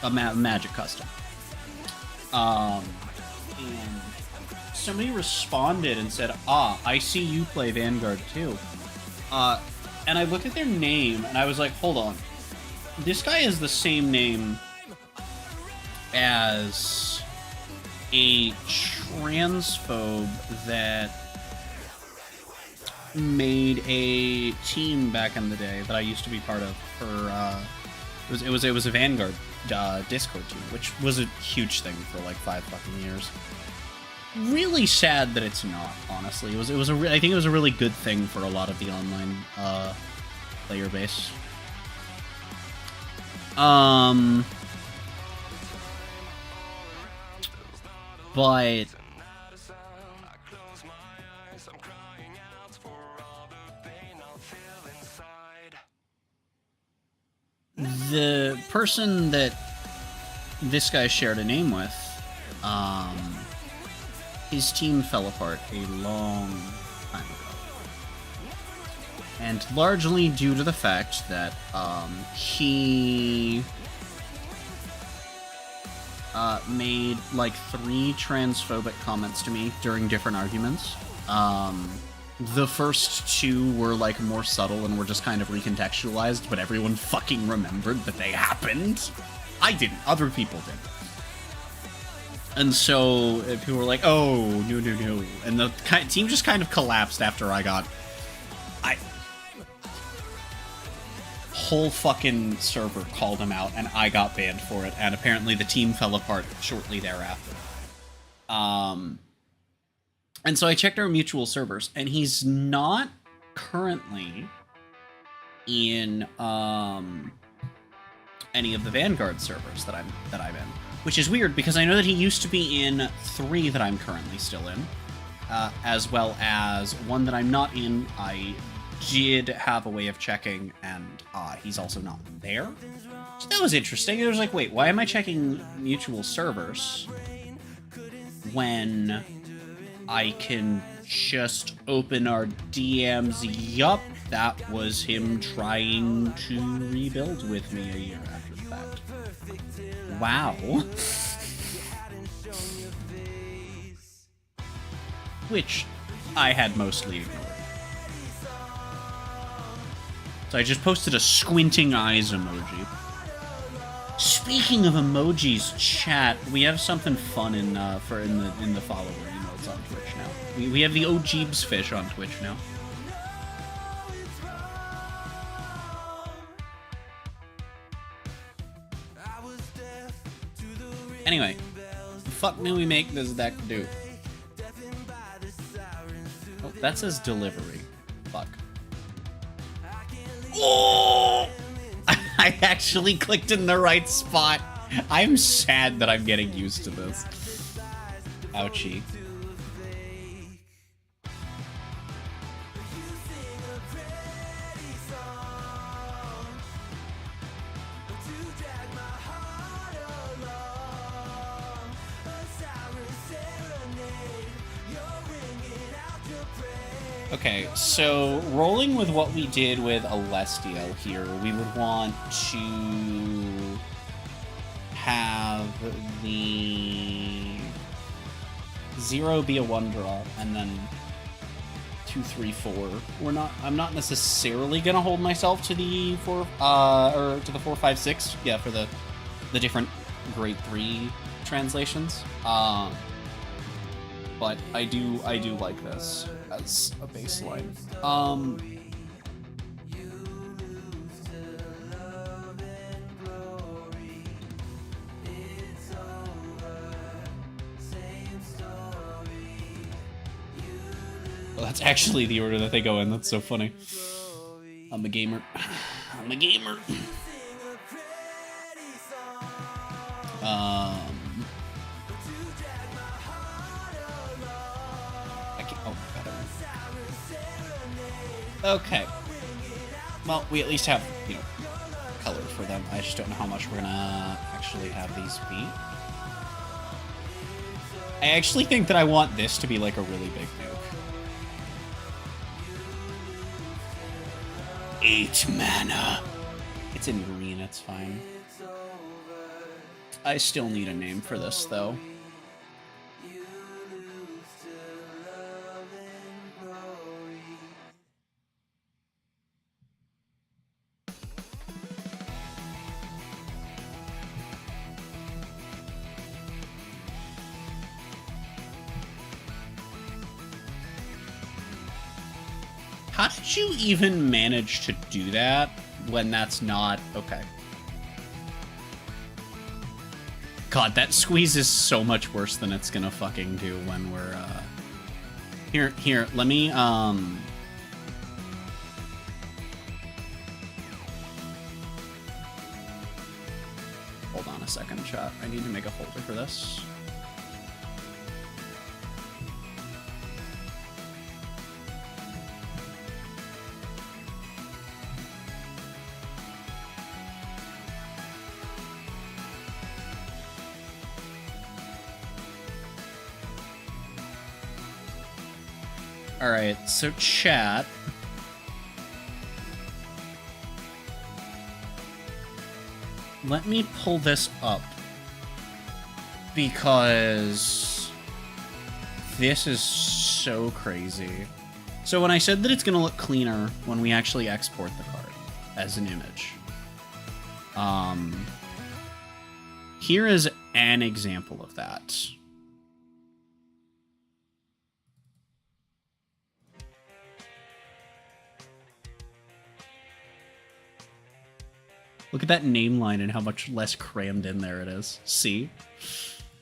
A Magic custom. And somebody responded and said, I see you play Vanguard too. And I looked at their name and I was like, hold on. This guy is the same name as a transphobe that made a team back in the day that I used to be part of for it was a Vanguard Discord team, which was a huge thing for like 5 fucking years. Really sad that it's not, honestly. I think it was a really good thing for a lot of the online player base. But the person that this guy shared a name with, his team fell apart a long time ago. And largely due to the fact that he made like 3 transphobic comments to me during different arguments. The first 2 were like more subtle and were just kind of recontextualized, but everyone fucking remembered that they happened. I didn't, other people did. And so people were like, oh, no. And the team just kind of collapsed after whole fucking server called him out and I got banned for it, and apparently the team fell apart shortly thereafter. And so I checked our mutual servers, and he's not currently in any of the Vanguard servers that I'm in, which is weird because I know that he used to be in 3 that I'm currently still in, as well as 1 that I'm not in. I did have a way of checking, and he's also not there. So that was interesting. It was like, wait, why am I checking mutual servers when I can just open our DMs? Yup, that was him trying to rebuild with me a year after the fact. Wow. Which I had mostly ignored. So I just posted a squinting eyes emoji. Speaking of emojis, chat, we have something fun in the follower emotes on Twitch now. We have the OhJeebz fish on Twitch now. Anyway, the fuck do we make this deck do? Oh, that says delivery. Fuck. Oh! I actually clicked in the right spot. I'm sad that I'm getting used to this. Ouchie. Okay, so rolling with what we did with Alestio here, we would want to have the 0 be a 1 drop, and then 2, 3, 4. I'm not necessarily gonna hold myself to the 4, or to the 4, 5, 6. Yeah, for the different grade 3 translations. But I do like this as a baseline. Oh, that's actually the order that they go in. That's so funny. I'm a gamer. I'm a gamer. I can't. Oh, God. Okay. Well, we at least have, you know, color for them. I just don't know how much we're gonna actually have these be. I actually think that I want this to be like a really big nuke. 8 mana. It's in green, it's fine. I still need a name for this, though. How did you even manage to do that when that's not... Okay. God, that squeeze is so much worse than it's gonna fucking do when we're, Here, let me, Hold on a second, chat. I need to make a folder for this. Alright, so chat. Let me pull this up. Because this is so crazy. So when I said that it's going to look cleaner when we actually export the card as an image. Here is an example of that. Look at that name line and how much less crammed in there it is. See?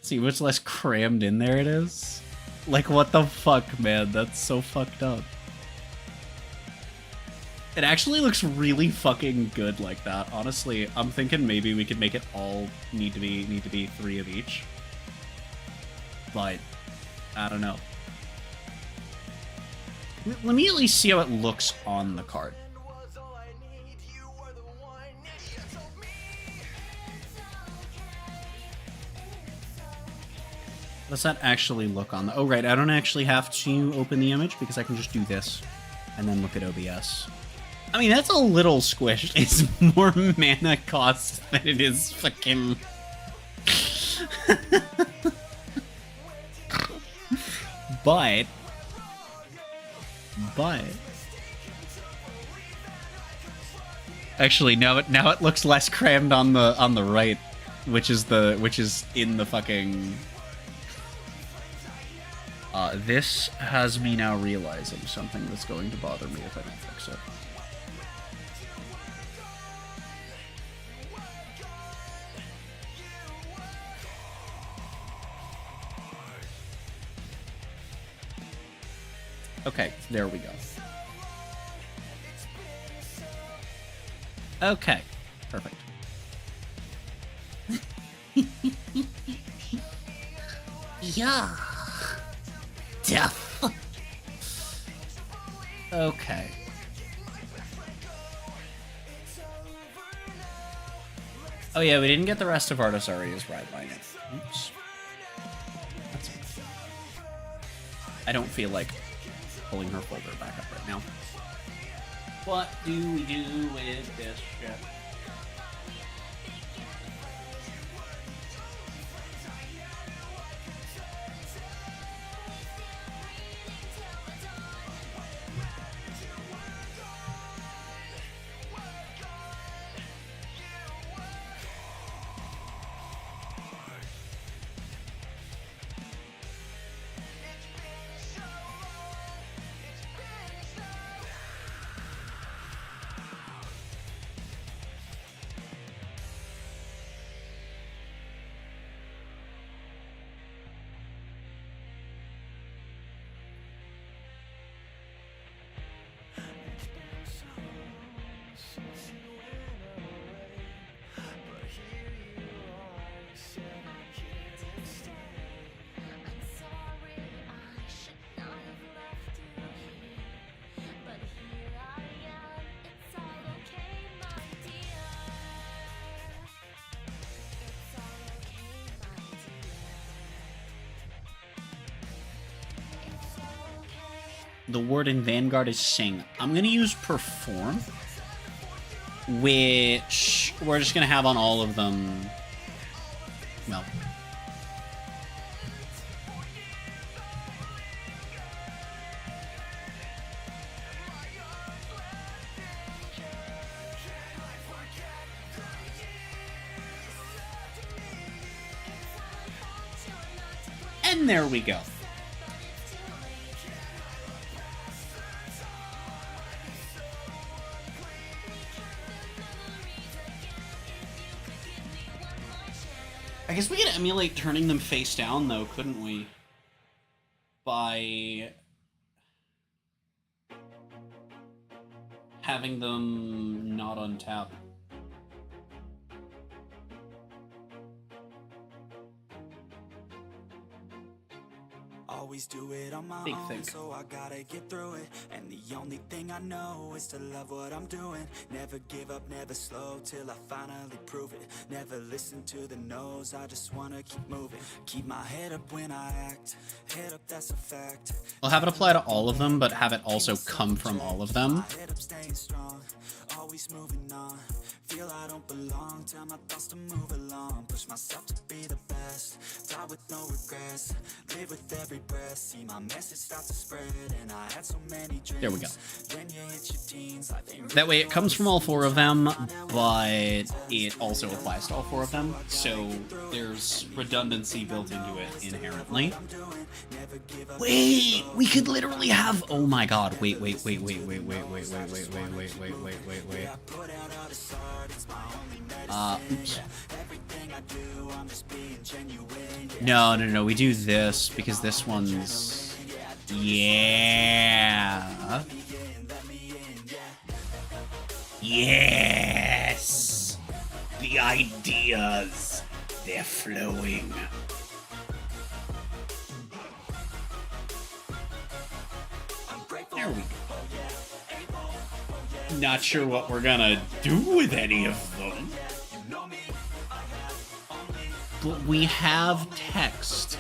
See how much less crammed in there it is? Like, what the fuck, man? That's so fucked up. It actually looks really fucking good like that. Honestly, I'm thinking maybe we could make it all need to be 3 of each. But I don't know. Let me at least see how it looks on the card. Does that actually look on the... Oh, right, I don't actually have to open the image because I can just do this and then look at OBS. I mean, that's a little squished. It's more mana cost than it is fucking... But... Actually, now it looks less crammed on the right, which is in the fucking... This has me now realizing something that's going to bother me if I don't fix it. Okay, there we go. Okay, perfect. Yeah. Death. Okay. Oh yeah, we didn't get the rest of Artisaria's ride line. Oops. That's okay. I don't feel like pulling her folder back up right now. What do we do with this shit? The word in Vanguard is sing. I'm going to use perform, which we're just going to have on all of them. Well, and there we go. I guess we could emulate turning them face down, though, couldn't we? By having them not untap. Always do it on my Big own, thing. so I gotta get through it. And the only thing I know is to love what I'm doing. Never give up, never slow, till I finally prove it. Never listen to the no's, I just wanna keep moving. Keep my head up when I act, head up, that's a fact. I'll have it apply to all of them, but have it also come from all of them. My head up, staying strong, always moving on. Feel I don't belong, tell my thoughts to move along. Push myself to be the best, die with no regrets. Live with every breath, see my message start to spread. And I had so many dreams. There we go. Then you hit your teens, life ain't That way it comes from all four of them, but it also applies to all four of them, so there's redundancy built into it inherently. Wait, we could literally have, oh my god, wait. Oops. No, we do this, because this one's, yeah. Yes! The ideas, they're flowing. There we go. Not sure what we're gonna do with any of them. But we have text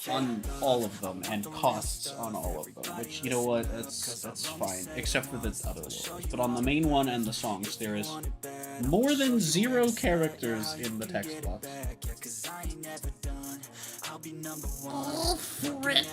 on all of them and costs on all of them, which, you know what, that's fine, except for the other levels. But on the main one and the songs, there is more than 0 characters in the text box. Oh, frick.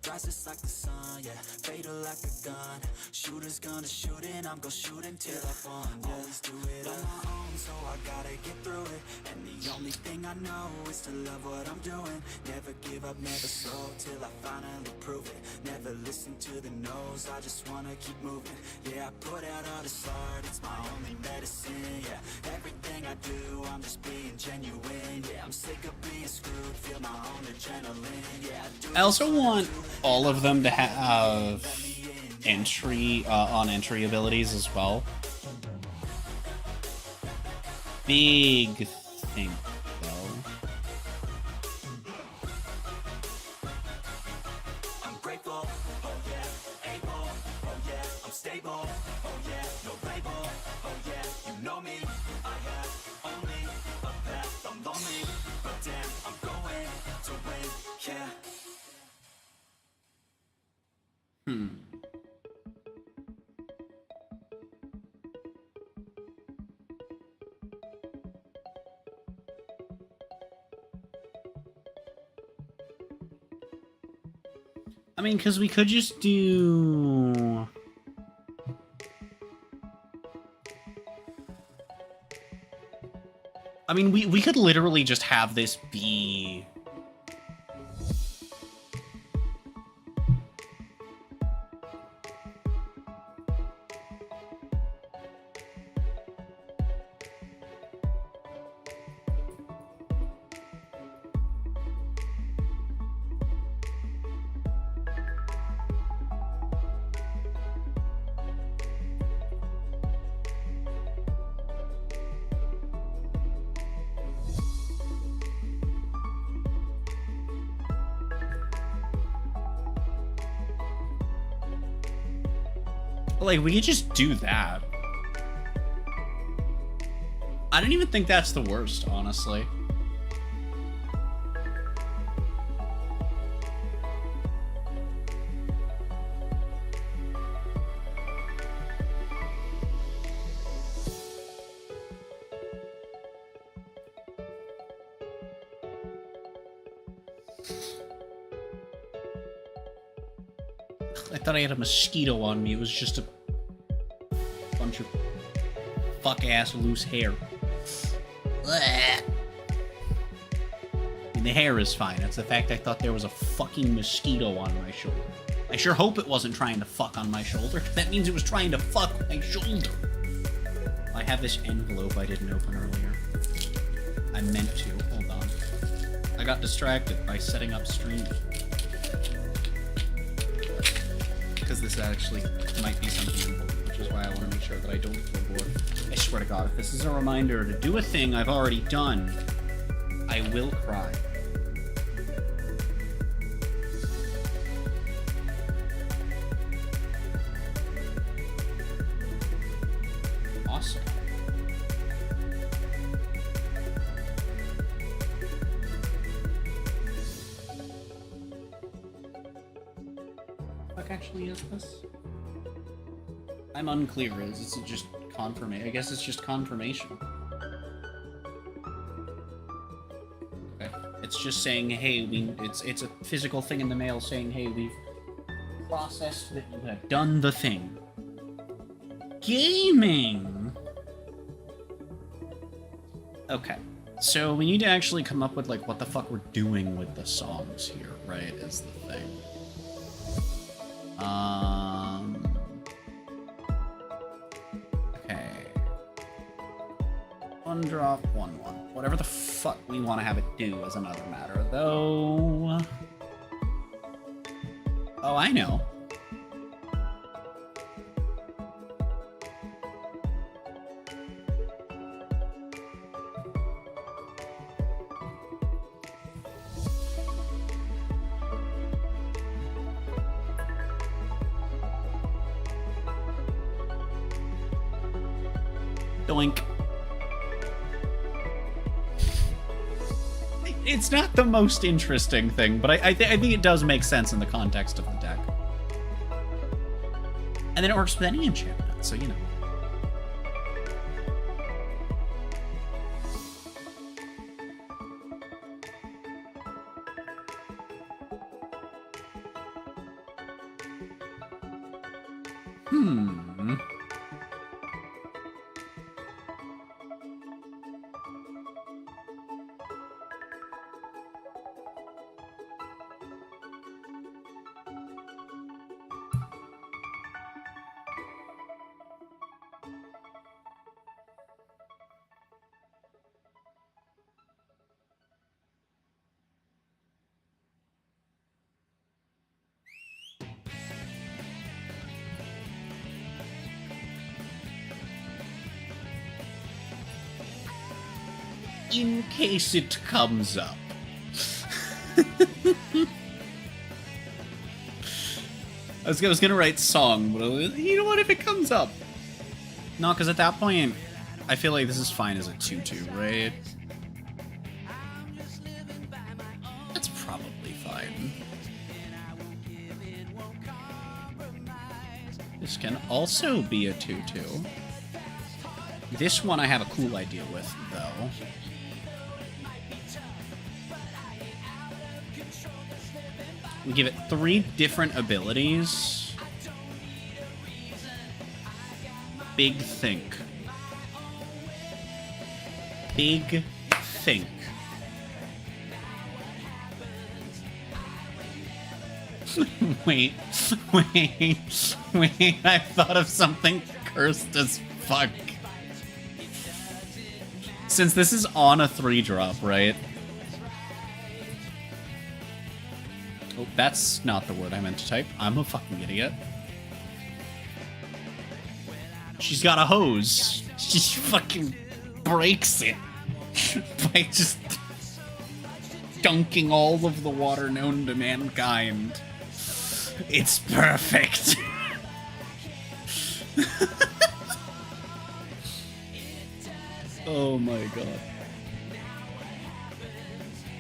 Rises like the sun, yeah. Fatal like a gun. Shooter's gonna shoot and I'm gonna shoot until I fall. Always do it on my own, so I gotta get through it. And the only thing I know is to love what I'm doing. Never give up, never slow, till I finally prove it. Never listen to the no's, I just wanna keep moving. Yeah, I put out all this art, it's my only medicine. Yeah, everything I do, I'm just being genuine. Yeah, I'm sick of being screwed, feel my own adrenaline. Yeah, I also want all of them to have entry on entry abilities as well. Big thing though. I'm grateful, oh yeah, able, oh yeah, I'm stable, oh yeah, no label, oh yeah, you know me, I have only a path, I'm lonely, but damn, I'm going to win, yeah. I mean, because we could just do... I mean, we could literally just have this be... Like, we could just do that. I don't even think that's the worst, honestly. I thought I had a mosquito on me. It was just a bunch of fuck-ass loose hair. Blech. I mean, the hair is fine. It's the fact I thought there was a fucking mosquito on my shoulder. I sure hope it wasn't trying to fuck on my shoulder. That means it was trying to fuck my shoulder. I have this envelope I didn't open earlier. I meant to. Hold on. I got distracted by setting up stream. Because this actually might be something important, which is why I want to make sure that I don't feel bored. I swear to God, if this is a reminder to do a thing I've already done, I will cry. Awesome. What actually is this? I'm unclear. Is it just confirmation? I guess it's just confirmation. Okay. It's just saying, hey, it's a physical thing in the mail saying, hey, we've processed that you have done the thing. Gaming! Okay. So we need to actually come up with, like, what the fuck we're doing with the songs here, right, is the thing. Okay. 1 drop, 1 1. Whatever the fuck we want to have it do is another matter, though. Oh, I know. Doink. It's not the most interesting thing, but I think it does make sense in the context of the deck. And then it works with any enchantment, so you know. In case it comes up. I was gonna write song, but you know what, if it comes up? No, because at that point, I feel like this is fine as a 2-2, right? That's probably fine. This can also be a 2-2. This one I have a cool idea with, though. We give it 3 different abilities. Big think. Big think. Wait, I thought of something cursed as fuck. Since this is on a 3-drop, right? Oh, that's not the word I meant to type. I'm a fucking idiot. She's got a hose. She fucking breaks it by just dunking all of the water known to mankind. It's perfect. Oh my god.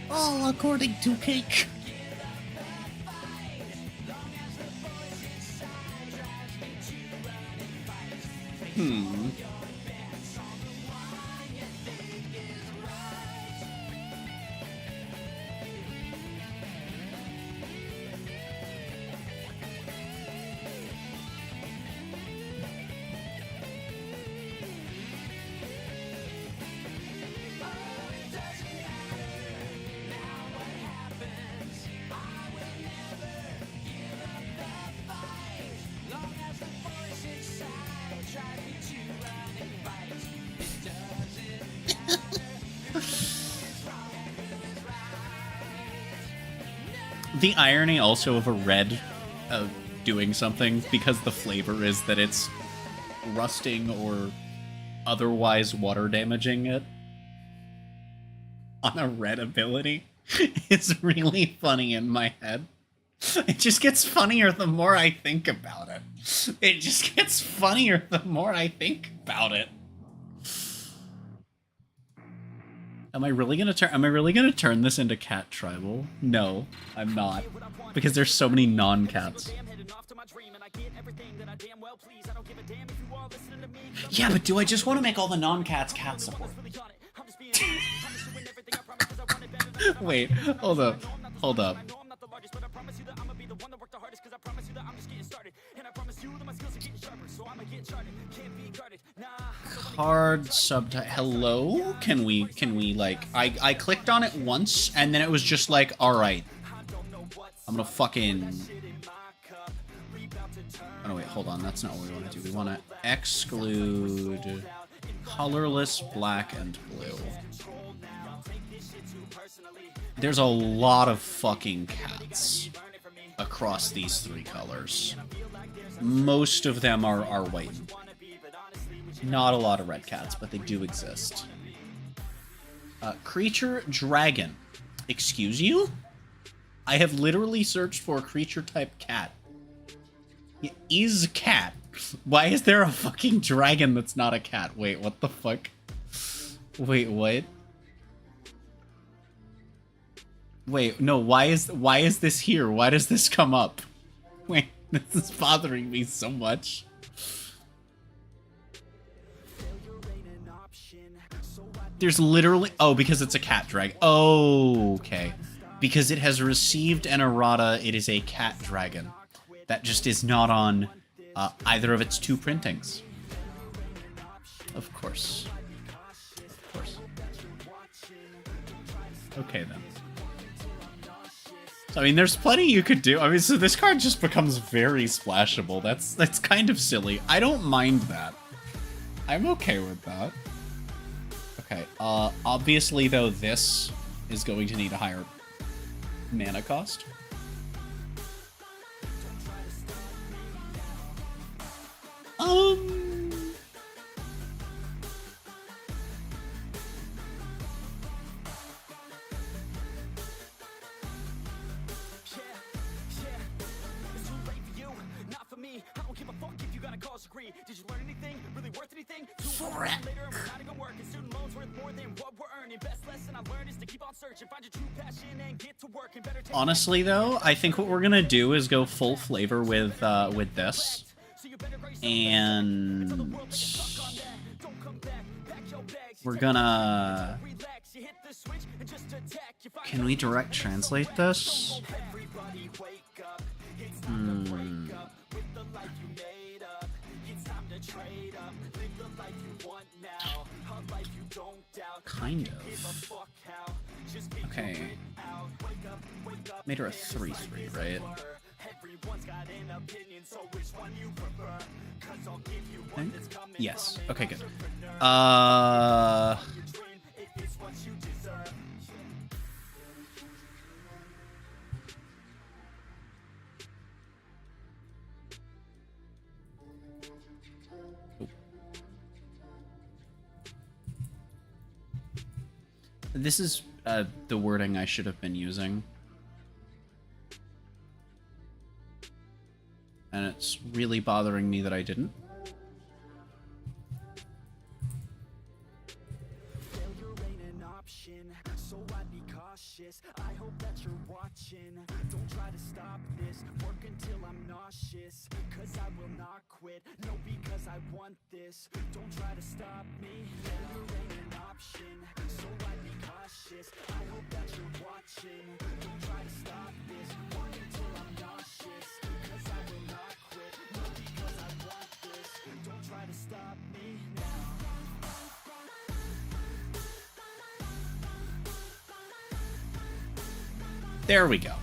All according to Cake. The irony also of a red doing something because the flavor is that it's rusting or otherwise water damaging it on a red ability is really funny in my head. It just gets funnier the more I think about it. It just gets funnier the more I think about it. Am I really gonna turn this into cat tribal? No, I'm not. Because there's so many non-cats. Yeah, but do I just want to make all the non-cats cat support? Wait, hold up. Hold up. Card subtitle. Hello? Can we like I clicked on it once and then it was just like, alright. I'm gonna fucking oh no, wait, hold on, that's not what we want to do. We want to exclude colorless black and blue. There's a lot of fucking cats across these three colors. Most of them are white. Not a lot of red cats, but they do exist. Creature dragon. Excuse you? I have literally searched for a creature type cat. It is cat. Why is there a fucking dragon that's not a cat? Wait, what the fuck? Wait, what? Wait, no, why is this here? Why does this come up? Wait, this is bothering me so much. There's literally... Oh, because it's a cat dragon. Oh, okay. Because it has received an errata, it is a cat dragon. That just is not on either of its two printings. Of course. Of course. Okay, then. So, I mean, there's plenty you could do. I mean, so this card just becomes very splashable. That's kind of silly. I don't mind that. I'm okay with that. Okay, obviously, though, this is going to need a higher mana cost. Did you learn anything? Really worth anything? Honestly, though, I think what we're gonna do is go full flavor with this, and we're gonna. Can we direct translate this? Kind of. Okay. Made her a 3/3, right? Okay. Yes. Okay, good. This is the wording I should have been using. And it's really bothering me that I didn't. I hope that you're watching. Don't try to stop this. Work until I'm nauseous. Cause I will not quit. No, because I want this. Don't try to stop me. Failure ain't an option. So I'd be cautious. I hope that you're watching. Don't try to stop this. Work until I'm nauseous. Cause I will not quit. No, because I want this. Don't try to stop me now. There we go.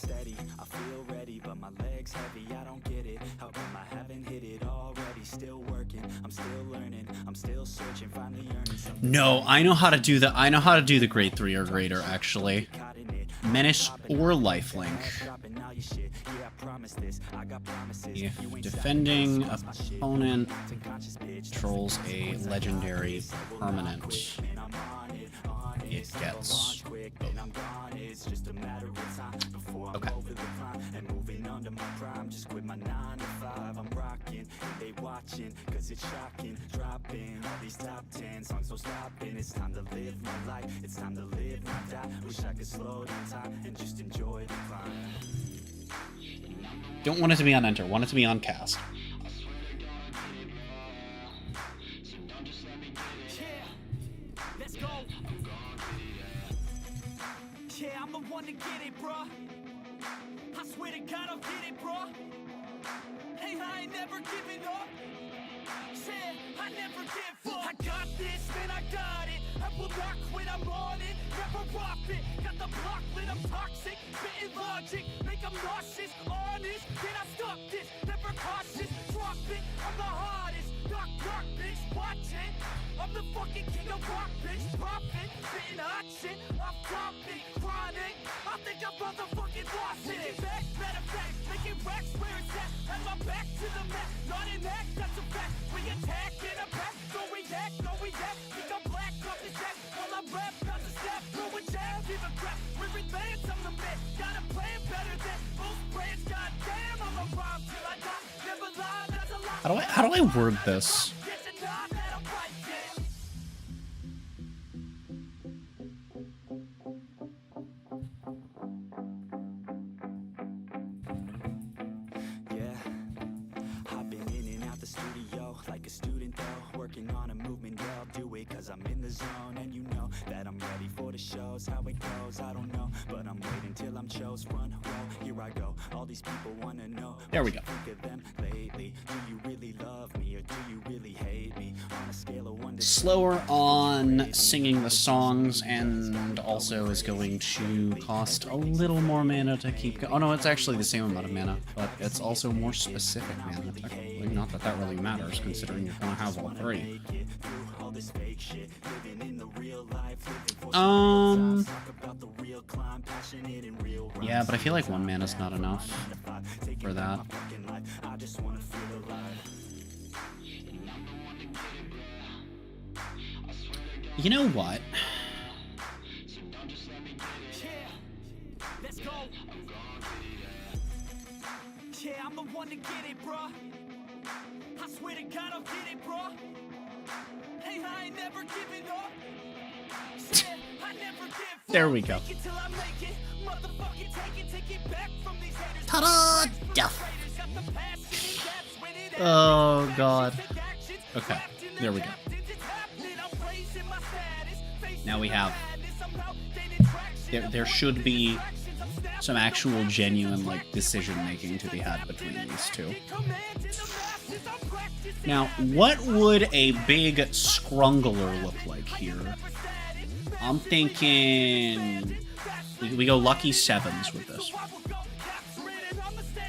steady, I feel ready, but my legs heavy, I don't get it. How come I haven't hit it already? Still working, I'm still learning, I'm still searching, finally earning something. No, I know how to do the grade 3 or greater, actually. Menace or lifelink. If defending opponent controls a legendary permanent, it gets both. Okay. Don't want it to be on enter, want it to be on cast. Yeah, I'm the one to get it, bruh. I swear to God I'll get it, bruh. Hey, I ain't never giving up. Yeah, I never give up. I got this, man, I got it. I will not quit, I'm on it. Never rock it. Got the block lit, I'm toxic. Spitting logic, make them nauseous. Honest, can I stop this? Never cautious, drop it. I'm the hardest. Knock, knock, bitch, watch it. I'm the fucking king of rock, bitch. Profit, spitting hot shit. I'm topic, chronic. I think I'm motherfucking lost it. Making back, better fact. Making racks where it's at. Have my back to the mat. Not an act, that's a fact. We attack in a pack. Don't react, no react. Think I'm black off his back. While I rap, not the snap. Throw a jab, give a crap. We're advanced, I'm the man. Got a plan better than most brands. Goddamn, I'm a rhyme till I die. Never lie, that's a lie. How do I word this? Like a student though, working on a movement, yeah, I'll do it cause I'm in the zone. And you know that I'm ready for the shows. How it goes, I don't know, but I'm waiting till I'm chose. Front row, here I go. All these people wanna know. There we go. Think of them lately. Do you really love me or do you really hate me? On a scale of 1 to Slower on singing the songs, and also is going to cost a little more mana to keep going. Oh no, it's actually the same amount of mana, but it's also more specific mana, technically. Not that that really matters, considering you're gonna have all three. Yeah, but I feel like 1 mana is not enough for that. You know what? Yeah, I'm the one to get it, bruh. I swear to God I'll get it, bruh. Hey, I ain't never giving up. Yeah, I never give up. There we go. Ta-da! Duff. Oh god. Okay, there we go. Now we have... There should be some actual genuine, like, decision-making to be had between these two. Now, what would a big scrungler look like here? I'm thinking... We go lucky 7s with this.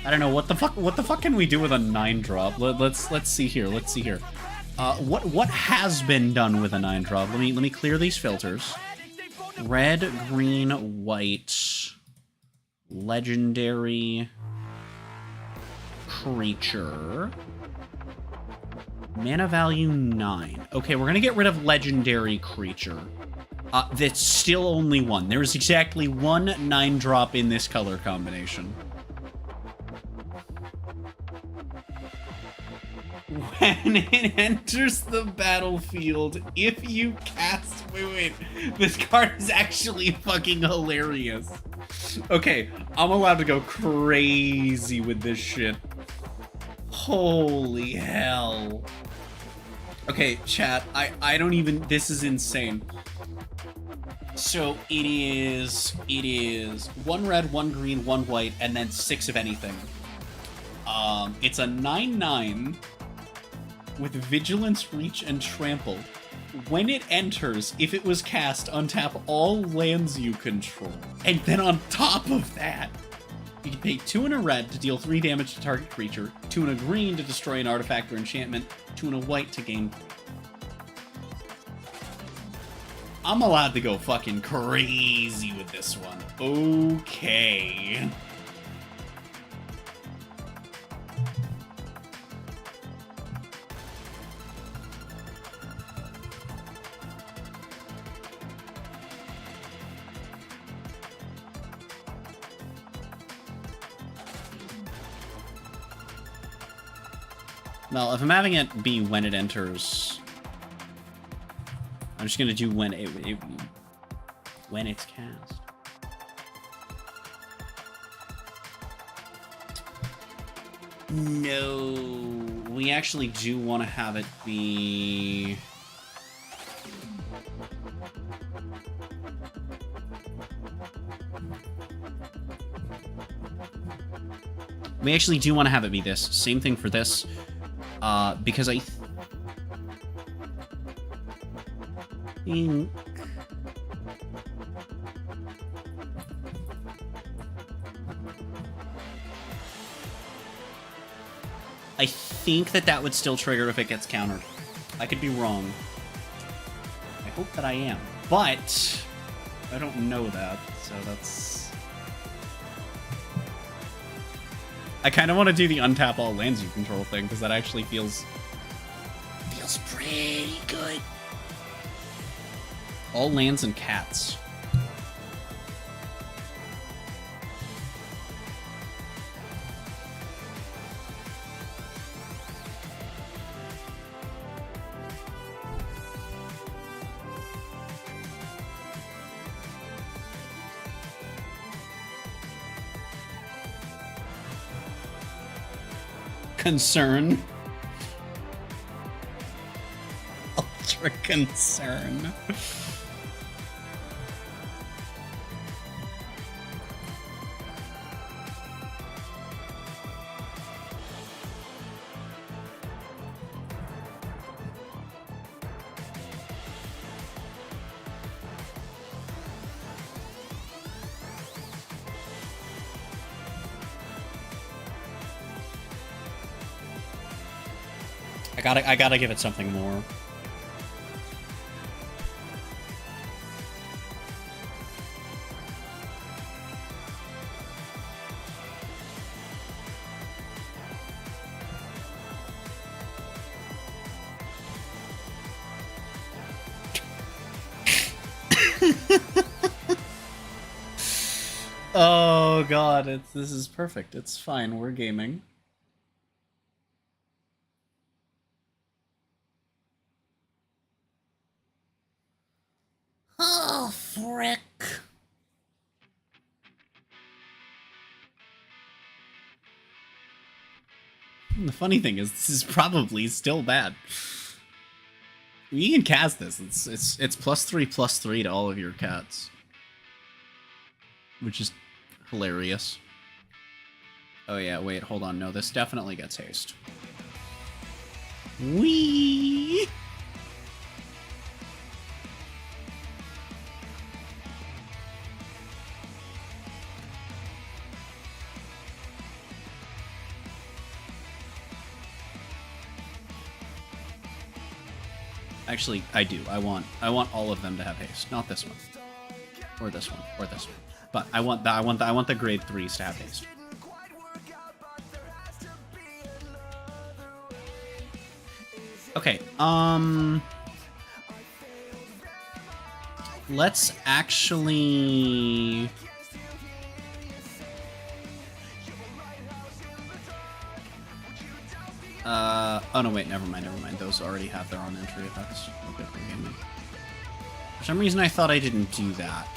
I don't know, what the fuck can we do with a 9-drop? Let's see here, what has been done with a 9-drop? Let me clear these filters. Red, green, white, legendary creature. Mana value 9. Okay, we're gonna get rid of legendary creature. That's still only 1. There's exactly 1 9-drop in this color combination. When it enters the battlefield, if you cast... Wait. This card is actually fucking hilarious. Okay, I'm allowed to go crazy with this shit. Holy hell. Okay, chat, I don't even... This is insane. So it is 1 red, 1 green, 1 white, and then 6 of anything. It's a 9/9 with Vigilance, Reach, and Trample. When it enters, if it was cast, untap all lands you control. And then on top of that, You can pay 2 and a red to deal 3 damage to target creature, 2 and a green to destroy an artifact or enchantment, 2 and a white to gain... I'm allowed to go fucking crazy with this one. Okay. Well, if I'm having it be when it enters, I'm just gonna do when when it's cast. No, we actually do want to have it be. We actually do want to have it be this. Same thing for this. Because I think that would still trigger if it gets countered. I could be wrong. I hope that I am, but I don't know that, so that's... I kind of want to do the untap all lands you control thing, because that actually feels pretty good. All lands and cats. Concern. Ultra concern. I gotta give it something more. Oh god, this is perfect. It's fine. We're gaming. Oh, frick. The funny thing is, this is probably still bad. You can cast this. It's +3/+3 to all of your cats, which is hilarious. Oh yeah, wait, hold on. No, this definitely gets haste. Whee! Actually, I do. I want all of them to have haste. Not this one, or this one, or this one. But I want the grade 3s to have haste. Okay. Let's actually. Oh no, wait, never mind. Those already have their own entry effects. Okay, forgive me. For some reason, I thought I didn't do that.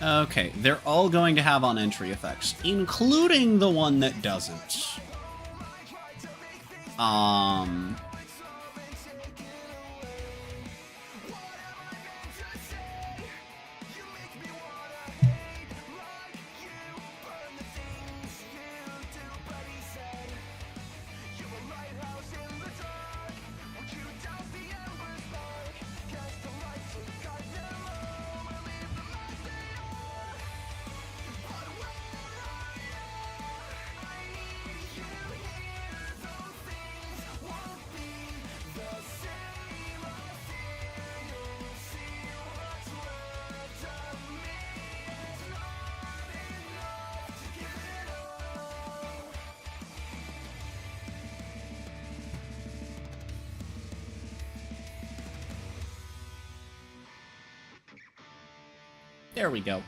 Okay, they're all going to have on-entry effects, including the one that doesn't. There we go.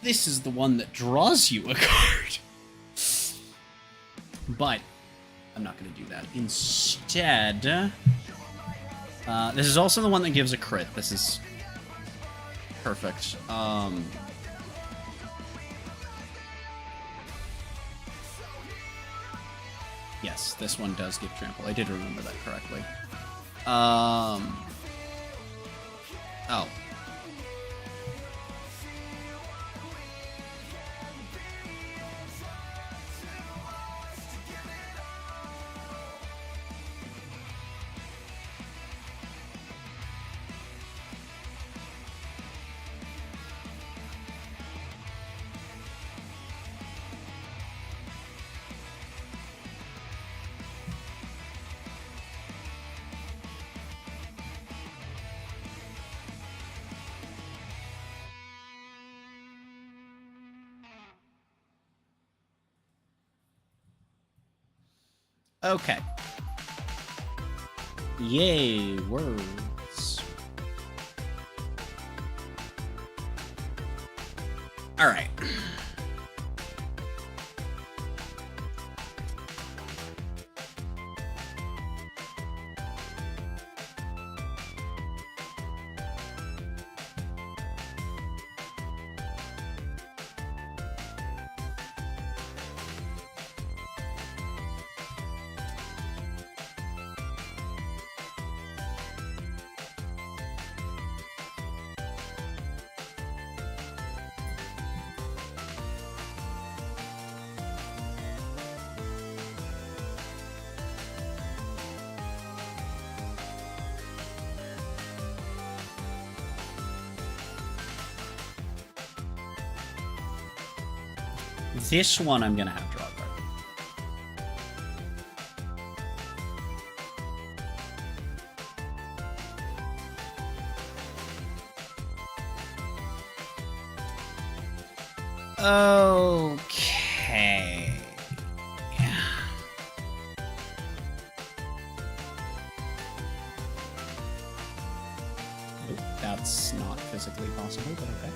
This is the one that draws you a card. But I'm not going to do that. Instead, this is also the one that gives a crit. This is perfect. Yes, this one does give trample. I did remember that correctly. Oh. Okay. Yay, words. All right. This one I'm gonna have to draw a card. Okay. Nope, that's not physically possible, but okay.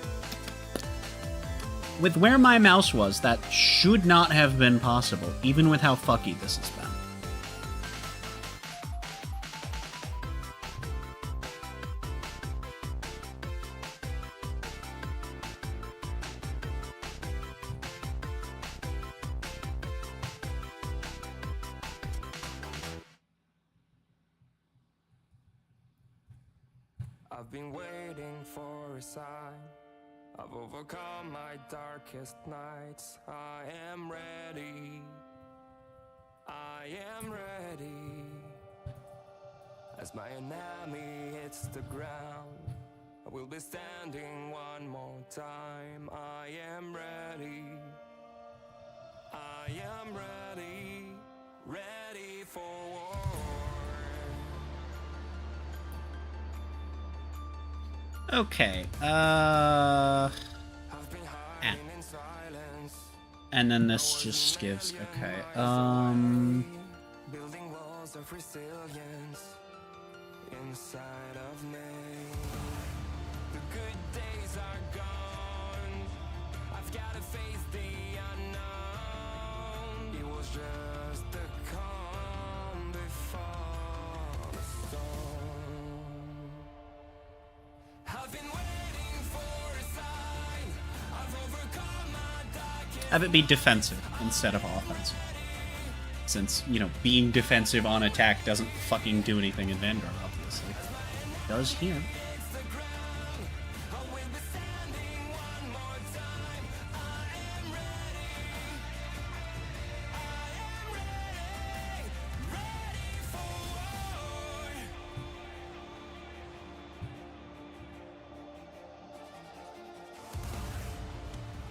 With where my mouse was, that should not have been possible, even with how fucky this has been. I've been waiting for a sign. I've overcome my darkest nights. I am ready. I am ready. As my enemy hits the ground, I will be standing one more time. I am ready. I am ready. Ready for war. Okay, and then this just gives, okay, Building walls of resilience inside of me. The good days are gone. I've got to face the unknown. It was just the calm before the storm. I've been waiting for a sign. I've overcome my darkest. have it be defensive instead of offensive. Since, you know, being defensive on attack doesn't fucking do anything in Vanguard, obviously. It does here.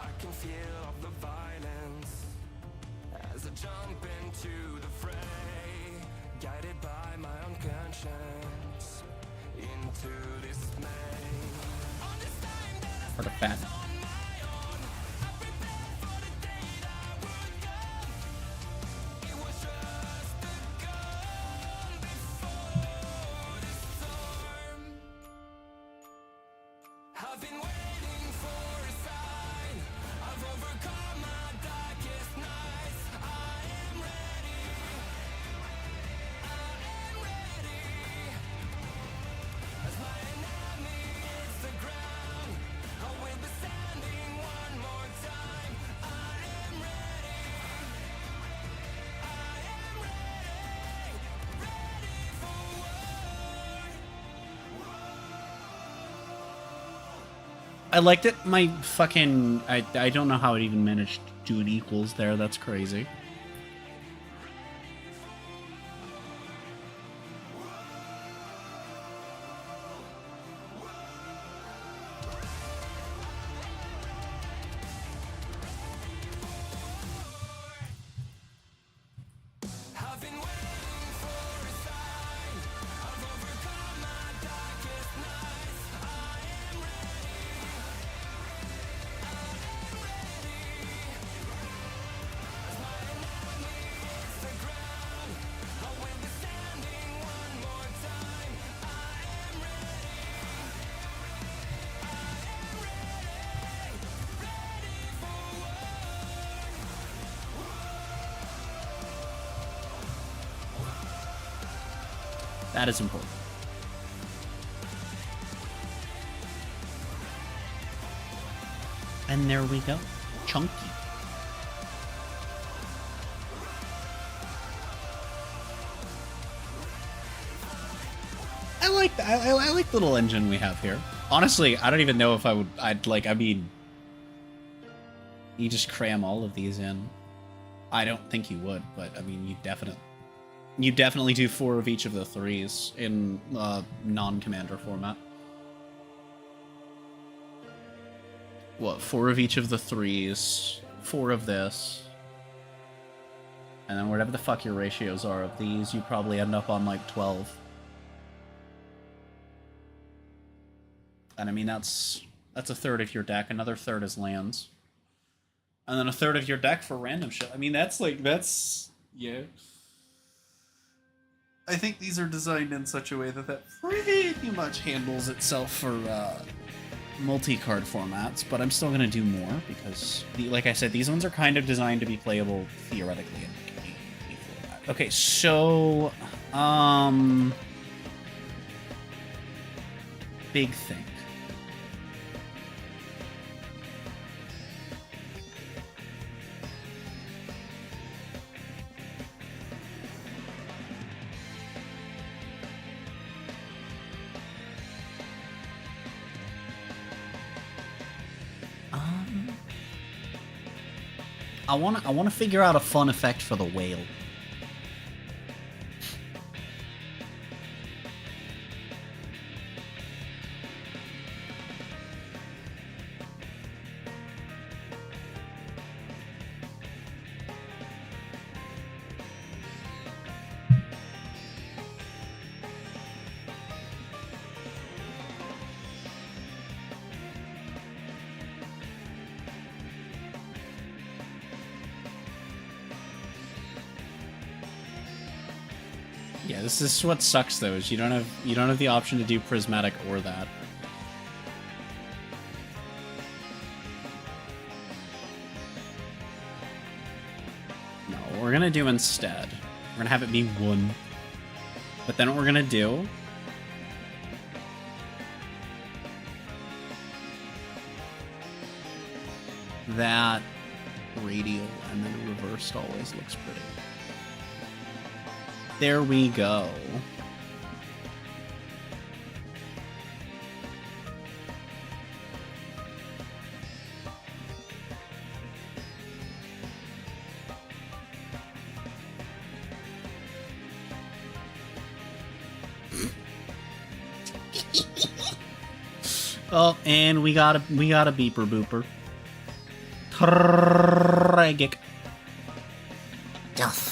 I can feel all the violence as I jump into the fray, guided by my own conscience into dismay. Part of fat. I like that my fucking... I don't know how it even managed to do an equals there. That's crazy. That is important. And there we go. Chunky. I like the little engine we have here. Honestly, I don't even know if I mean, you just cram all of these in. I don't think you would, but I mean, you definitely do 4 of each of the 3s in non-commander format. What, 4 of each of the 3s, 4 of this, and then whatever the fuck your ratios are of these, you probably end up on like 12. And I mean, that's a third of your deck, another third is lands. And then a third of your deck for random shit. I mean, yeah. I think these are designed in such a way that pretty much handles itself for multi-card formats, but I'm still going to do more because, like I said, these ones are kind of designed to be playable theoretically in the format. Okay, so, big thing. I want to figure out a fun effect for the whale. Yeah, this is what sucks though, is you don't have the option to do prismatic or that. No, what we're gonna do instead, we're gonna have it be 1. But then what we're gonna do that radial and then reversed always looks pretty. There we go. Oh, and we got a beeper booper. Tragic. Yes.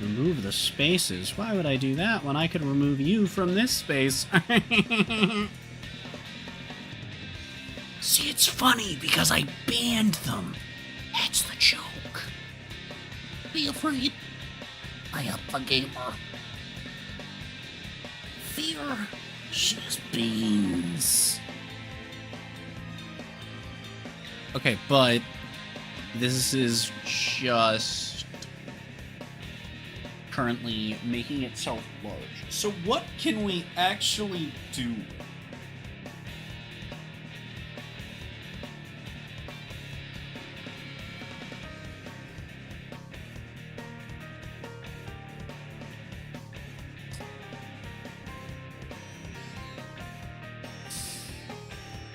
Remove the spaces. Why would I do that when I could remove you from this space? See, it's funny because I banned them. That's the joke. Be afraid. I am the gamer. Fear just beans. Okay, but this is just currently making itself large. So what can we actually do?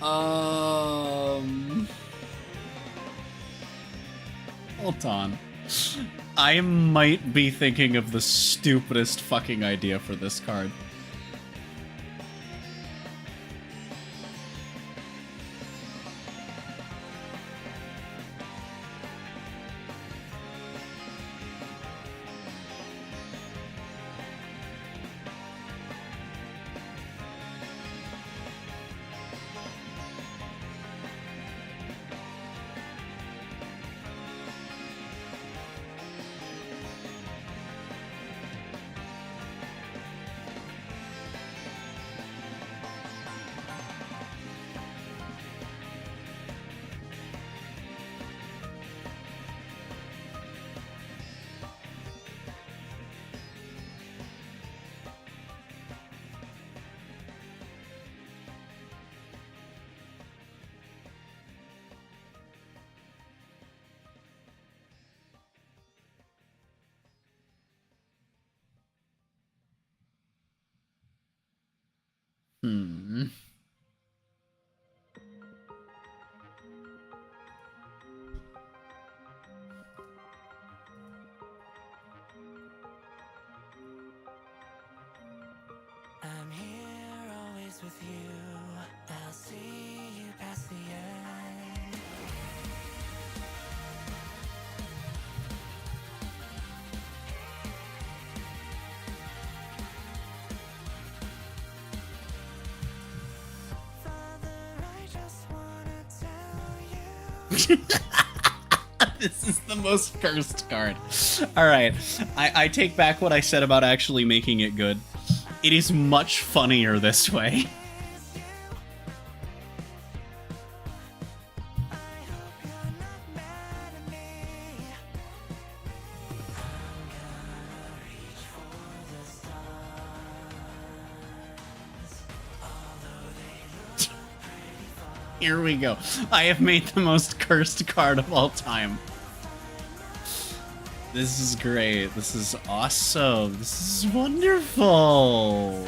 Hold on. I might be thinking of the stupidest fucking idea for this card. Hmm. I'm here always with you. I'll see you past the end. Father, I just wanna tell you. This is the most cursed card. Alright, I take back what I said about actually making it good. It is much funnier this way. Here we go. I have made the most cursed card of all time. This is great. This is awesome. This is wonderful.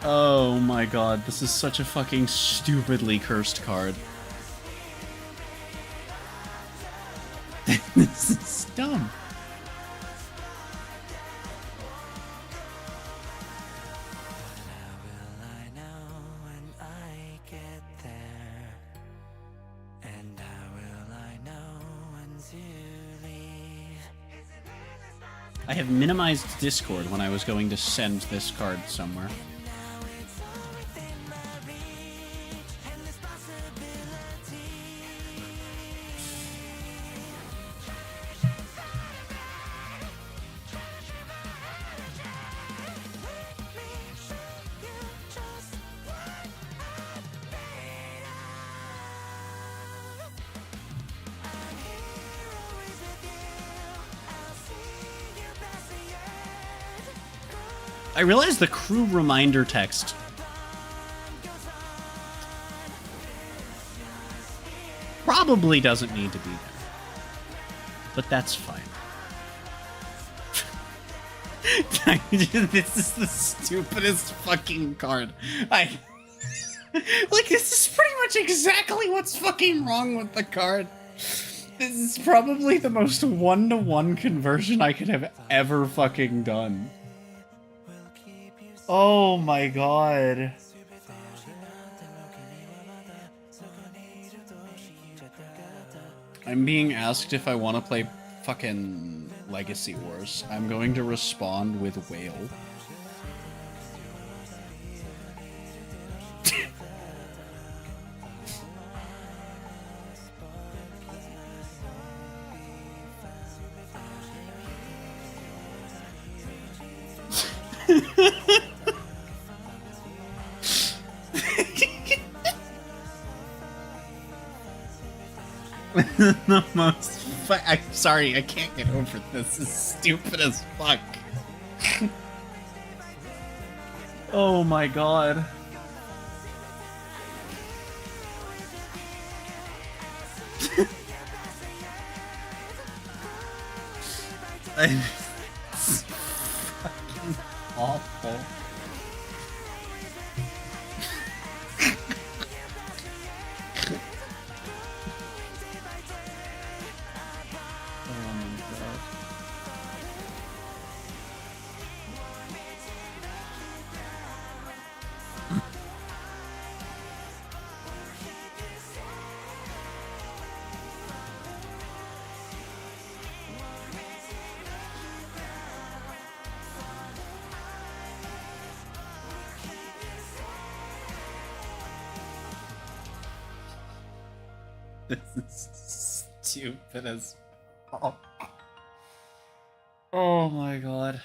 Oh my god, this is such a fucking stupidly cursed card. This is dumb. I have minimized Discord when I was going to send this card somewhere. I realize the crew reminder text probably doesn't need to be there, but that's fine. This is the stupidest fucking card. Like, this is pretty much exactly what's fucking wrong with the card. This is probably the most one-to-one conversion I could have ever fucking done. Oh my god. I'm being asked if I want to play fucking Legacy Wars. I'm going to respond with Whale. The most I'm sorry, I can't get over this. This is stupid as fuck. Oh my god. It's fucking awful. Oh my god. This is stupid as fuck. Oh my god.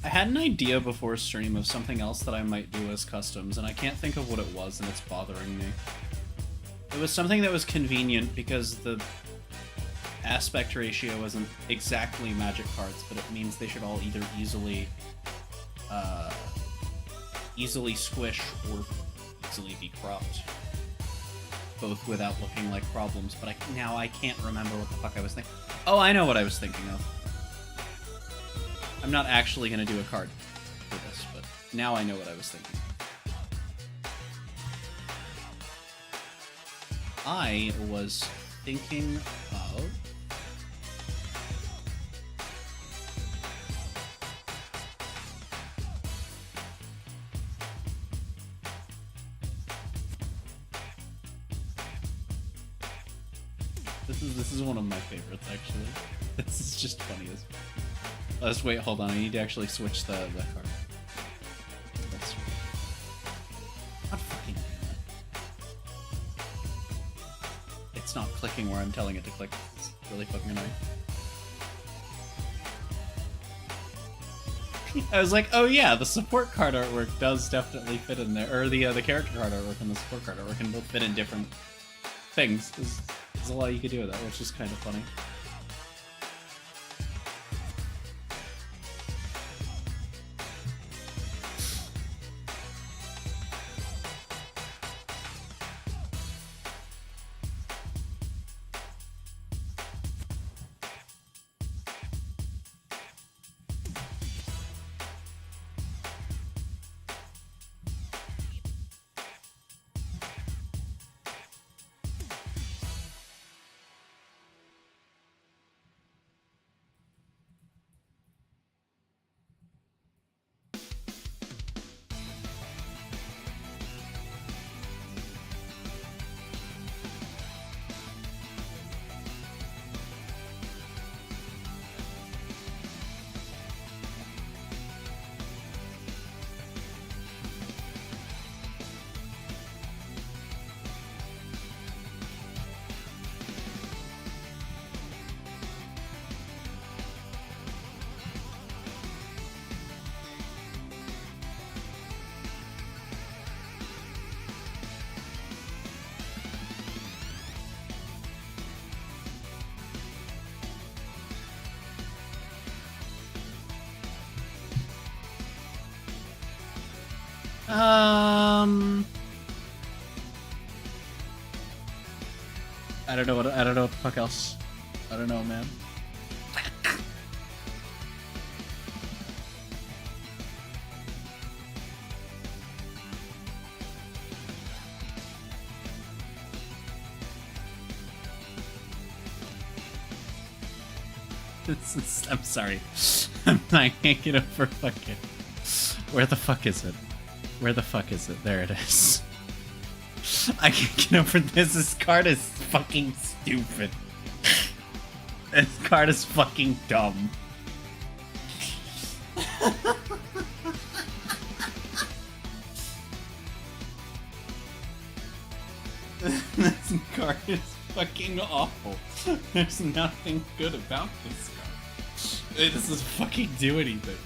I had an idea before stream of something else that I might do as customs, and I can't think of what it was, and it's bothering me. It was something that was convenient because the aspect ratio isn't exactly magic cards, but it means they should all either easily squish or easily be cropped, both without looking like problems. But now I can't remember what the fuck I was thinking. Oh, I know what I was thinking of. I'm not actually gonna do a card for this, but now I know what I was thinking. I was thinking of... This is one of my favorites, actually. This is just funny as fuck. Let's wait, hold on, I need to actually switch the card. That's not fucking doing it. It's not clicking where I'm telling it to click. It's really fucking annoying. I was like, oh yeah, the support card artwork does definitely fit in there, or the character card artwork and the support card artwork can both fit in different things. There's a lot you could do with that, which is kind of funny. I don't know what the fuck else. I don't know, man. I'm sorry. I can't get over fucking... Where the fuck is it? Where the fuck is it? There it is. I can't get over this. This card is fucking stupid. This card is fucking dumb. This card is fucking awful. There's nothing good about this card. It doesn't fucking do anything.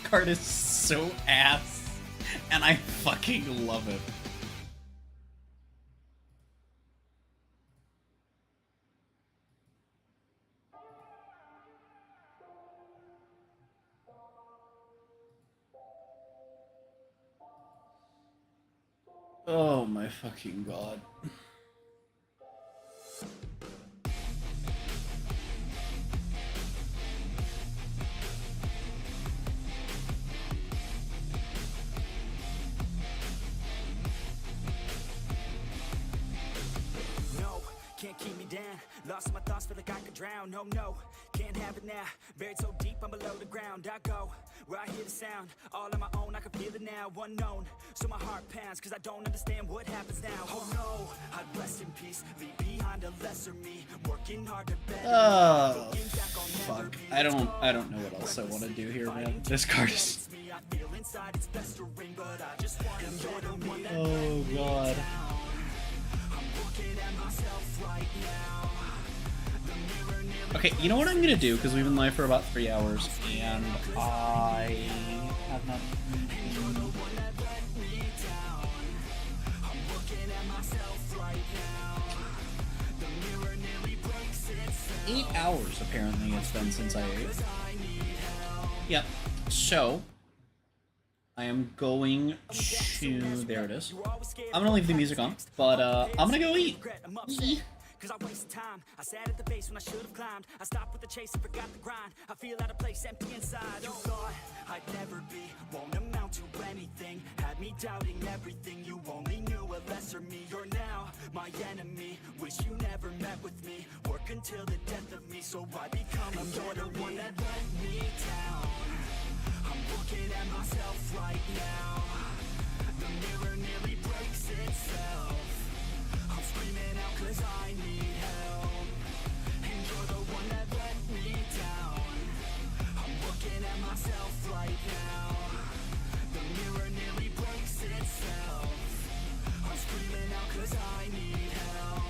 Card is so ass, and I fucking love it. Oh my fucking god. No, can't keep me down. Lost my thoughts, feel like I could drown. No, no, can't have it now. Buried so deep, I'm below the ground. I go where I hear the sound. All on my own, I can feel it now. Unknown, so my heart pounds, cause I don't understand what happens now. Oh no, I'd rest in peace, leave behind a lesser me. Working hard to better Oh, me. Looking back, I'll never fuck. be I this don't cold. know what else I want to do here, man. This card is... I feel inside it's best to ring, but I just want to better one that Oh god. I'm looking at myself right now. The mirror nearly Okay, you know what I'm gonna do, because we've been live for about 3 hours, and I have not... me down. I'm looking at myself right now. The mirror nearly breaks itself. 8 hours, apparently, it's been since I ate. Yep. So, I am going to... There it is. I'm gonna leave the music on, but I'm gonna go eat. Cause I wasted time. I sat at the base when I should have climbed. I stopped with the chase and forgot the grind. I feel out of place, empty inside. You thought I'd never be, won't amount to anything. Had me doubting everything. You only knew a lesser me. You're now my enemy. Wish you never met with me. Work until the death of me, so I become a you're the one that let me down. I'm looking at myself right now. The mirror nearly breaks itself. I'm screaming out cause I need help. And you're the one that let me down. I'm looking at myself right now. The mirror nearly breaks itself. I'm screaming out cause I need help.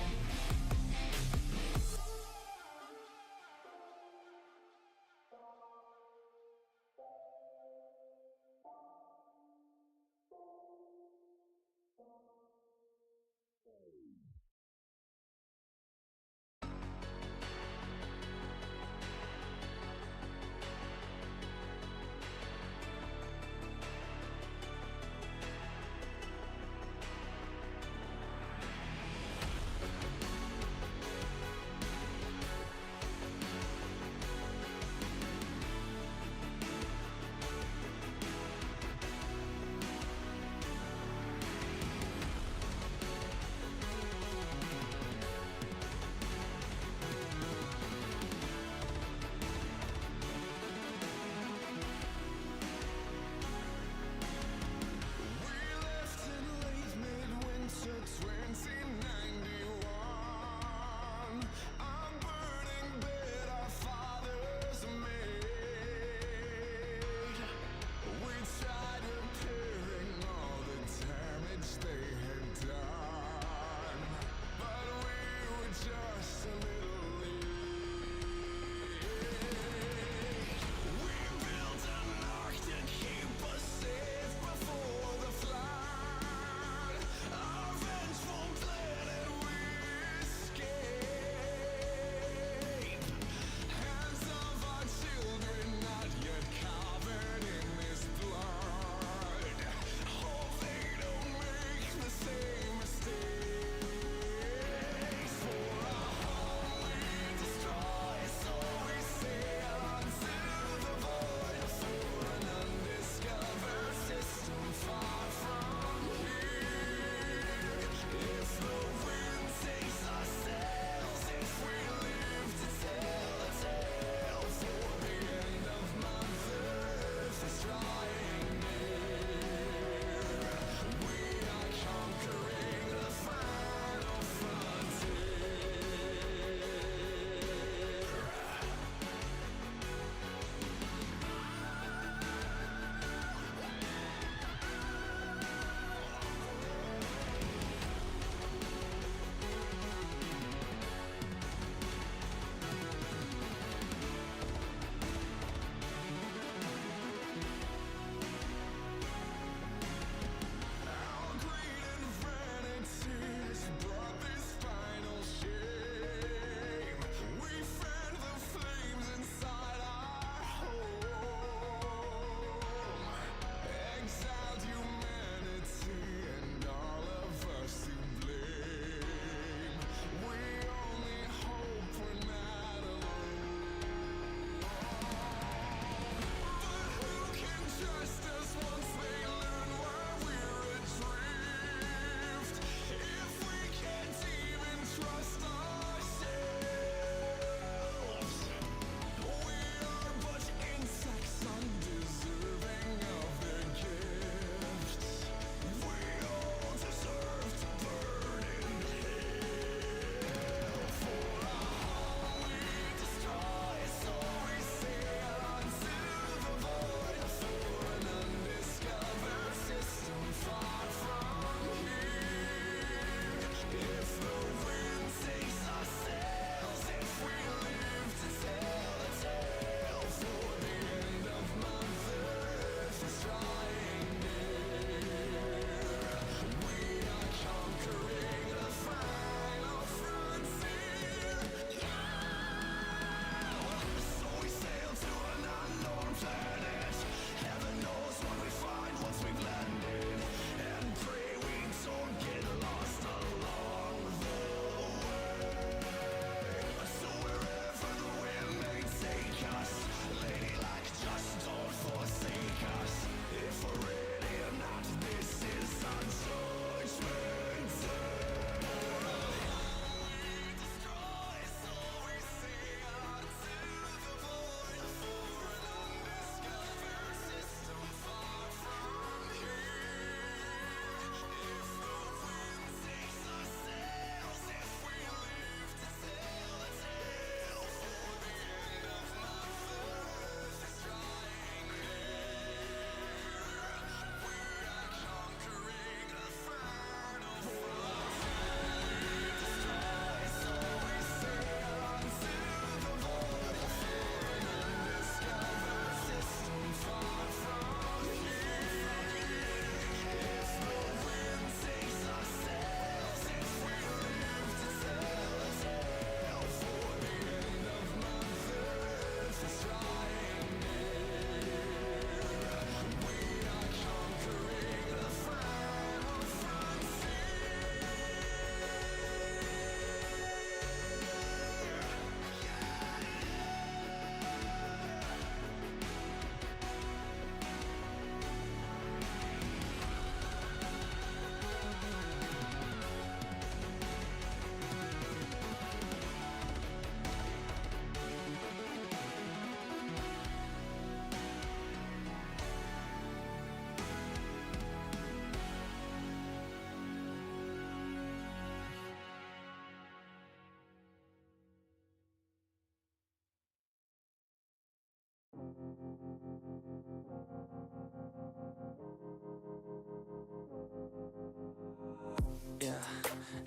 Yeah,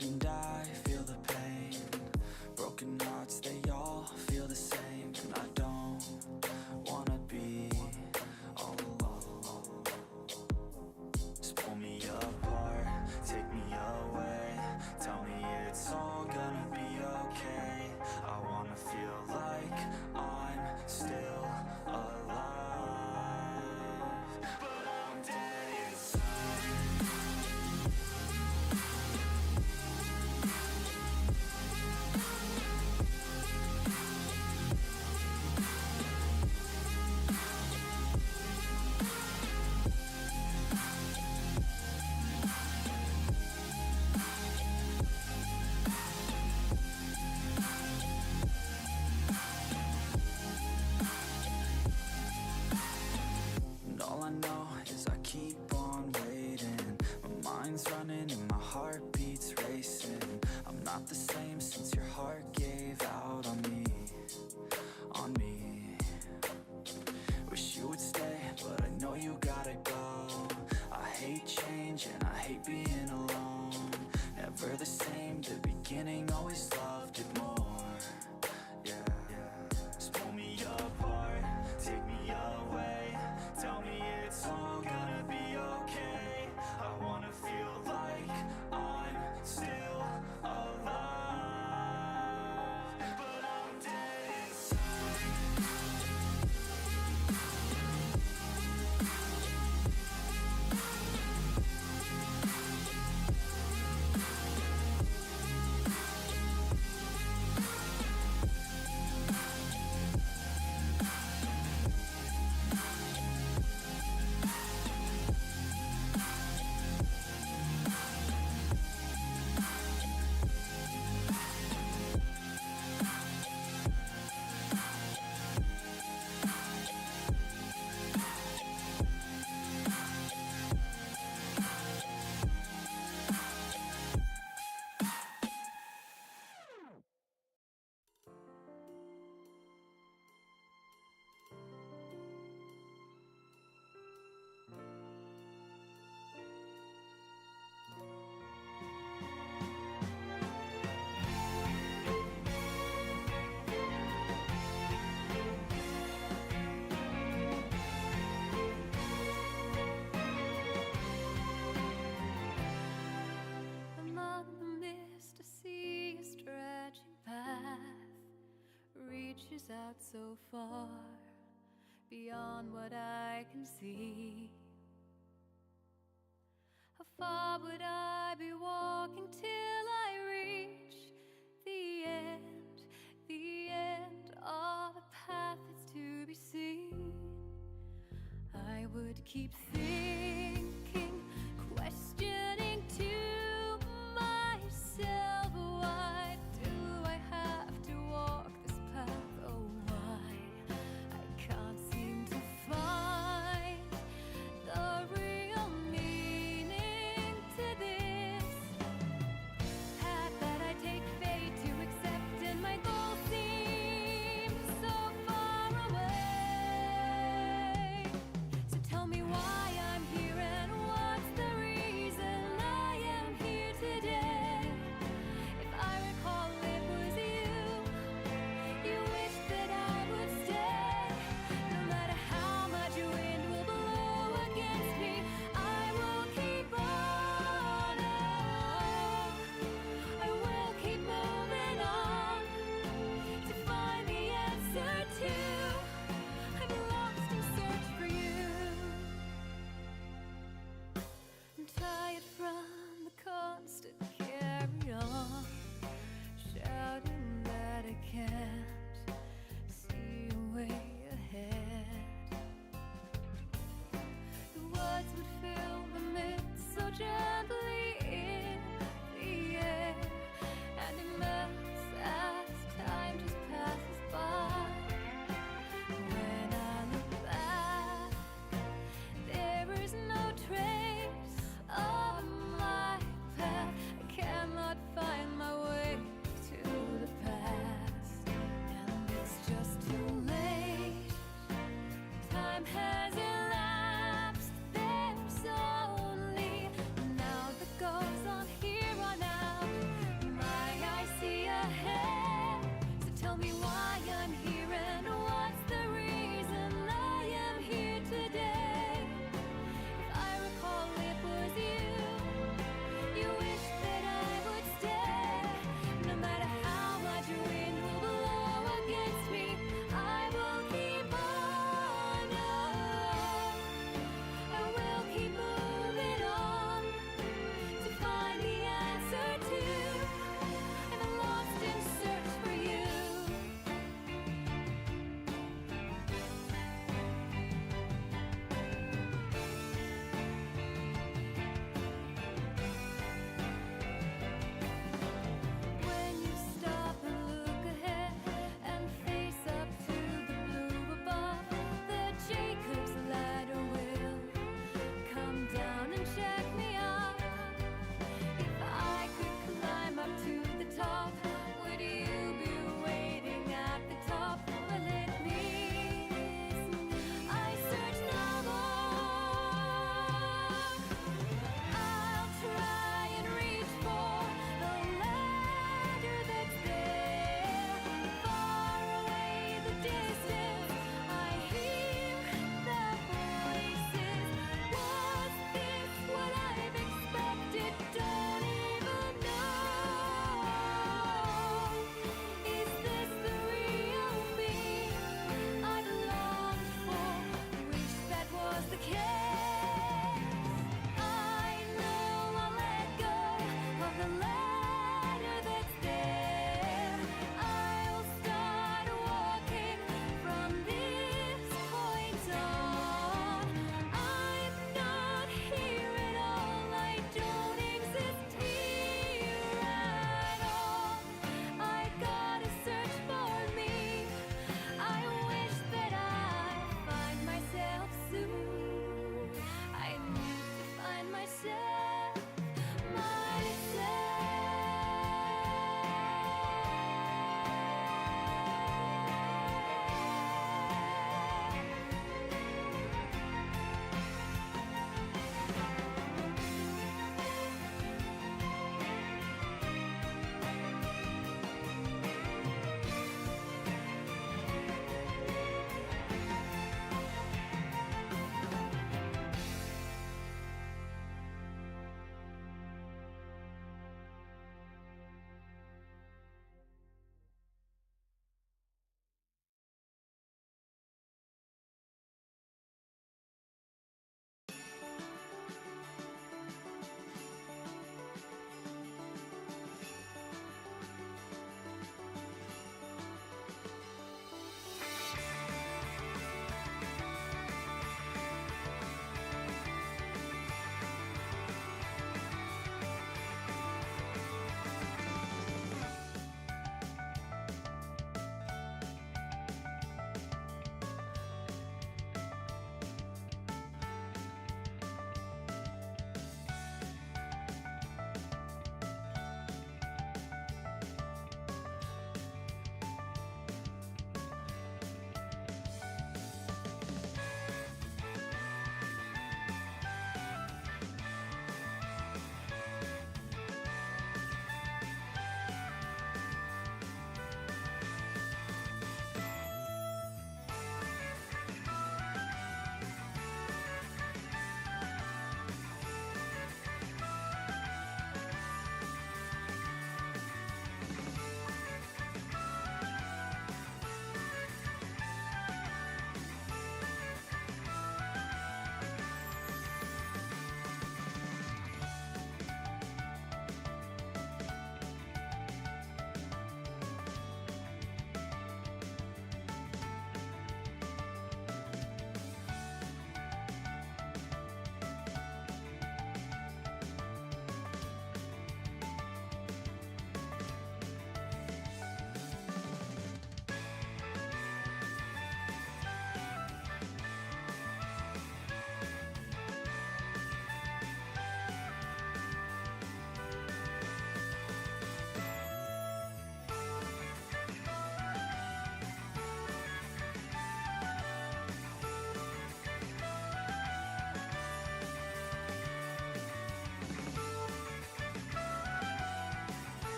and I feel the pain. Broken hearts, they all feel the same. And I don't wanna be all alone. Just pull me apart, take me away. Tell me it's all gonna be okay. I wanna feel like I'm still alive, but I'm dead inside. And all I know is I keep on waiting. My mind's running and my heartbeat's racing. I'm not the same since your heart gave out on me, on me. Wish you would stay, but I know you gotta go. I hate change and I hate being alone. Never the same, the beginning always loved it more. Yeah, just pull me apart, take me away. Tell me it's all gonna be okay. I wanna feel like I'm still alive, but I'm dead inside. Among the mist, I see a stretching path, reaches out so far beyond what I can see. How far would I be walking till I reach the end of a path that's to be seen? I would keep thinking, questioning to myself, why do I have to walk this path? Oh, why? I can't seem to find the real meaning to this path that I take fate to accept, and my goal seems so far away. So tell me why I'm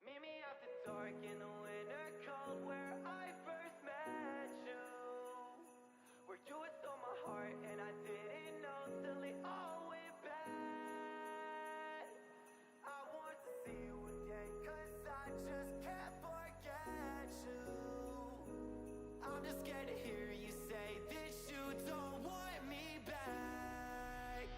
Meet me at the dark in the winter cold where I first met you. Where you had stole my heart and I didn't know till it all went bad. I want to see you again cause I just can't forget you. I'm just scared to hear you say that you don't want me back.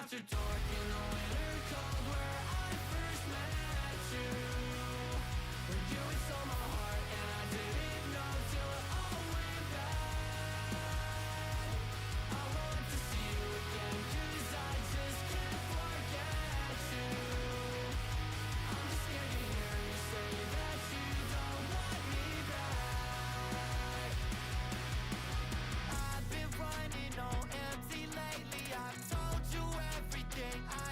After dark in the winter cold where I first met you. Where you had stole my heart and I didn't know till it all went bad. I want to see you again cause I just can't forget you. I'm just scared to hear you say that you don't want me back. I've been running on empty lately. I've told you everything I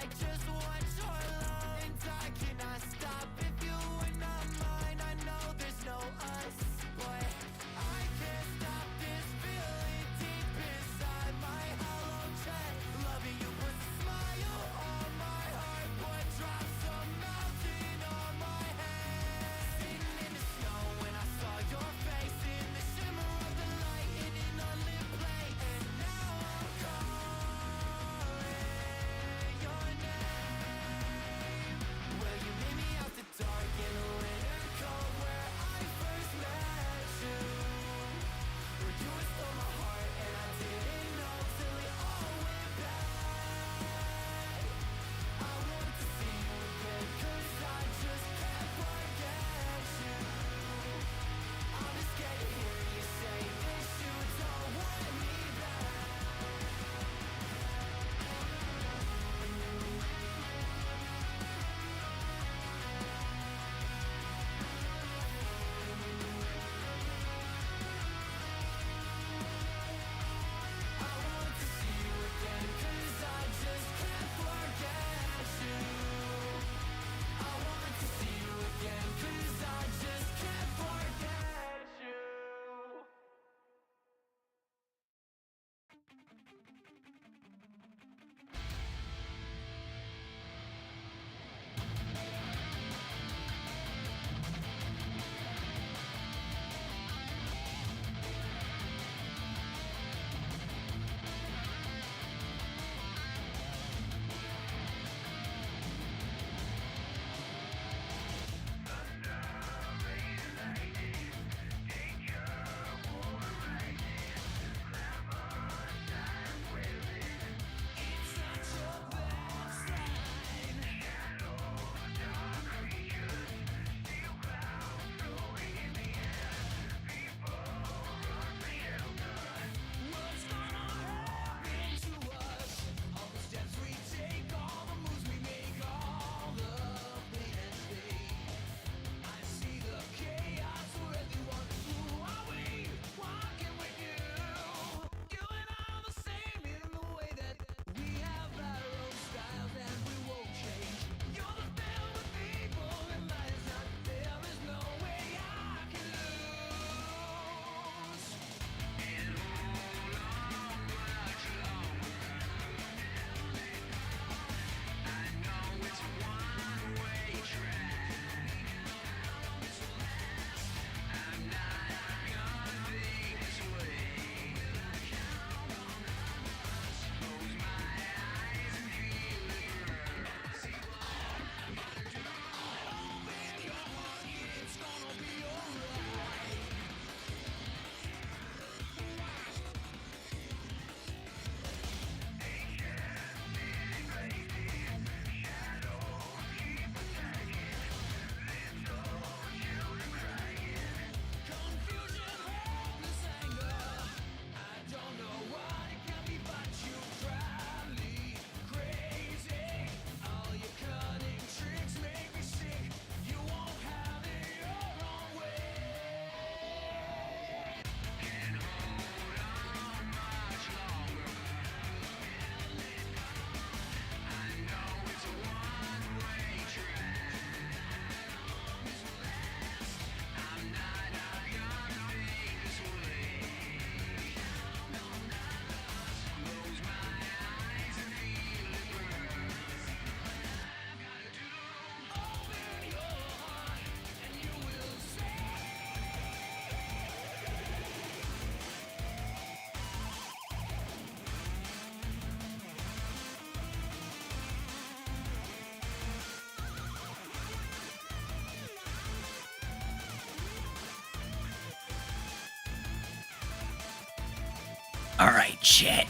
Alright, chat.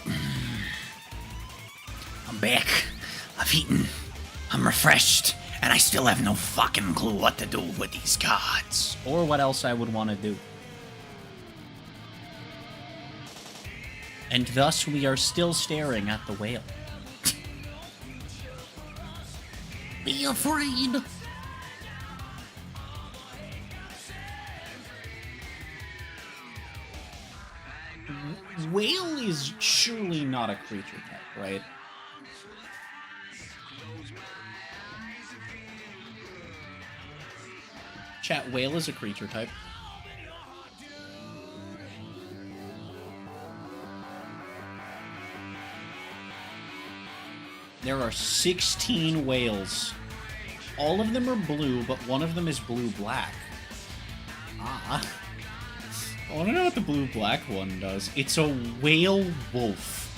I'm back. I've eaten. I'm refreshed. And I still have no fucking clue what to do with these cards. Or what else I would want to do. And thus we are still staring at the whale. Be afraid. Whale is surely not a creature type, right? Chat, whale is a creature type. There are 16 whales. All of them are blue, but one of them is blue-black. Ah. I want to know what the blue-black one does. It's a whale wolf.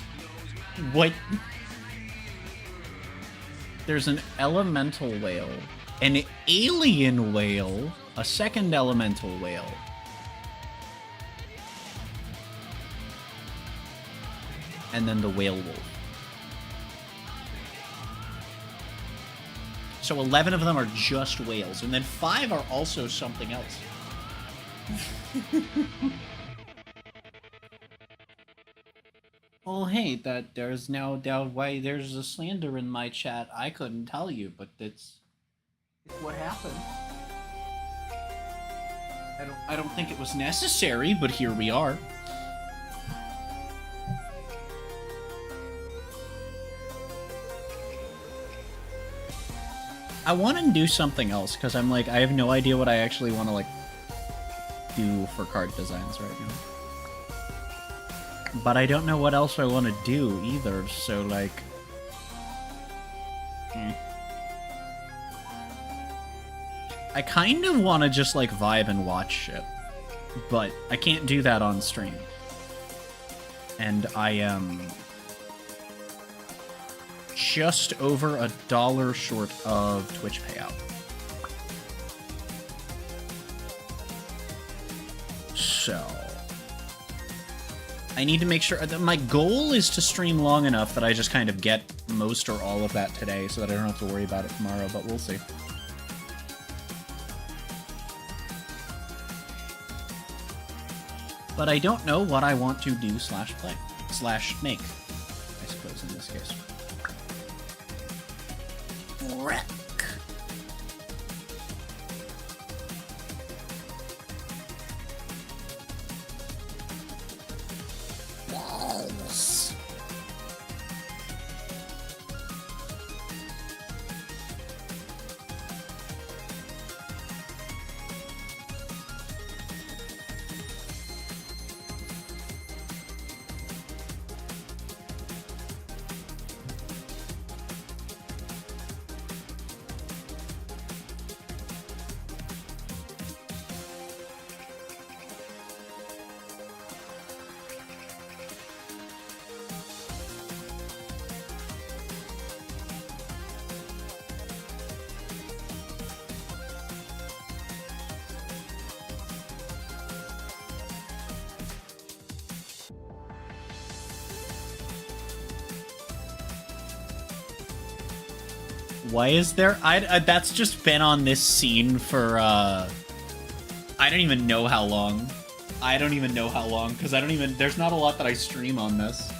What? There's an elemental whale, an alien whale, a second elemental whale. And then the whale wolf. So 11 of them are just whales, and then 5 are also something else. Oh, hey, that there's no doubt why there's a slander in my chat. I couldn't tell you, but it's what happened. I don't think it was necessary, but here we are. I want to do something else, because I'm like, I have no idea what I actually want to, like, do for card designs right now. But I don't know what else I want to do, either, so, like... I kind of want to just, like, vibe and watch shit. But I can't do that on stream. And I am... just over $1 short of Twitch payout. So... I need to make sure that my goal is to stream long enough that I just kind of get most or all of that today so that I don't have to worry about it tomorrow, but we'll see. But I don't know what I want to do slash play. Slash make, I suppose, in this case. Wreck. Walls. Why is there... that's just been on this scene for, I don't even know how long. I don't even know how long, because I don't even... There's not a lot that I stream on this.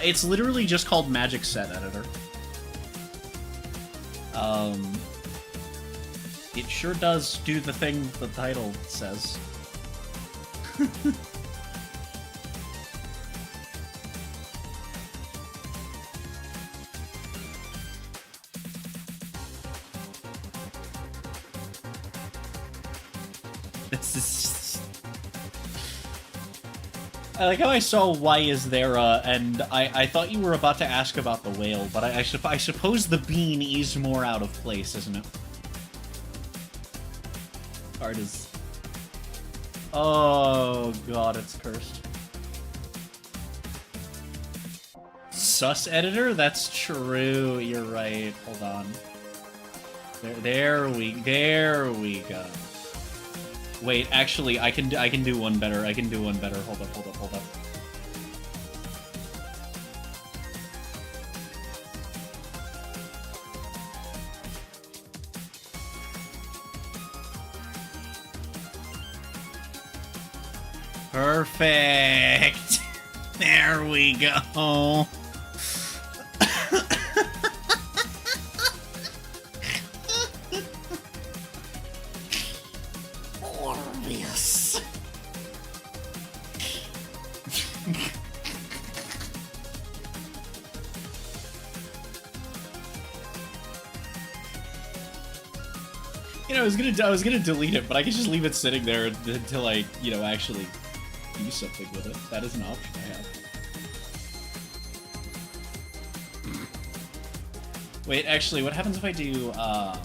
It's literally just called Magic Set Editor. It sure does do the thing the title says. This is... I like how I saw why is there and I thought you were about to ask about the whale, but I suppose the bean is more out of place, isn't it? Card is... Oh god, it's cursed. Sus editor? That's true, you're right. Hold on. There we go. Wait, actually, I can do one better. I can do one better. Hold up, hold up, hold up. Perfect. There we go. Morbius. You know, I was gonna delete it, but I could just leave it sitting there until I, you know, actually do something with it. That is an option I have. Wait, actually, what happens if I do, oh,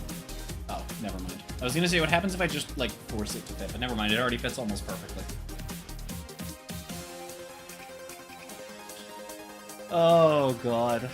never mind. I was gonna say, what happens if I just, like, force it to fit, but never mind, it already fits almost perfectly. Oh, God.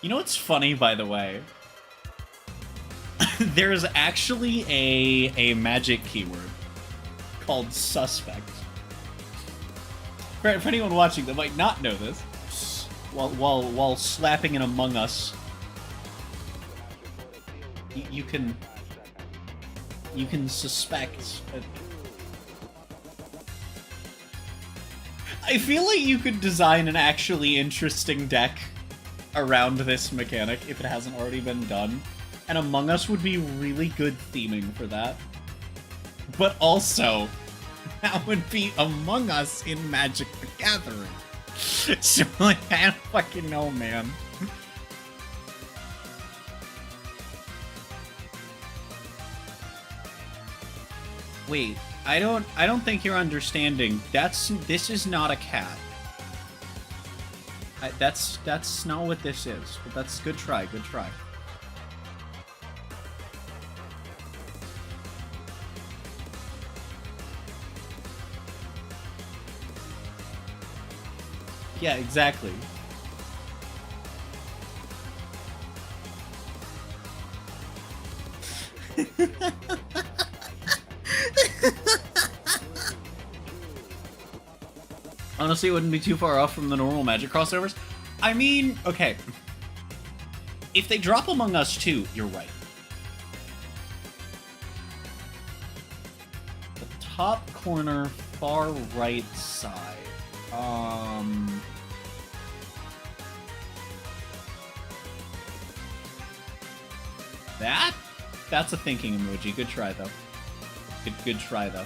You know what's funny, by the way? There's actually a magic keyword called suspect. For anyone watching that might not know this, while slapping an Among Us, you can suspect. I feel like you could design an actually interesting deck around this mechanic if it hasn't already been done, and Among Us would be really good theming for that. But also, that would be Among Us in Magic the Gathering. So, like, I don't fucking know, man. Wait, I don't think you're understanding. This is not a cat. That's not what this is. But that's good try, good try. Yeah, exactly. Honestly, it wouldn't be too far off from the normal Magic crossovers. I mean, okay. If they drop Among Us 2, you're right. The top corner, far right side. That's a thinking emoji. Good try, though. Good try, though.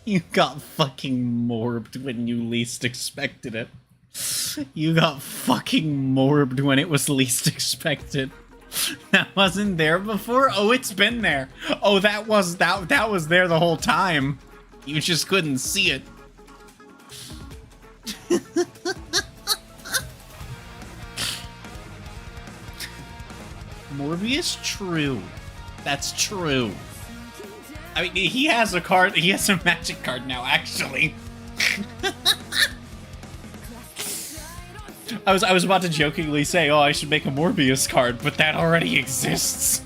You got fucking morbed when you least expected it. You got fucking morbed when it was least expected. That wasn't there before? Oh, it's been there. Oh, that was there the whole time. You just couldn't see it. Morbius? True. That's true. I mean, he has a card. He has a magic card now, actually. I was about to jokingly say, oh, I should make a Morbius card, but that already exists.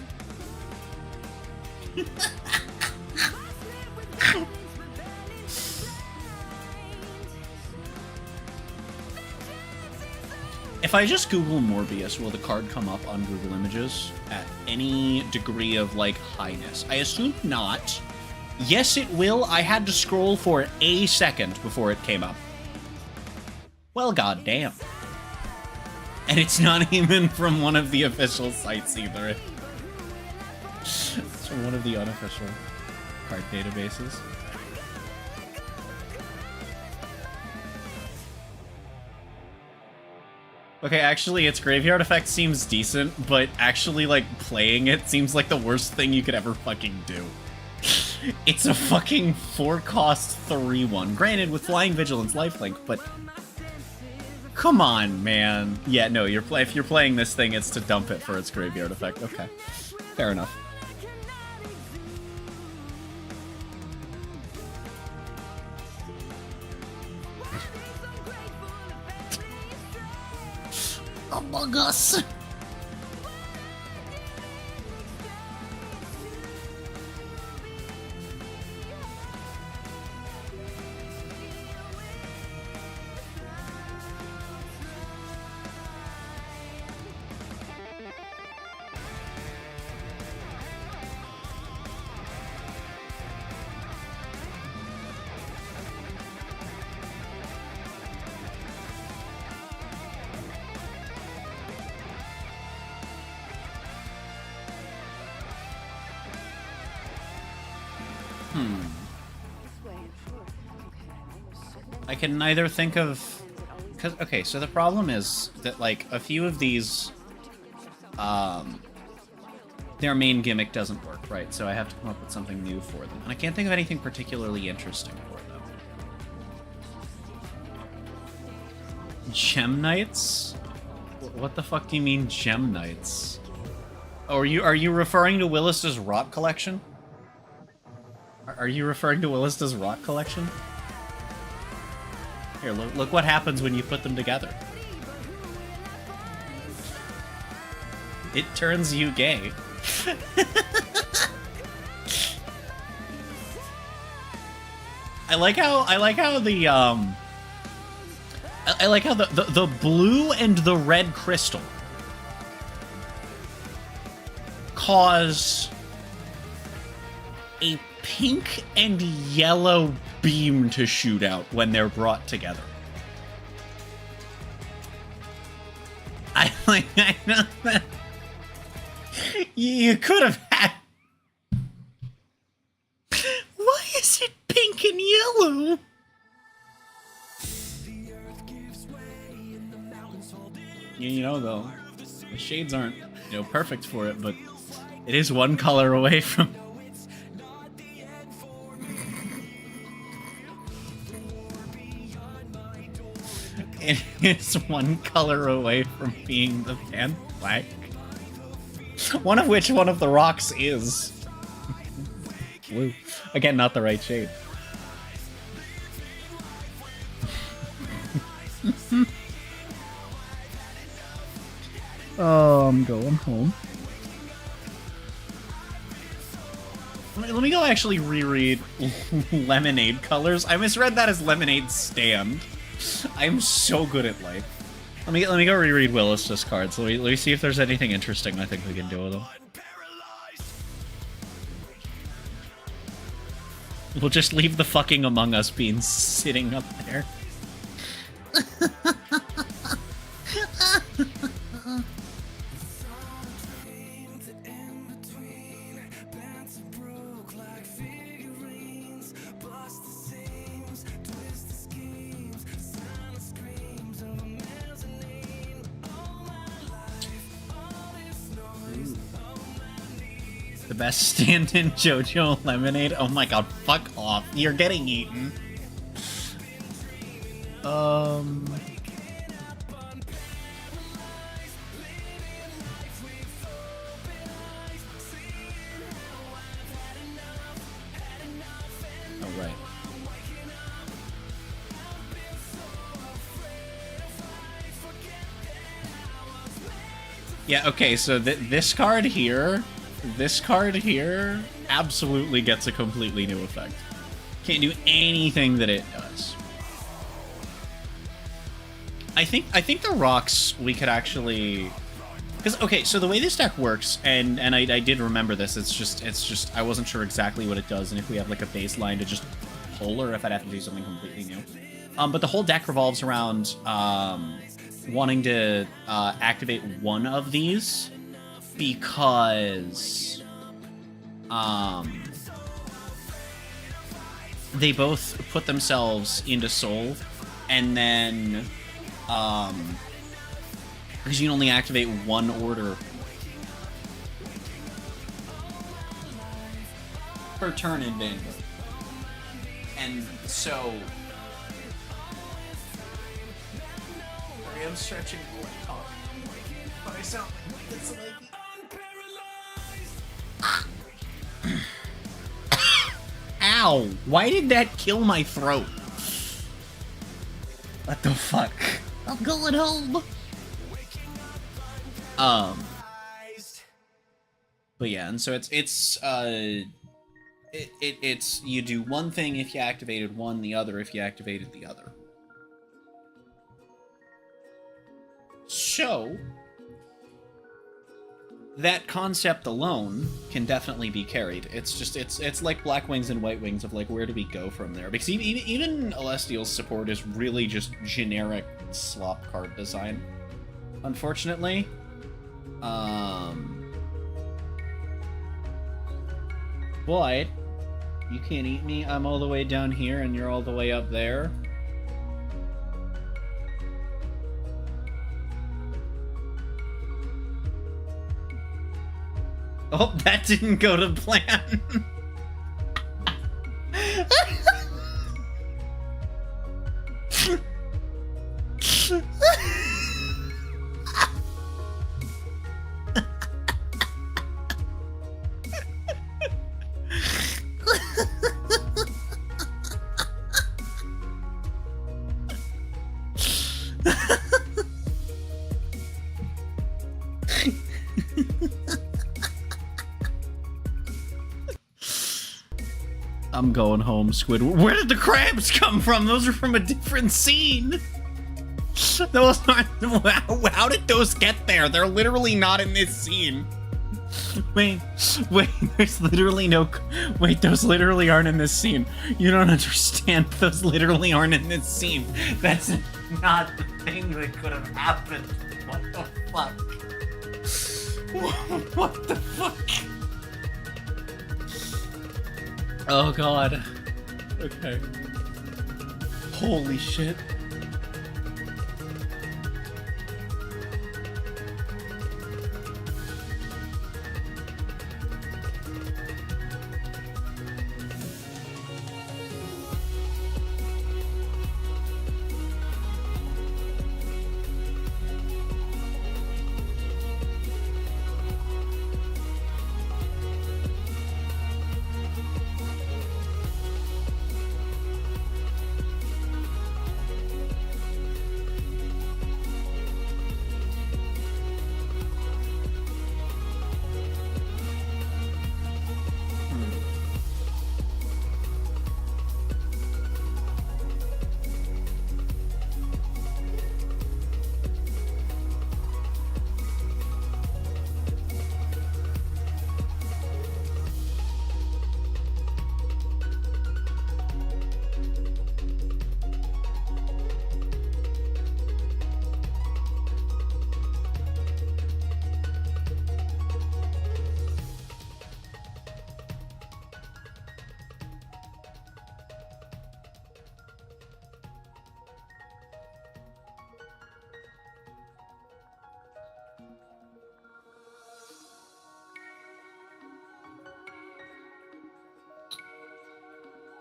If I just Google Morbius, will the card come up on Google Images at any degree of, like, highness? I assume not. Yes, it will. I had to scroll for a second before it came up. Well, goddamn. And it's not even from one of the official sites either. It's from one of the unofficial card databases. Okay, actually, its graveyard effect seems decent, but actually, like, playing it seems like the worst thing you could ever fucking do. It's a fucking 4-cost 3-1. Granted, with Flying Vigilance lifelink, but... Come on, man. Yeah, no, if you're playing this thing, it's to dump it for its graveyard effect. Okay. Fair enough. Among Us! I can neither think of... Okay, so the problem is that, like, a few of these, their main gimmick doesn't work, right? So I have to come up with something new for them. And I can't think of anything particularly interesting for them. Gem Knights? What the fuck do you mean, Gem Knights? Oh, are you referring to Willis's Rot Collection? Are you referring to Willis's Rot Collection? Here, look what happens when you put them together. It turns you gay. I like how the blue and the red crystal cause a pink and yellow beam to shoot out when they're brought together. I know that you could have had. Why is it pink and yellow? You know, though, the shades aren't, perfect for it, but it is one color away from. It's one color away from being the pan flag. One of the rocks is blue. Again, not the right shade. Oh, I'm going home. Let me go actually reread Lemonade colors. I misread that as Lemonade Stand. I'm so good at life. Let me go reread Willis's cards. Let me see if there's anything interesting I think we can do with them. We'll just leave the fucking Among Us beans sitting up there. Best stand-in JoJo Lemonade. Oh my god, fuck off. You're getting eaten. Oh, right. Yeah, okay, so this card here absolutely gets a completely new effect. Can't do anything that it does. I think the rocks we could actually, because okay, so the way this deck works, and I did remember this. It's just I wasn't sure exactly what it does, and if we have like a baseline to just pull, or if I'd have to do something completely new. But the whole deck revolves around wanting to activate one of these. Because they both put themselves into Soul, and then Because you can only activate one order per turn in Vanguard. And so... I am stretching the laptop, but I sound like it's like... Ow! Why did that kill my throat? What the fuck? I'm going home! But yeah, and so it's you do one thing if you activated one, the other if you activated the other. So that concept alone can definitely be carried. It's just it's like Black Wings and White Wings of like where do we go from there? Because even Celestial's support is really just generic slop card design. Unfortunately. But you can't eat me. I'm all the way down here and you're all the way up there. Oh, that didn't go to plan. I'm going home, Squidward. Where did the crabs come from? Those are from a different scene. Those aren't... How did those get there? They're literally not in this scene. Wait, there's literally no... Wait, those literally aren't in this scene. You don't understand. Those literally aren't in this scene. That's not the thing that could have happened. What the fuck? What the fuck? Oh god. Okay. Holy shit.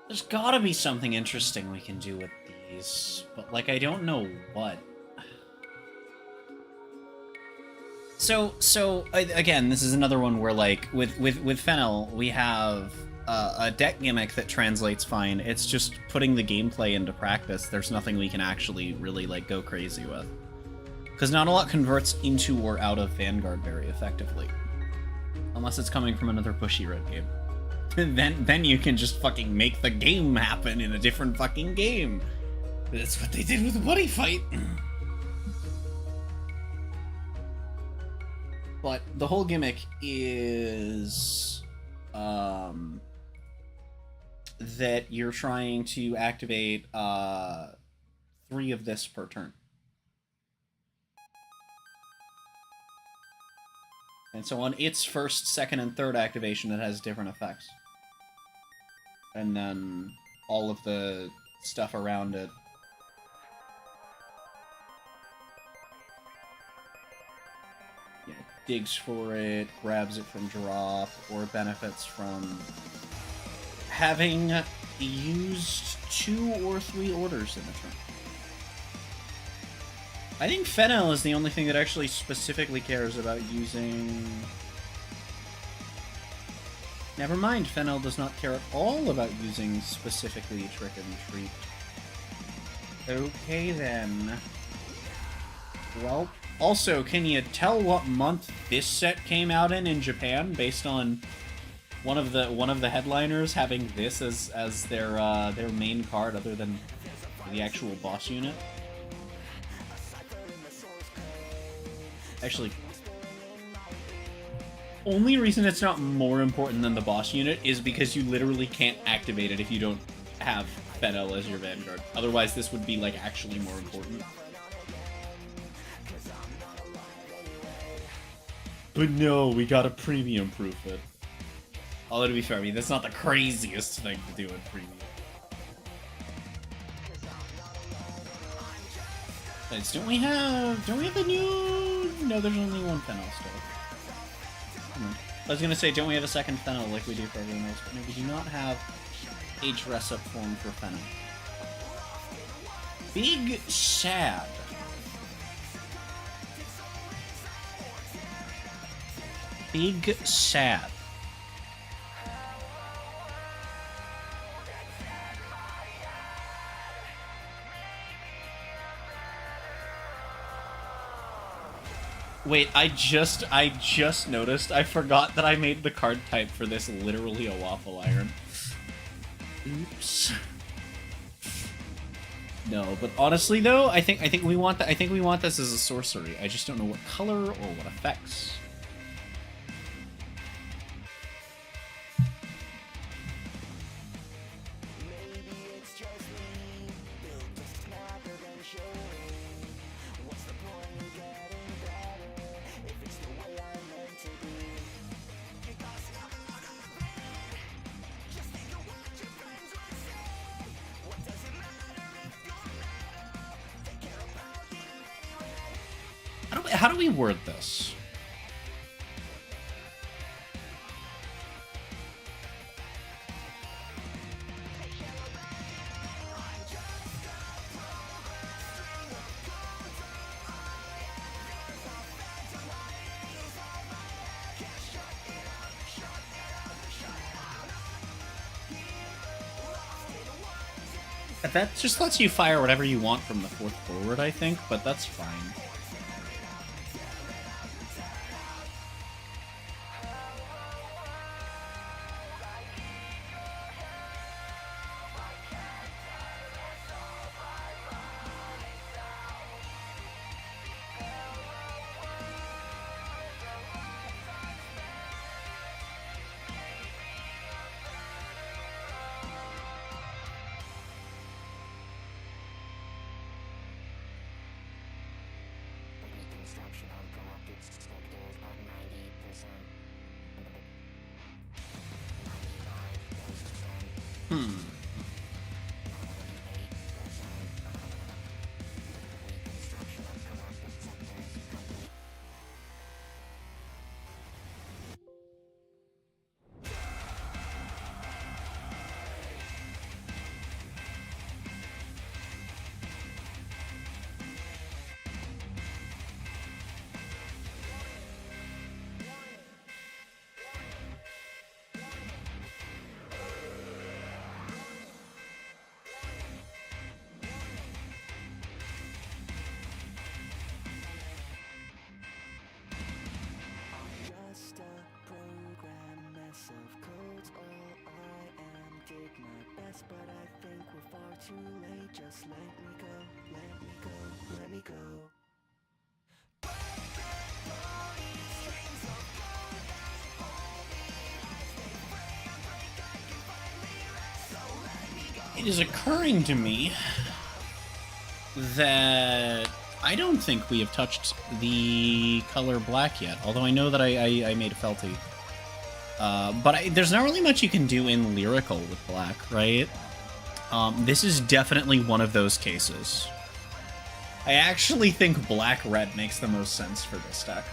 There's gotta be something interesting we can do with these, but, like, I don't know what. So again, this is another one where, like, with Fennel, we have a deck gimmick that translates fine. It's just putting the gameplay into practice. There's nothing we can actually really, like, go crazy with. Because not a lot converts into or out of Vanguard very effectively. Unless it's coming from another Bushiroad game. Then you can just fucking make the game happen in a different fucking game. That's what they did with Buddy Fight. But the whole gimmick is that you're trying to activate 3 of this per turn. And so on its first, second, and third activation, it has different effects. And then all of the stuff around it. digs for it, grabs it from drop, or benefits from having used 2 or 3 orders in the turn. I think Fennel is the only thing that actually specifically cares about using... Never mind, Fennel does not care at all about using specifically Trick and Treat. Okay then. Well, also, can you tell what month this set came out in Japan, based on one of the headliners having this as their main card other than the actual boss unit? Actually, only reason it's not more important than the boss unit is because you literally can't activate it if you don't have Fennel as your vanguard. Otherwise, this would be, like, actually more important. But no, we gotta premium proof it. Although, to be fair, I mean, that's not the craziest thing to do in premium. Wait, don't we have a new... No, there's only one Fennel still. I was gonna say, don't we have a second Fennel like we do for everyone else? But no, we do not have a dress-up form for Fennel. Big sad. Big sad. Wait, I just noticed. I forgot that I made the card type for this literally a waffle iron. Oops. No, but honestly though, I think we want this as a sorcery. I just don't know what color or what effects. How do we word this? That just lets you fire whatever you want from the 4th forward, I think, but that's fine. Too late, just let me go, let me go, let me go. It is occurring to me that I don't think we have touched the color black yet, although I know that I made a Felty. But there's not really much you can do in Lyrical with black, right? This is definitely one of those cases. I actually think black-red makes the most sense for this deck.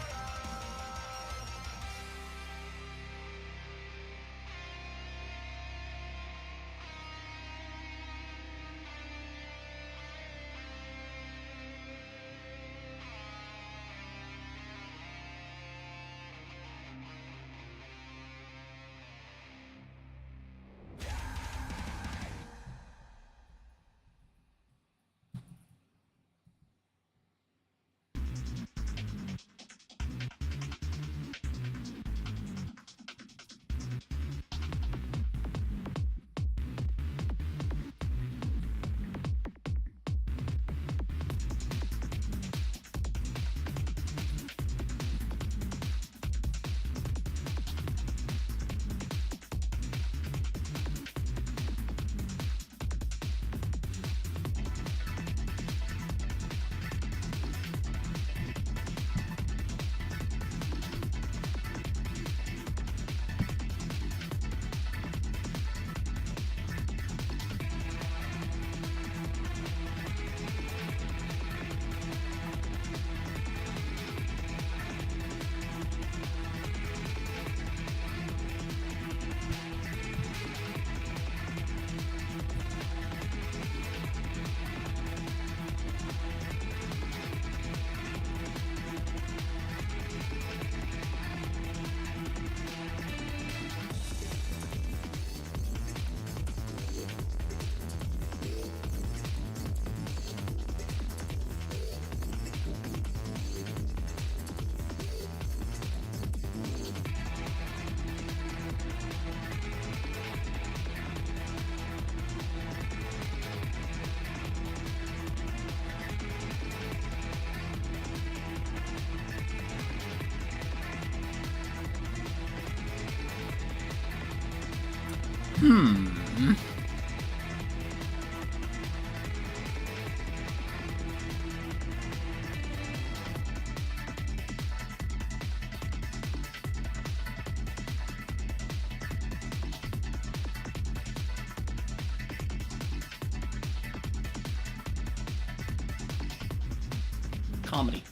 Comedy.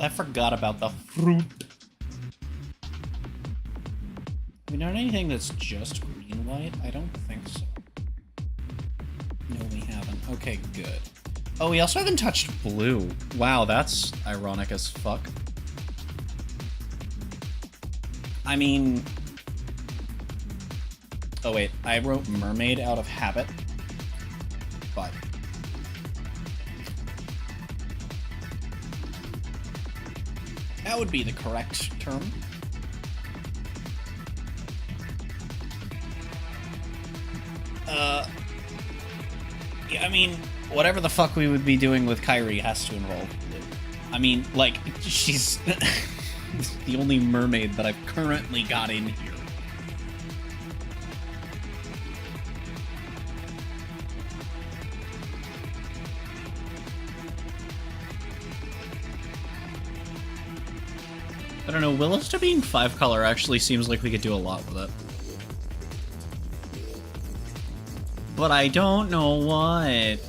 I forgot about the fruit. We don't anything that's just green light? I don't think so. No, we haven't. Okay, good. Oh, we also haven't touched blue. Wow, that's ironic as fuck. I mean... Oh wait, I wrote mermaid out of habit. But... that would be the correct term. Yeah, I mean, whatever the fuck we would be doing with Kairi has to involve blue. I mean, like, she's the only mermaid that I've currently got in here. I don't know, Willis to being 5-color actually seems like we could do a lot with it. But I don't know what.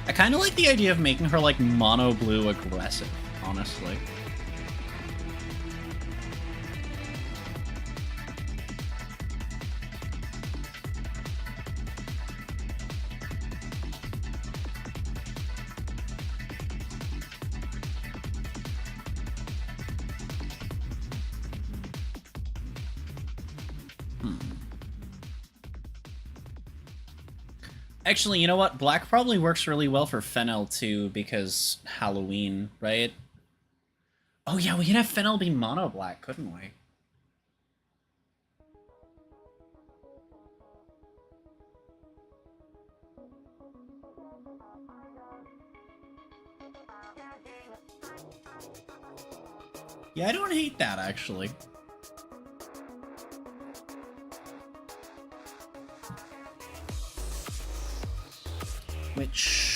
I kind of like the idea of making her like mono blue aggressive, honestly. Actually, you know what? Black probably works really well for Fennel, too, because Halloween, right? Oh, yeah, we could have Fennel be mono black, couldn't we? Yeah, I don't hate that, actually. Which...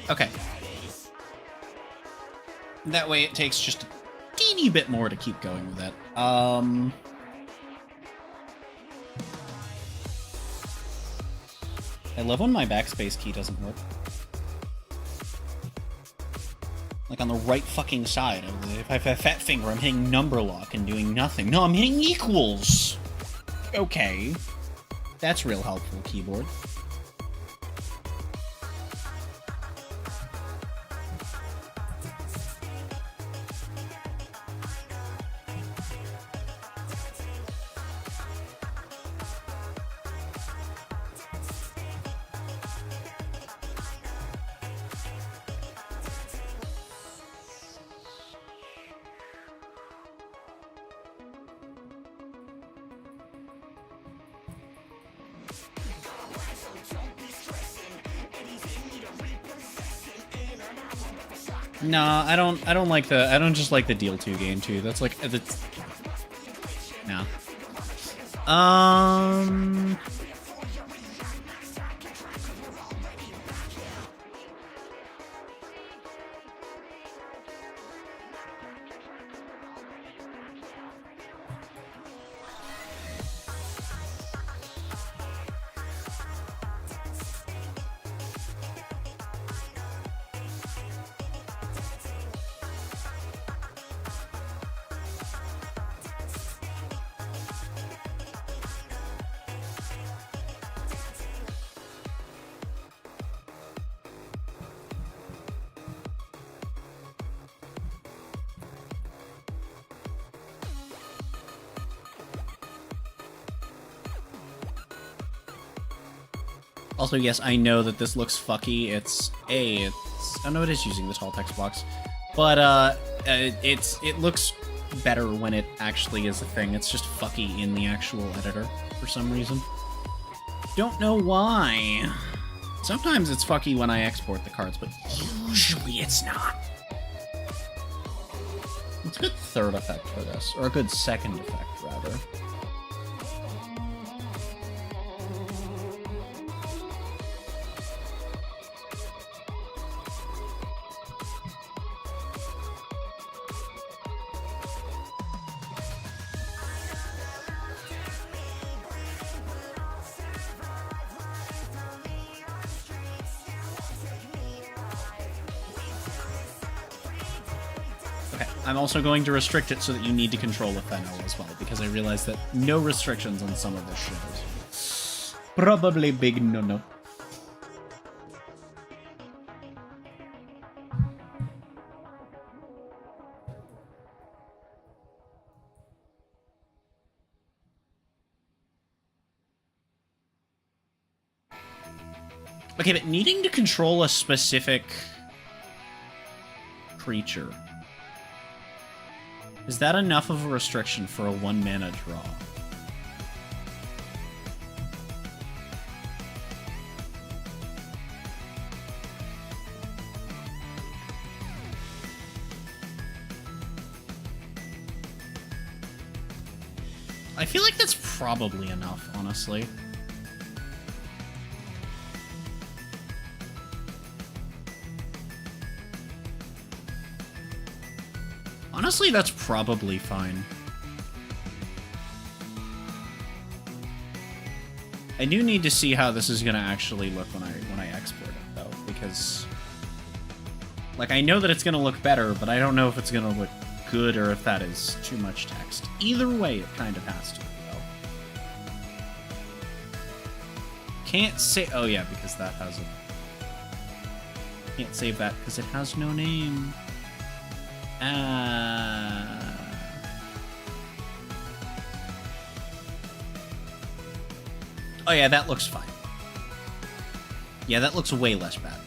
Okay. That way it takes just a teeny bit more to keep going with it. I love when my backspace key doesn't work. Like on the right fucking side. If I have a fat finger, I'm hitting number lock and doing nothing. No, I'm hitting equals! Okay. That's real helpful, keyboard. No, I don't like the, I don't just like the deal 2 gain 2. That's like, that's, no. Also, yes, I know that this looks fucky. Oh no, it is using the tall text box. But, it looks better when it actually is a thing. It's just fucky in the actual editor for some reason. Don't know why. Sometimes it's fucky when I export the cards, but usually it's not. What's a good third effect for this? Or a good second effect, rather. I'm also going to restrict it so that you need to control a Thenno as well, because I realize that no restrictions on some of this shit is probably big no-no. Okay, but needing to control a specific creature, is that enough of a restriction for a 1-mana draw? I feel like that's probably enough, honestly. Honestly, that's probably fine. I do need to see how this is gonna actually look when I export it, though, because like I know that it's gonna look better, but I don't know if it's gonna look good or if that is too much text. Either way, it kind of has to, though. Can't say. Oh yeah, because that has a. Can't save that because it has no name. Oh yeah, that looks fine. Yeah, that looks way less bad.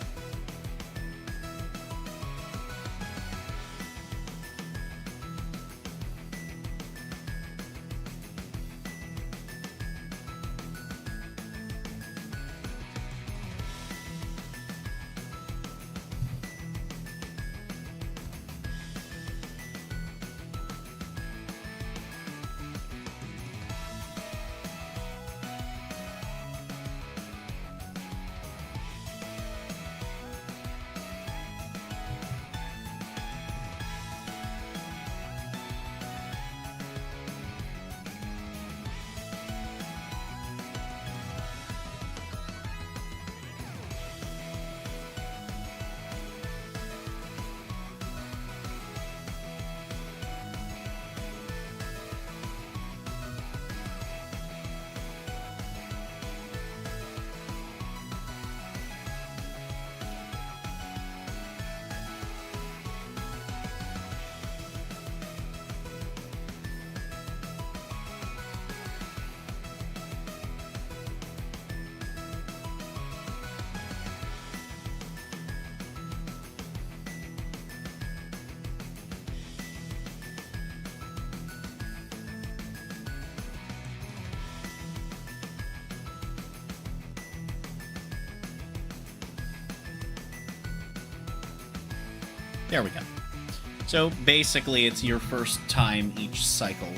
There we go. So basically, it's your first time each cycle.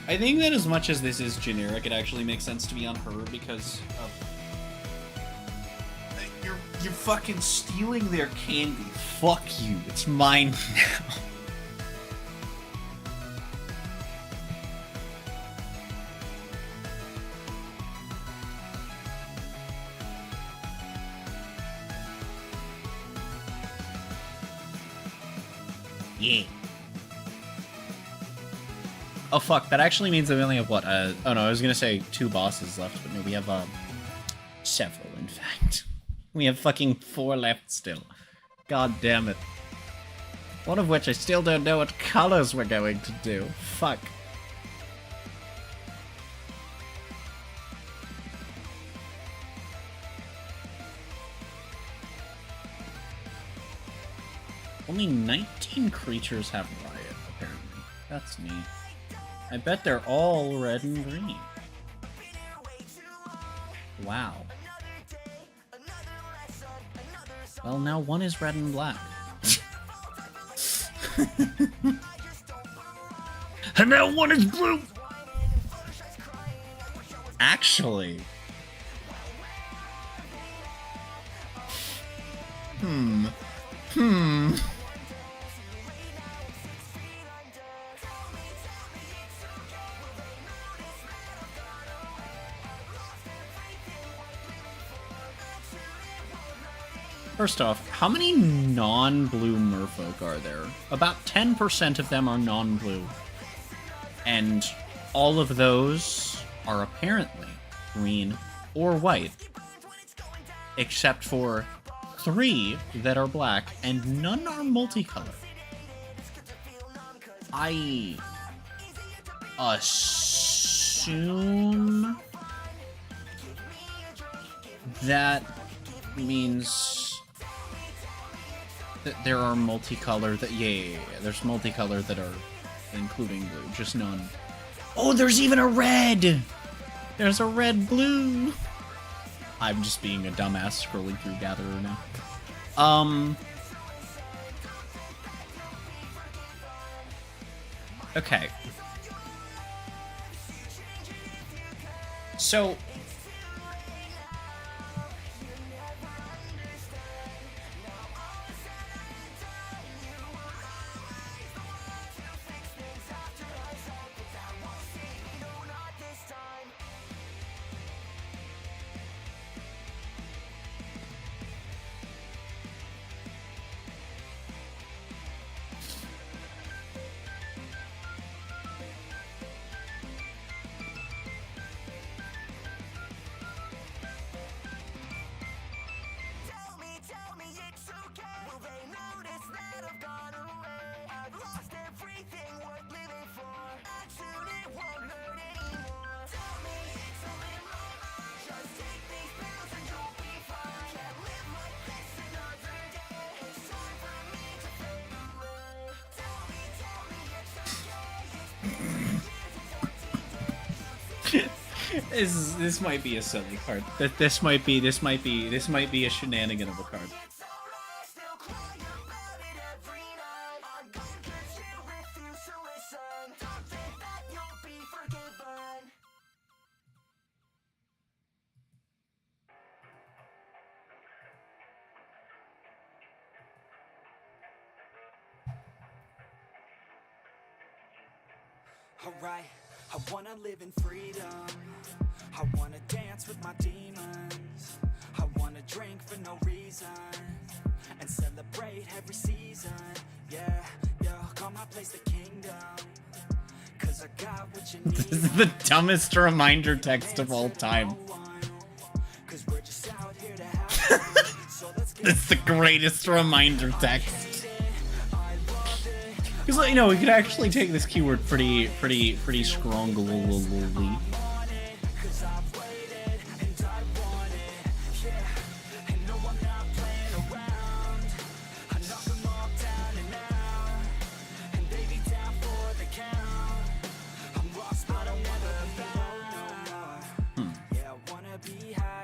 I think that as much as this is generic, it actually makes sense to be on her because you're fucking stealing their candy. Fuck you. It's mine now. Yeah. Oh fuck, that actually means that we only have what? Oh no, I was gonna say 2 bosses left, but no, we have several in fact. We have fucking 4 left still. God damn it. One of which I still don't know what colors we're going to do. Fuck. Only 19 creatures have riot, apparently. That's neat. I bet they're all red and green. Wow. Well, now one is red and black. And now one is blue! Actually. First off, how many non-blue merfolk are there? About 10% of them are non-blue. And all of those are apparently green or white. Except for 3 that are black, and none are multicolored. I assume that means that there are multicolored that there's multicolored that are including blue, just none. Oh, there's even a red! There's a red blue! I'm just being a dumbass scrolling through Gatherer now. Okay. So this might be a silly card. This might be a shenanigan of a card. Alright, I wanna live in freedom. I wanna dance with my demons. I wanna drink for no reason and celebrate every season. Yeah, call my place the kingdom. Cause I got what you need. This is the dumbest reminder text of all time. Cause we're just out here to have so let's get It's the greatest reminder text. Because, you know, we could actually take this keyword pretty strongly.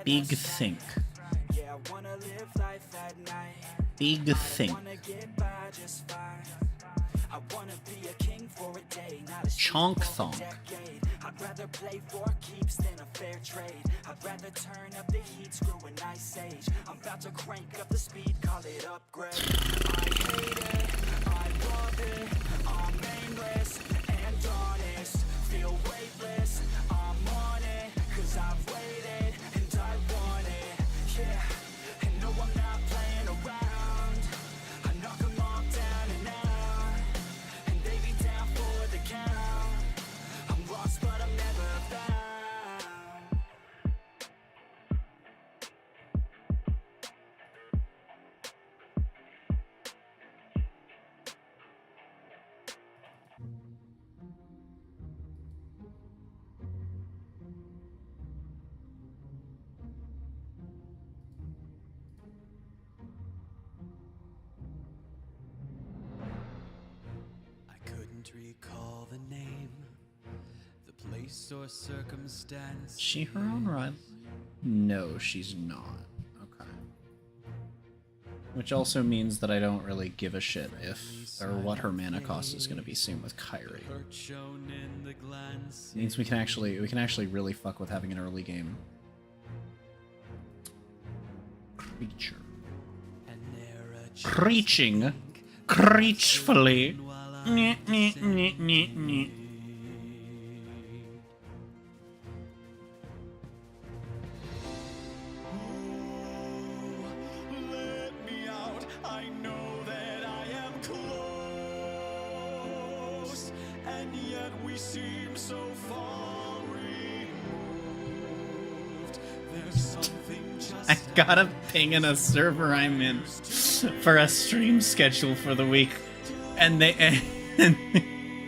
Big think. Big think. Chonk thonk. I'd rather play for keeps than a fair trade. I'd rather turn up the heat, screw an ice age. I'm about to crank up the speed, call it upgrade. I hate it, I love it. I'm aimless and honest. Feel weightless, I'm on it. Cause I've waited and I want it. Yeah, and no, I'm not playing around. I knock them all down and out. And they be down for the count. I'm lost but I'm never found. place or circumstance. She her own rival? No, she's not. Okay. Which also means that I don't really give a shit if or what her mana cost is going to be soon with Kyrie. Hurt shown in the glance. It means we can actually really fuck with having an early game creature. And ne'er a chance Preaching creechfully. Nyeh, nyeh, nyeh, nyeh, nyeh. Let me out. I know that I am close, and yet we seem so far removed. There's something just I got a ping in a server I'm in for a stream schedule for the week, and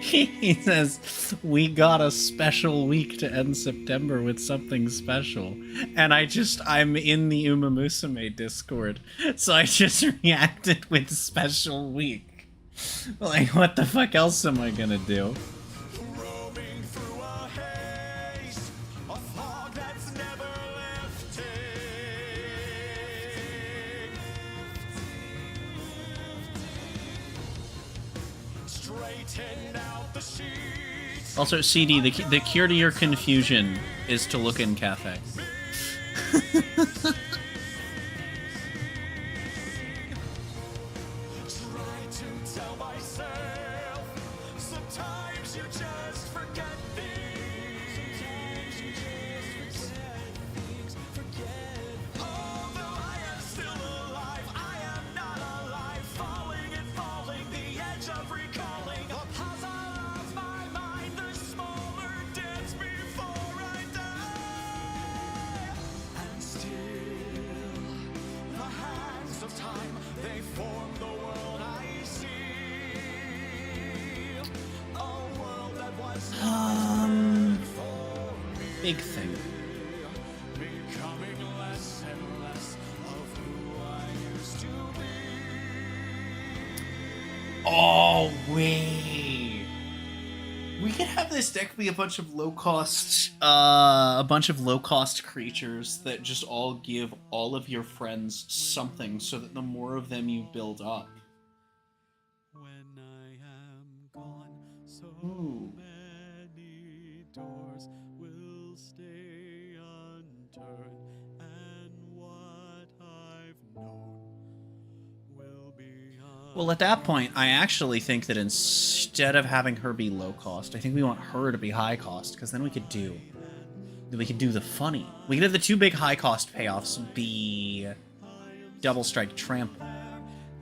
he says we got a special week to end September with something special, and I'm in the Uma Musume Discord, so I just reacted with special week. Like, what the fuck else am I gonna do? roaming through a haze, a fog that's never lifting. Straighten out the sheets. Also, CD, the cure to your confusion is to look in cafe. Try to tell myself. Sometimes you just forget things. Sometimes you just forget. Although I am still alive, I am not alive. Falling and falling, the edge of recalling. A puzzle of my mind, the smaller dance before I die. And still, the hands of time, they form the world I see. A world that was Big thing. becoming less and less of who I used to be. Oh, wait. We could have this deck be a bunch of low cost creatures that just all give all of your friends something so that the more of them you build up. When I am gone, so Ooh. many doors will stay unturned, and what I've known will be Well, at that point, I actually think that instead of having her be low cost, I think we want her to be high cost, because then we could do the funny. We could have the two big high cost payoffs be Double Strike Trample.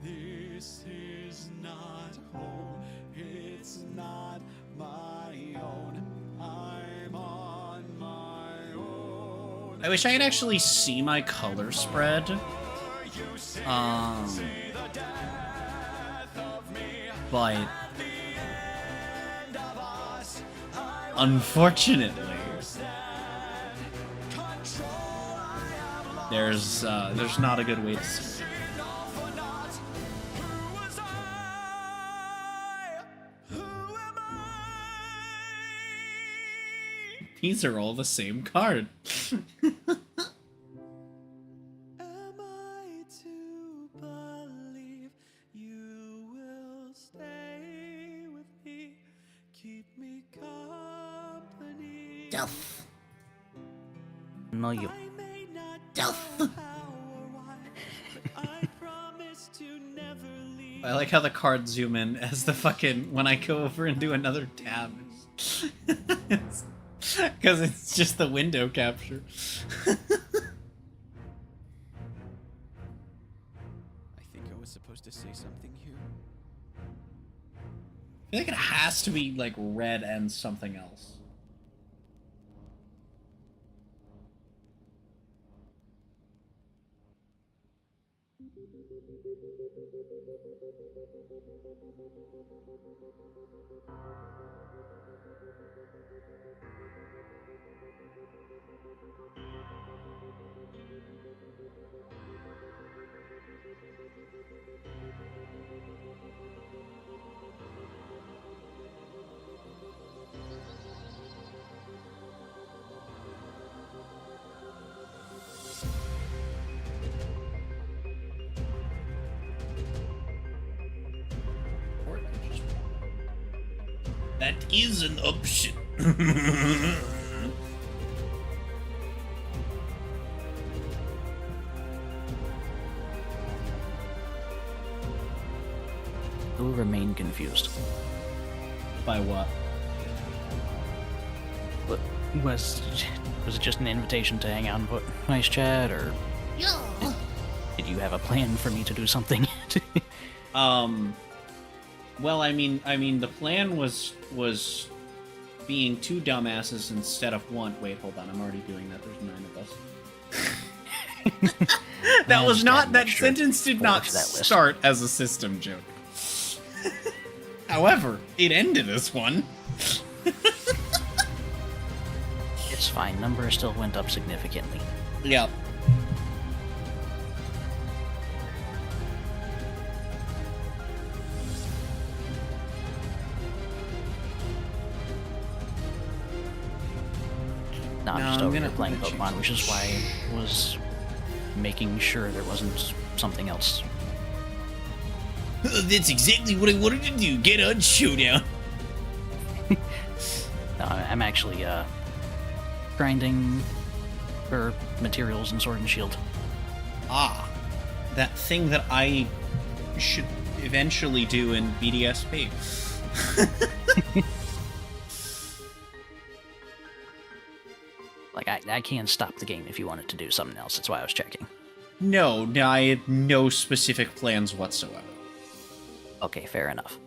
This is not home, it's not my own. I'm on my own. I wish I could actually see my color spread. But unfortunately, there's not a good way to see it. These are all the same card. Am I to believe you will stay with me, keep me company? Delph. No, you. I may not Delph. know how or why, but I promise to never leave. I like how the cards zoom in as the fucking when I go over and do another tab. Because it's just the window capture. I think I was supposed to say something here. I feel like it has to be like red and something else. That is an option. Still remain confused. By what? But was it just an invitation to hang out and put nice chat, or did you have a plan for me to do something? Well, I mean, the plan was being two dumbasses instead of one. Wait, hold on. I'm already doing that. There's 9 of us. That was not. That sentence did not start as a system joke. However, it ended as one. It's fine. Numbers still went up significantly. Yep. No, I'm just over here playing Pokemon, which is why I was making sure there wasn't something else. That's exactly what I wanted to do. Get on Showdown. No, I'm actually grinding for materials in Sword and Shield. Ah, that thing that I should eventually do in BDSP. Like, I can't stop the game if you wanted to do something else. That's why I was checking. No, I had no specific plans whatsoever. Okay, fair enough.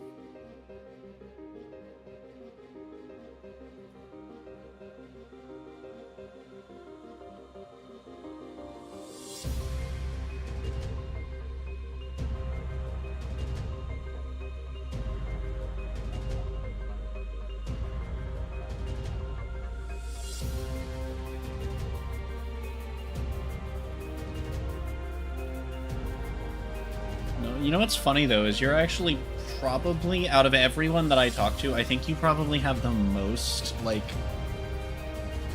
You know what's funny, though, is you're actually probably, out of everyone that I talk to, I think you probably have the most, like,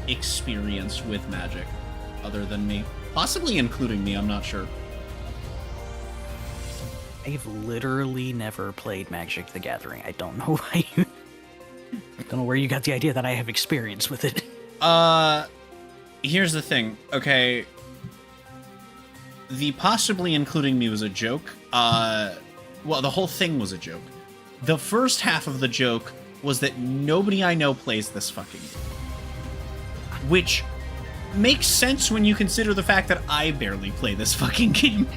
experience with Magic, other than me. Possibly including me, I'm not sure. I've literally never played Magic the Gathering. I don't know why you... I don't know where you got the idea that I have experience with it. Here's the thing, okay? The possibly including me was a joke. Well, the whole thing was a joke. The first half of the joke was that nobody I know plays this fucking game. Which makes sense when you consider the fact that I barely play this fucking game.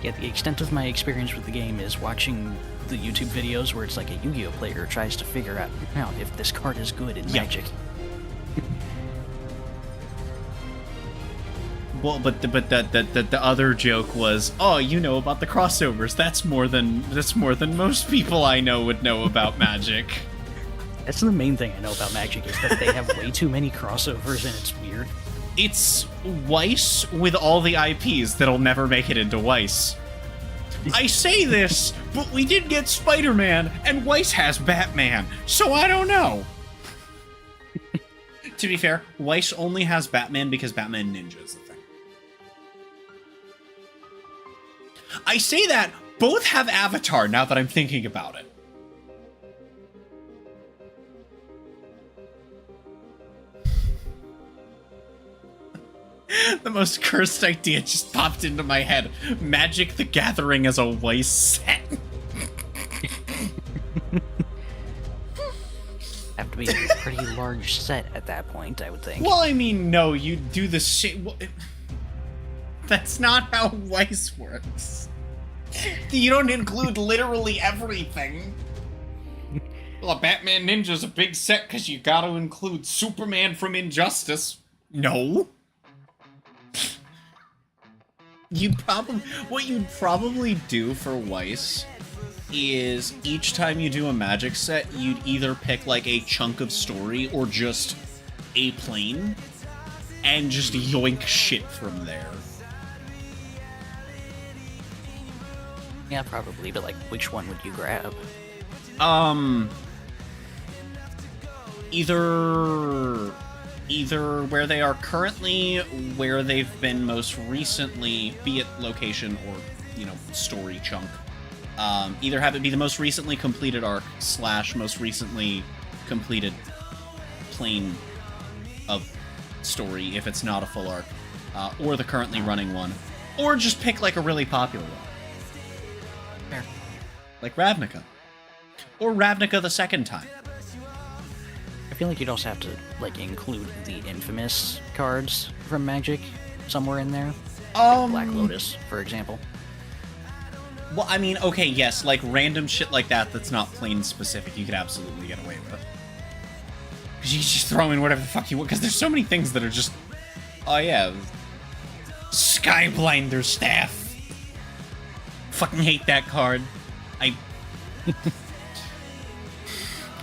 Yeah, the extent of my experience with the game is watching the YouTube videos where it's like a Yu-Gi-Oh player tries to figure out if this card is good in Magic. Well, but the other joke was, oh, you know about the crossovers. That's more than most people I know would know about Magic. That's the main thing I know about Magic, is that they have way too many crossovers and it's weird. It's Weiss with all the IPs that'll never make it into Weiss. I say this, but we did get Spider-Man, and Weiss has Batman, so I don't know. To be fair, Weiss only has Batman because Batman Ninja is the thing. I say that, both have Avatar now that I'm thinking about it. The most cursed idea just popped into my head. Magic the Gathering as a Weiss set. Have to be a pretty large set at that point, I would think. Well, I mean, no, you do the shit. That's not how Weiss works. You don't include literally everything. Well, a Batman Ninja's a big set because you gotta include Superman from Injustice. No. What you'd probably do for Weiss is each time you do a Magic set, you'd either pick like a chunk of story or just a plane and just yoink shit from there. Yeah, probably, but like, which one would you grab? Either where they are currently, where they've been most recently, be it location or, story chunk. Either have it be the most recently completed arc / most recently completed plane of story if it's not a full arc, or the currently running one, or just pick like a really popular one. Fair. Like Ravnica. Or Ravnica the second time. I feel like you'd also have to, like, include the infamous cards from Magic somewhere in there. Like Black Lotus, for example. Well, I mean, okay, yes, like random shit like that that's not plane specific, you could absolutely get away with. Because you just throw in whatever the fuck you want, because there's so many things that are just... Oh yeah. Skyblinder Staff. Fucking hate that card.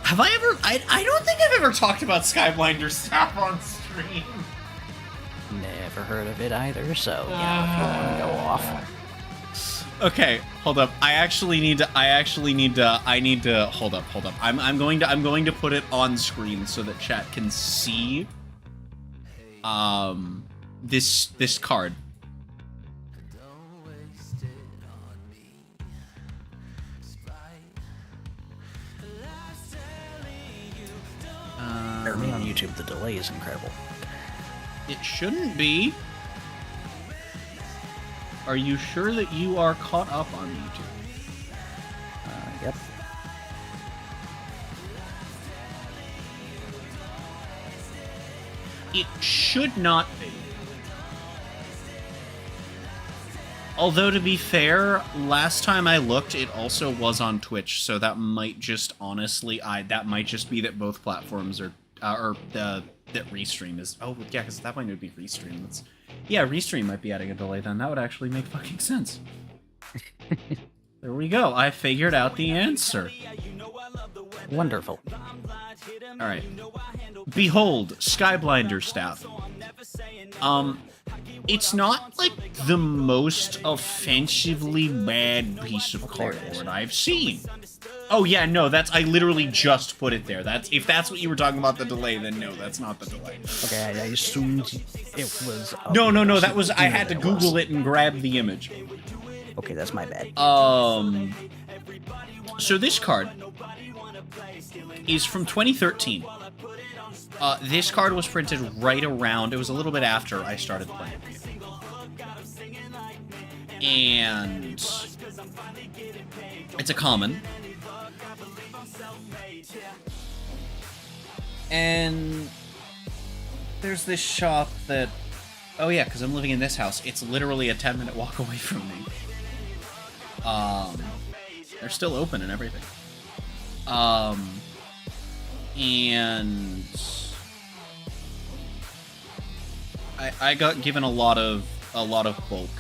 Have I ever... I don't think I've ever talked about Skyblinder Staff on stream. Never heard of it either, so, you know, if you want to go off. Okay, hold up. I need to hold up. I'm going to put it on screen so that chat can see this card. For me on YouTube, the delay is incredible. It shouldn't be. Are you sure that you are caught up on YouTube? Yep. It should not be. Although, to be fair, last time I looked, it also was on Twitch, so that might just honestly, that might just be that both platforms are, that Restream is. Oh, yeah, because at that point it would be Restream. Yeah, Restream might be adding a delay then. That would actually make fucking sense. There we go. I figured out the answer. Wonderful. Alright. Behold, Skyblinder Staff. It's not, like, the most offensively bad piece of cardboard I've seen. Oh, yeah, no, I literally just put it there. If that's what you were talking about, the delay, then no, that's not the delay. Okay, I assumed it was... No, that was... I had to Google it and grab the image. Okay, that's my bad. So this card is from 2013. This card was printed right around... It was a little bit after I started playing. And... It's a common. And... There's this shop that... Oh yeah, because I'm living in this house. It's literally a 10-minute walk away from me. They're still open and everything. And... I got given a lot of bulk,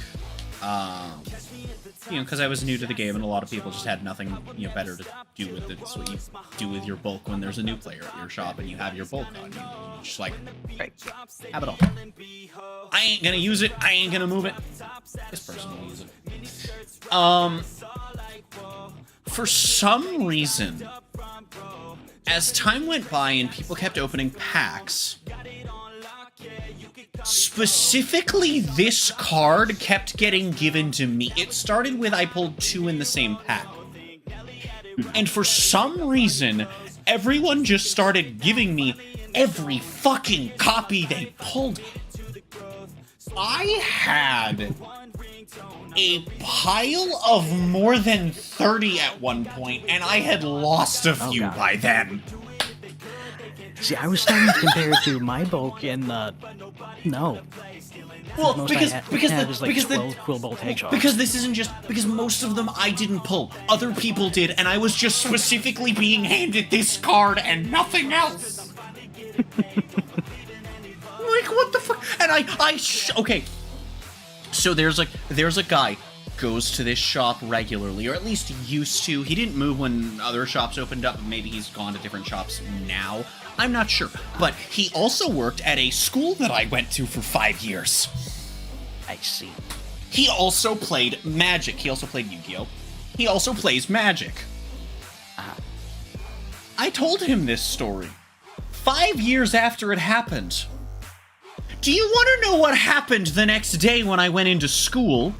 you know, because I was new to the game and a lot of people just had nothing, you know, better to do with it. It's what you do with your bulk when there's a new player at your shop and you have your bulk on you. Just like, right, have it all. I ain't gonna use it. I ain't gonna move it. This person will use it. For some reason, as time went by and people kept opening packs, specifically this card kept getting given to me. It started with I pulled 2 in the same pack. And for some reason, everyone just started giving me every fucking copy they pulled. I had a pile of more than 30 at one point, and I had lost a few by then. See, I was starting to compare it to my bulk and no. Well, because this isn't just because most of them I didn't pull. Other people did, and I was just specifically being handed this card and nothing else. Like, what the fuck? And okay. So there's a guy goes to this shop regularly, or at least used to. He didn't move when other shops opened up. Maybe he's gone to different shops now. I'm not sure. But he also worked at a school that I went to for 5 years. I see. He also played Magic. He also played Yu-Gi-Oh! He also plays Magic. I told him this story 5 years after it happened. Do you want to know what happened the next day when I went into school?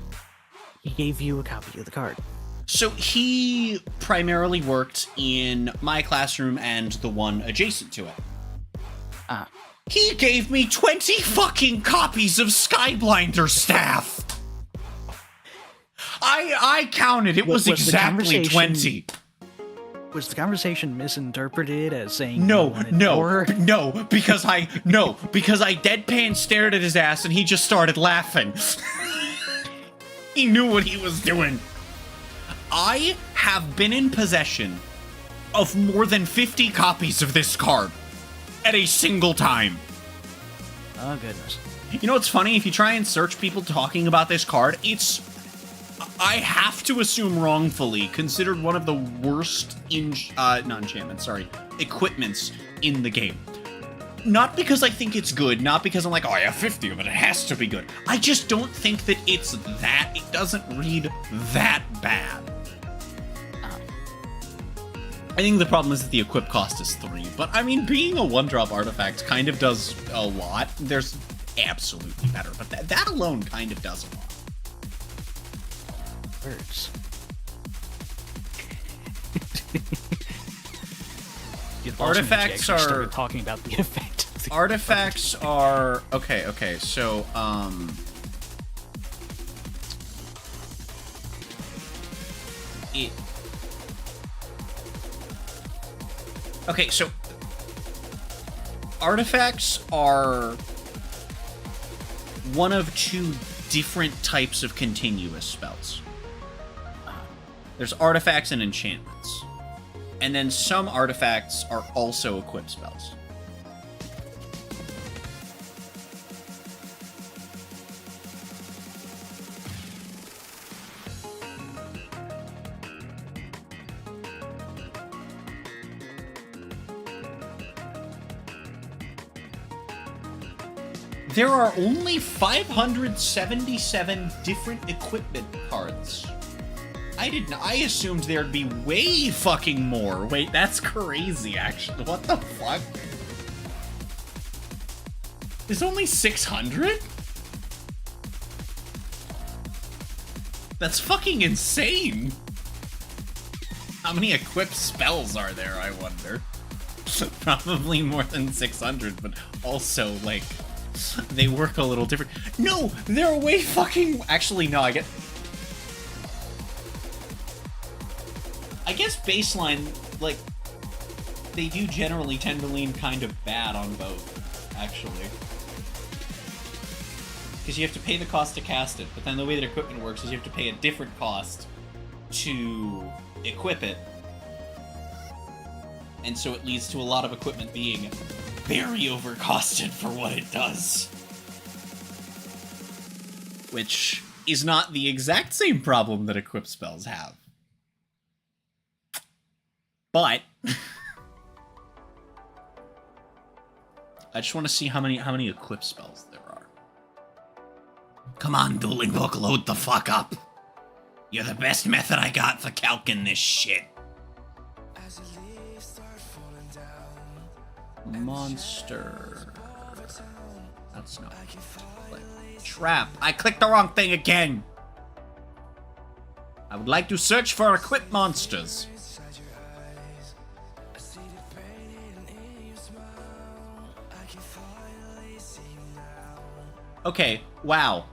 He gave you a copy of the card. So he primarily worked in my classroom and the one adjacent to it. Ah. He gave me 20 fucking copies of Skyblinder Staff! I counted, it was exactly 20. Was the conversation misinterpreted as saying No, you wanted more? because I deadpan stared at his ass and he just started laughing. He knew what he was doing. I have been in possession of more than 50 copies of this card at a single time. Oh, goodness. You know what's funny? If you try and search people talking about this card, it's, I have to assume wrongfully, considered one of the worst equipments in the game. Not because I think it's good, not because I'm like, oh, I have 50 of it, it has to be good. I just don't think that it doesn't read that bad. I think the problem is that the equip cost is 3, but I mean, being a 1-drop artifact kind of does a lot. There's absolutely better, but that alone kind of does a lot. Words. Artifacts are talking about the effect. Of the artifacts are okay. So okay, so artifacts are one of 2 different types of continuous spells. There's artifacts and enchantments. And then some artifacts are also equip spells. There are only 577 different equipment cards. I assumed there'd be way fucking more. Wait, that's crazy, actually. What the fuck? There's only 600? That's fucking insane. How many equipped spells are there, I wonder? Probably more than 600, but also, like, they work a little different. No, they're way fucking... Actually, no, I guess baseline, like, they do generally tend to lean kind of bad on both, actually. Because you have to pay the cost to cast it, but then the way that equipment works is you have to pay a different cost to equip it. And so it leads to a lot of equipment being very overcosted for what it does. Which is not the exact same problem that equip spells have. But I just want to see how many equip spells there are. Come on, Dueling Book, load the fuck up. You're the best method I got for calcing this shit. Monster. That's not trap. I clicked the wrong thing again. I would like to search for equipped monsters. Okay, wow.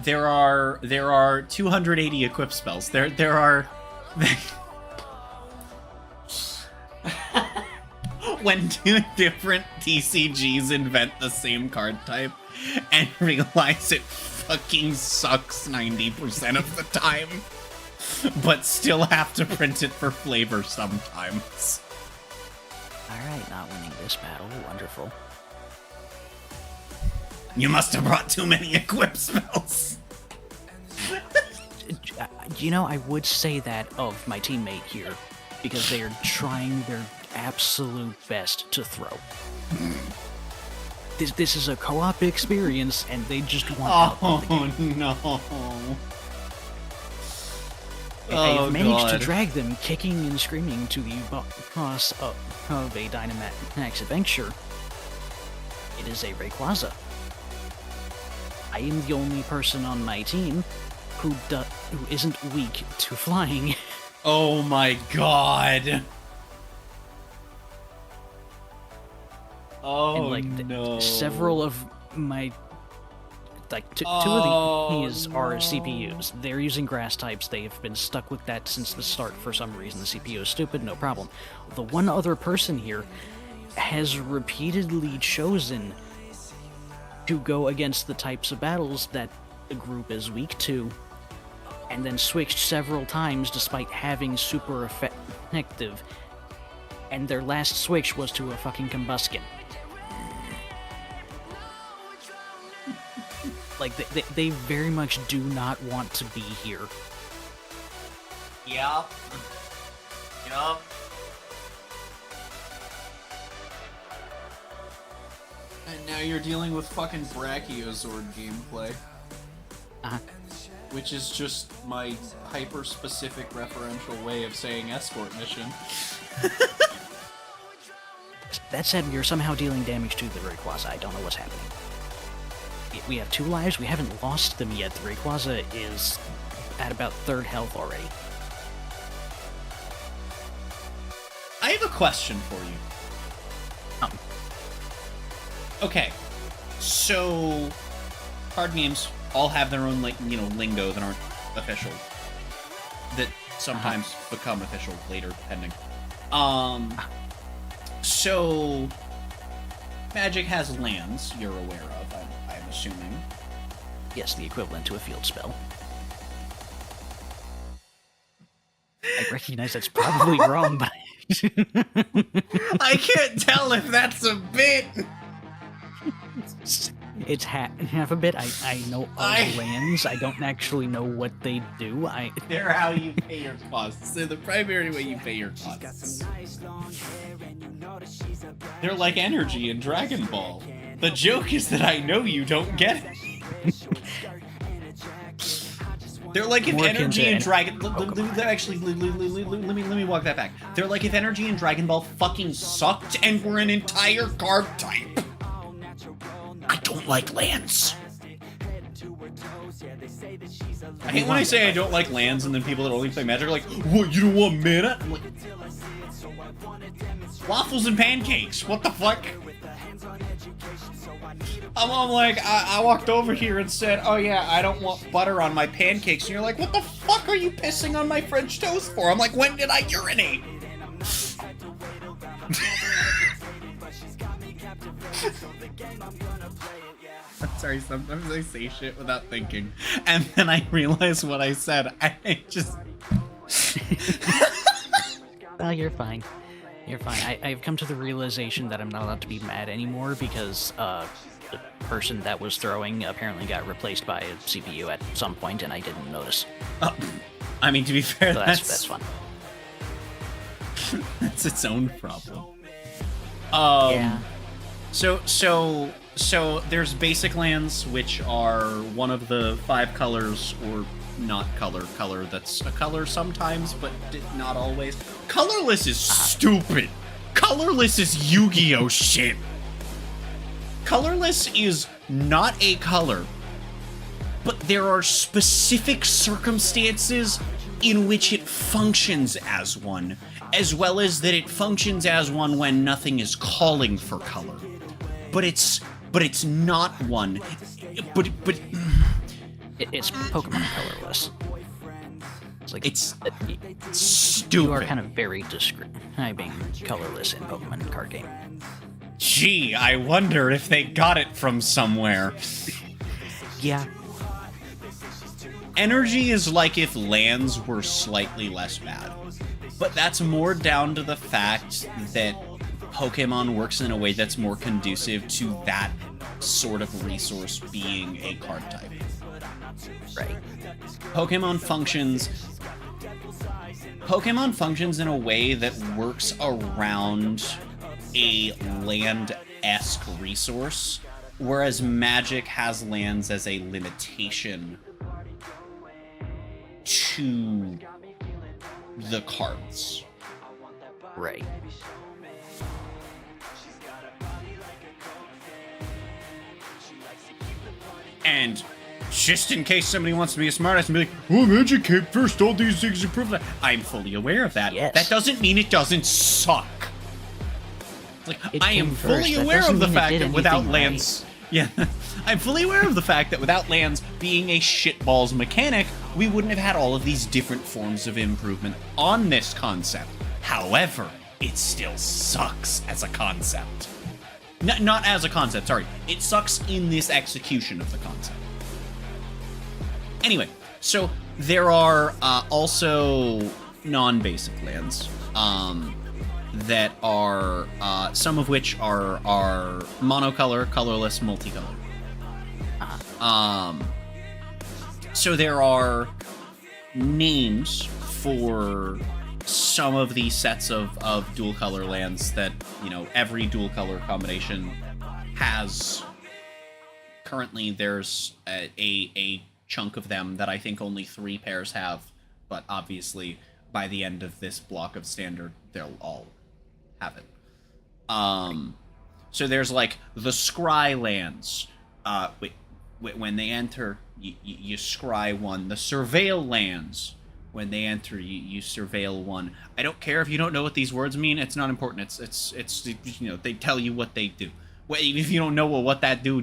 There are 280 equip spells. There are when 2 different TCGs invent the same card type and realize it fucking sucks 90% of the time, but still have to print it for flavor sometimes. Alright, not winning this battle. Wonderful. You must have brought too many equip spells. You know, I would say that of my teammate here, because they are trying their absolute best to throw. This is a co-op experience, and they just want out of the game. No. I've managed to drag them kicking and screaming to the boss of a Dynamax adventure. It is a Rayquaza. I am the only person on my team who isn't weak to flying. Oh my god. Oh and no. Several of my two of these are CPUs. They're using grass types. They've been stuck with that since the start for some reason. The CPU is stupid, no problem. The one other person here has repeatedly chosen to go against the types of battles that the group is weak to, and then switched several times despite having super effective, and their last switch was to a fucking combustion. Like, they very much do not want to be here. Yup. Yup. And now you're dealing with fucking Brachiozord gameplay. Uh-huh. Which is just my hyper-specific referential way of saying escort mission. That said, we are somehow dealing damage to the Rayquaza. I don't know what's happening. We have 2 lives. We haven't lost them yet. The Rayquaza is at about 3rd health already. I have a question for you. Okay, so card games all have their own, like, you know, lingo that aren't official, that sometimes become official later, depending. So Magic has lands you're aware of, I'm assuming. Yes, the equivalent to a field spell. I recognize that's probably wrong, but I can't tell if that's a bit. it's half a bit. I know of lands. I don't actually know what they do. They're how you pay your costs. They're the primary way you pay your costs. They're like energy in Dragon Ball. The joke is that I know you don't get it. They're like if energy in Dragon... Actually, let me walk that back. They're like if energy in Dragon Ball fucking sucked and were an entire card type. I don't like lands. I hate when I say I don't like lands and then people that only play Magic are like, what, you don't want mana? I'm like, waffles and pancakes, what the fuck? I'm like, I walked over here and said, oh yeah, I don't want butter on my pancakes. And you're like, what the fuck are you pissing on my French toast for? I'm like, when did I urinate? I'm sorry, sometimes I say shit without thinking. And then I realize what I said. I just... Oh, you're fine. You're fine. I've come to the realization that I'm not allowed to be mad anymore because the person that was throwing apparently got replaced by a CPU at some point, and I didn't notice. I mean, to be fair, so that's fun. That's its own problem. Yeah. So there's basic lands, which are one of the 5 colors, or not color that's a color sometimes, but not always. Colorless is stupid. Colorless is Yu-Gi-Oh shit. Colorless is not a color, but there are specific circumstances in which it functions as one, as well as that it functions as one when nothing is calling for color. But it's not one. But it's Pokemon colorless. It's like it's stupid. You are kind of very describing colorless in Pokemon card game. Gee, I wonder if they got it from somewhere. Yeah. Energy is like if lands were slightly less bad. But that's more down to the fact that Pokemon works in a way that's more conducive to that sort of resource being a card type. Right. Pokemon functions in a way that works around a land-esque resource, whereas Magic has lands as a limitation to the cards. Right. And just in case somebody wants to be a smartass and be like, well, educate first, all these things improve that. I'm fully aware of that. Yes. That doesn't mean it doesn't suck. Like, It I am came fully first. That aware doesn't of the mean it fact did that without anything lands... Yeah, I'm fully aware of the fact that without lands being a shitballs mechanic, we wouldn't have had all of these different forms of improvement on this concept. However, it still sucks as a concept. Not as a concept, sorry. It sucks in this execution of the concept. Anyway, so there are also non-basic lands that are, some of which are monocolor, colorless, multicolor. So there are names for some of these sets of dual color lands that, you know, every dual color combination has. Currently, there's a chunk of them that I think only 3 pairs have, but obviously by the end of this block of standard, they'll all have it. So there's like the scry lands. When they enter, you scry 1. The surveil lands. When they enter, you surveil 1. I don't care if you don't know what these words mean. It's not important. It's you know, they tell you what they do. Well, even if you don't know what that do,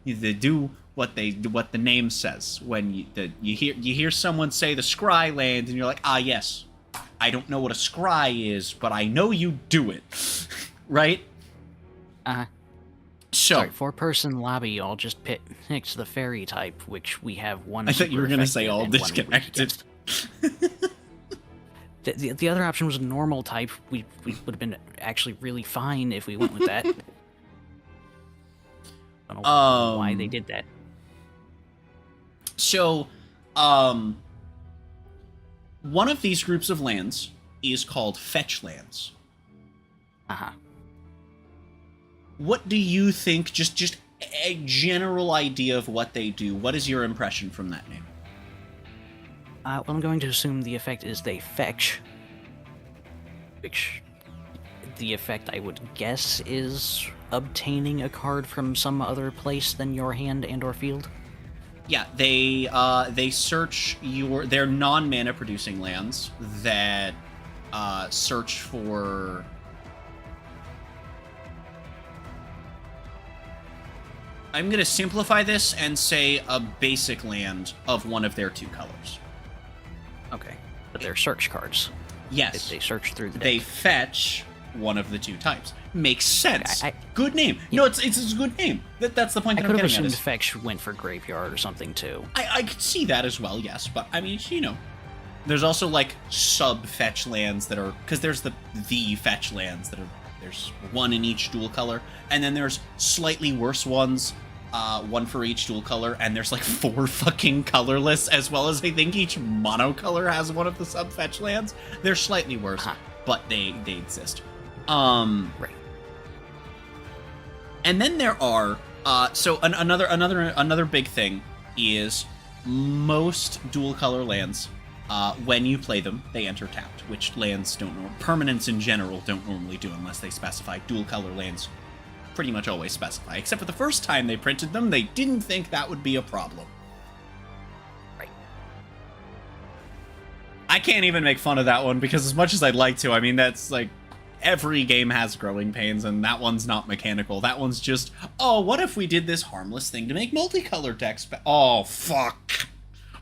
they do what the name says. When you hear someone say the scry land, and you're like, ah, yes. I don't know what a scry is, but I know you do it. Right? So, Sorry, 4-person lobby, all just picked the fairy type, which we have one. I thought you were going to say all disconnected. The other option was normal type. We would have been actually really fine if we went with that. I don't know why they did that. So, one of these groups of lands is called fetch lands. What do you think, just a general idea of what they do? What is your impression from that name? Well, I'm going to assume the effect is they fetch, which the effect I would guess is obtaining a card from some other place than your hand and or field. Yeah, they search their non-mana producing lands that search for. I'm gonna simplify this and say a basic land of one of their 2 colors. Okay, but they're search cards. Yes, They search through the deck. they fetch one of the 2 types. Makes sense. I Good name. No, it's a good name. That's the point I that I'm could have getting at. assumed Is fetch went for graveyard or something too. I could see that as well, yes, but I mean, you know, there's also like sub-fetch lands that are, because there's the fetch lands that are, there's 1 in each dual color, and then there's slightly worse ones, 1 for each dual color, and there's like 4 fucking colorless, as well as I think each monocolor has one of the sub-fetch lands. They're slightly worse, but they exist. Right. And then there are another big thing is most dual color lands, when you play them, they enter tapped, which lands permanents in general don't normally do unless they specify. Dual color lands pretty much always specify, except for the first time they printed them, they didn't think that would be a problem. Right. I can't even make fun of that one because as much as I'd like to, I mean, that's like, every game has growing pains, and that one's not mechanical. That one's just, oh, what if we did this harmless thing to make multicolor decks oh, fuck.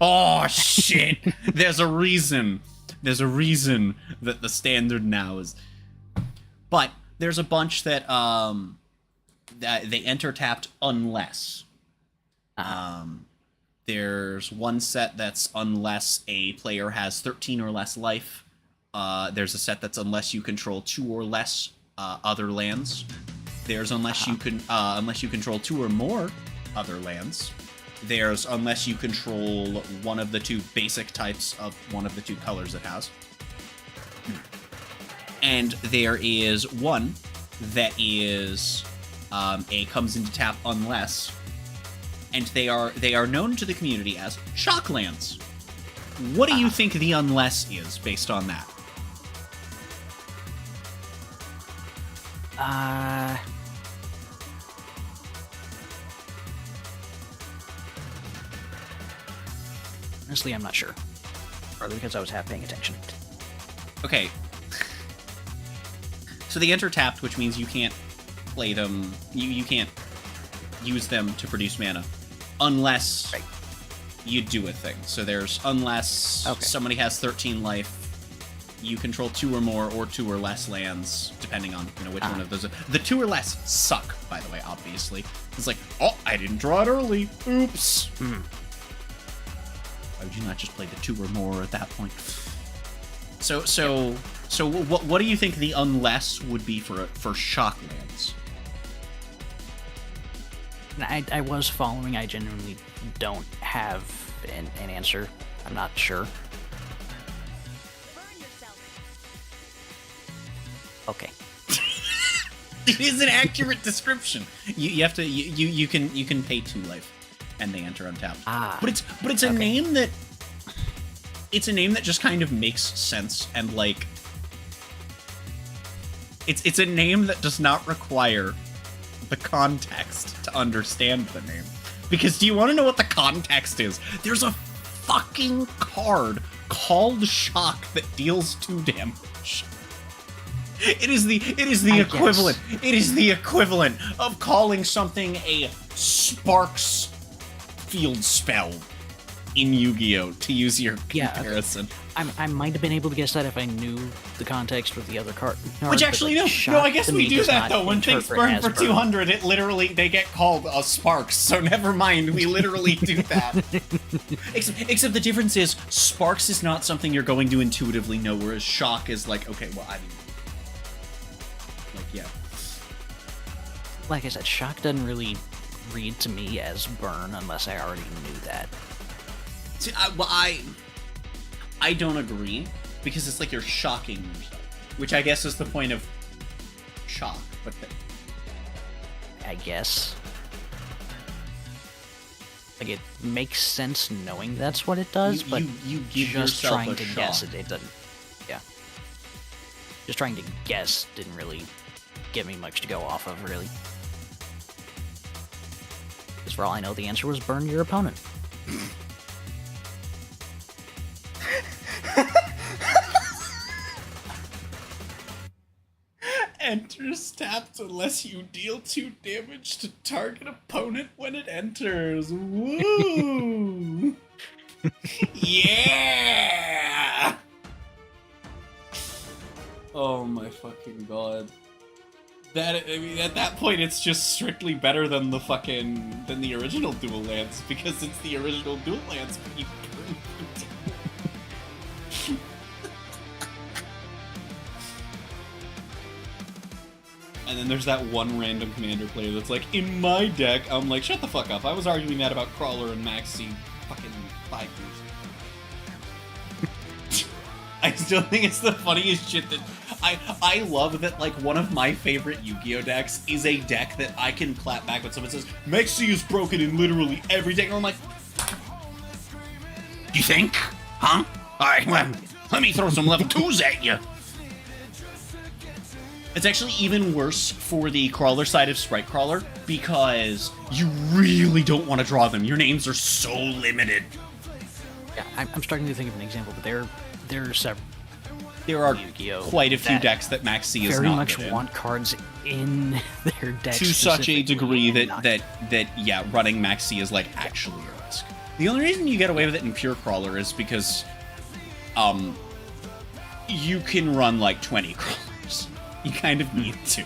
Oh, shit. There's a reason that the standard now is... But there's a bunch that they enter tapped unless. There's one set that's unless a player has 13 or less life. There's a set that's unless you control 2 or less other lands. There's unless you control 2 or more other lands. There's unless you control one of the 2 basic types of one of the 2 colors it has. And there is one that is a comes into tap unless, and they are known to the community as shock lands. What do you think the unless is based on that? Honestly, I'm not sure. Partly because I was half paying attention. Okay. So they enter tapped, which means you can't play them. You can't use them to produce mana unless you do a thing. So there's unless somebody has 13 life, you control 2 or more or 2 or less lands, depending on which one of those. The 2 or less suck, by the way. Obviously, it's like, oh, I didn't draw it early. Oops. Why would you not just play the 2 or more at that point? So what do you think the unless would be for shock lands? I was following. I genuinely don't have an answer. I'm not sure. Okay. It is an accurate description. You have to you can pay 2 life, and they enter untapped. But it's a name that just kind of makes sense, and like it's a name that does not require the context to understand the name. Because do you want to know what the context is? There's a fucking card called Shock that deals 2 damage. It is the equivalent. It is the equivalent of calling something a Sparks field spell in Yu-Gi-Oh! To use your comparison. I might have been able to guess that if I knew the context with the other card. Which actually, no, I guess we do that though. When things burn for 200, it literally, they get called Sparks, so never mind, we literally do that. Except the difference is, Sparks is not something you're going to intuitively know, whereas Shock is like, okay, well, I mean, like, yeah. Like I said, Shock doesn't really read to me as burn unless I already knew that. See, I don't agree, because it's like you're shocking yourself, which I guess is the point of shock, but I guess. Like, it makes sense knowing that's what it does, but you give just yourself trying a to shock. guess it doesn't. Yeah. Just trying to guess didn't really give me much to go off of, really. Because for all I know, the answer was burn your opponent. Enters tapped unless you deal 2 damage to target opponent when it enters. Woo! Yeah! Oh my fucking god. At that point, it's just strictly better than the original Dual Lance, because it's the original Dual Lance, but you burn it. And then there's that one random commander player that's like, in my deck, I'm like, shut the fuck up. I was arguing that about Crawler and Maxi fucking 5 years. I still think it's the funniest shit that I love that, like, one of my favorite Yu-Gi-Oh! Decks is a deck that I can clap back when someone says, Maxi is broken in literally every deck. And I'm like, you think? Huh? Alright, well, let me throw some level 2s at you. It's actually even worse for the Crawler side of Sprite Crawler, because you really don't want to draw them. Your names are so limited. Yeah, I'm starting to think of an example, but there are several. There are Yu-Gi-Oh! Quite a few decks that Maxi is very not much good in. want cards in their decks To such a degree not- that yeah, running Maxi is like actually a risk. The only reason you get away with it in pure Crawler is because you can run like 20 crawlers. You kind of need to.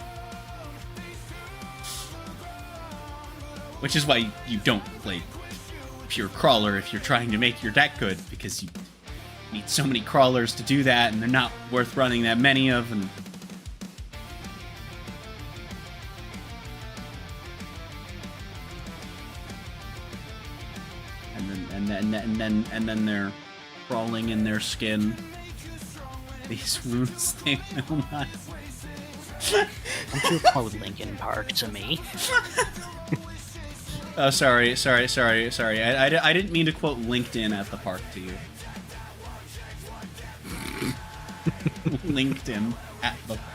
Which is why you don't play pure Crawler if you're trying to make your deck good, because you need so many crawlers to do that, and they're not worth running that many of, and then they're crawling in their skin. These wounds they will not. Don't you quote Linkin Park to me? Oh, sorry. I didn't mean to quote LinkedIn at the park to you. LinkedIn at the park.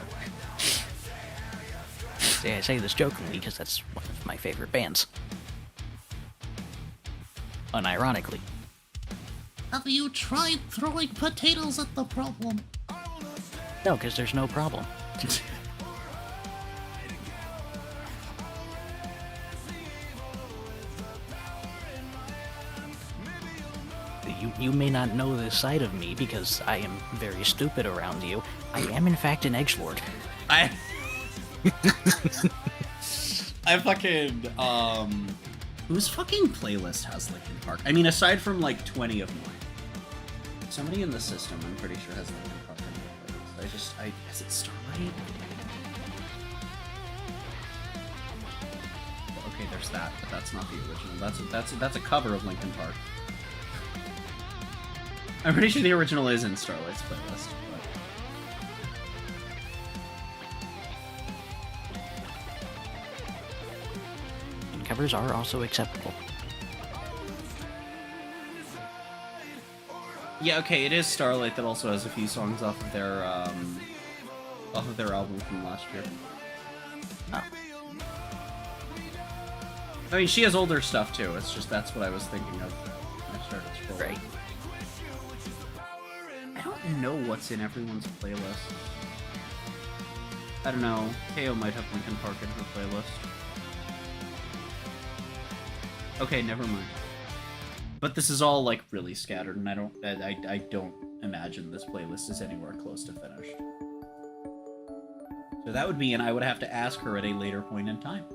See, I say this jokingly because that's one of my favorite bands. Unironically. Have you tried throwing potatoes at the problem? No, because there's no problem. You may not know this side of me because I am very stupid around you. I am in fact an edgelord. I fucking whose fucking playlist has Linkin Park? I mean, aside from like 20 of mine, somebody in the system I'm pretty sure has Linkin Park on their playlist. Is it Starlight? Okay, there's that, but that's not the original. That's a cover of Linkin Park. I'm pretty sure the original is in Starlight's playlist. And covers are also acceptable. Yeah, okay, it is Starlight that also has a few songs off of their album from last year. Oh. I mean, she has older stuff too. It's just that's what I was thinking of when I started scrolling. Right. I don't know what's in everyone's playlist. I don't know. KO might have Linkin Park in her playlist. Okay, never mind. But this is all like really scattered, and I don't imagine this playlist is anywhere close to finished. So that would mean I would have to ask her at a later point in time.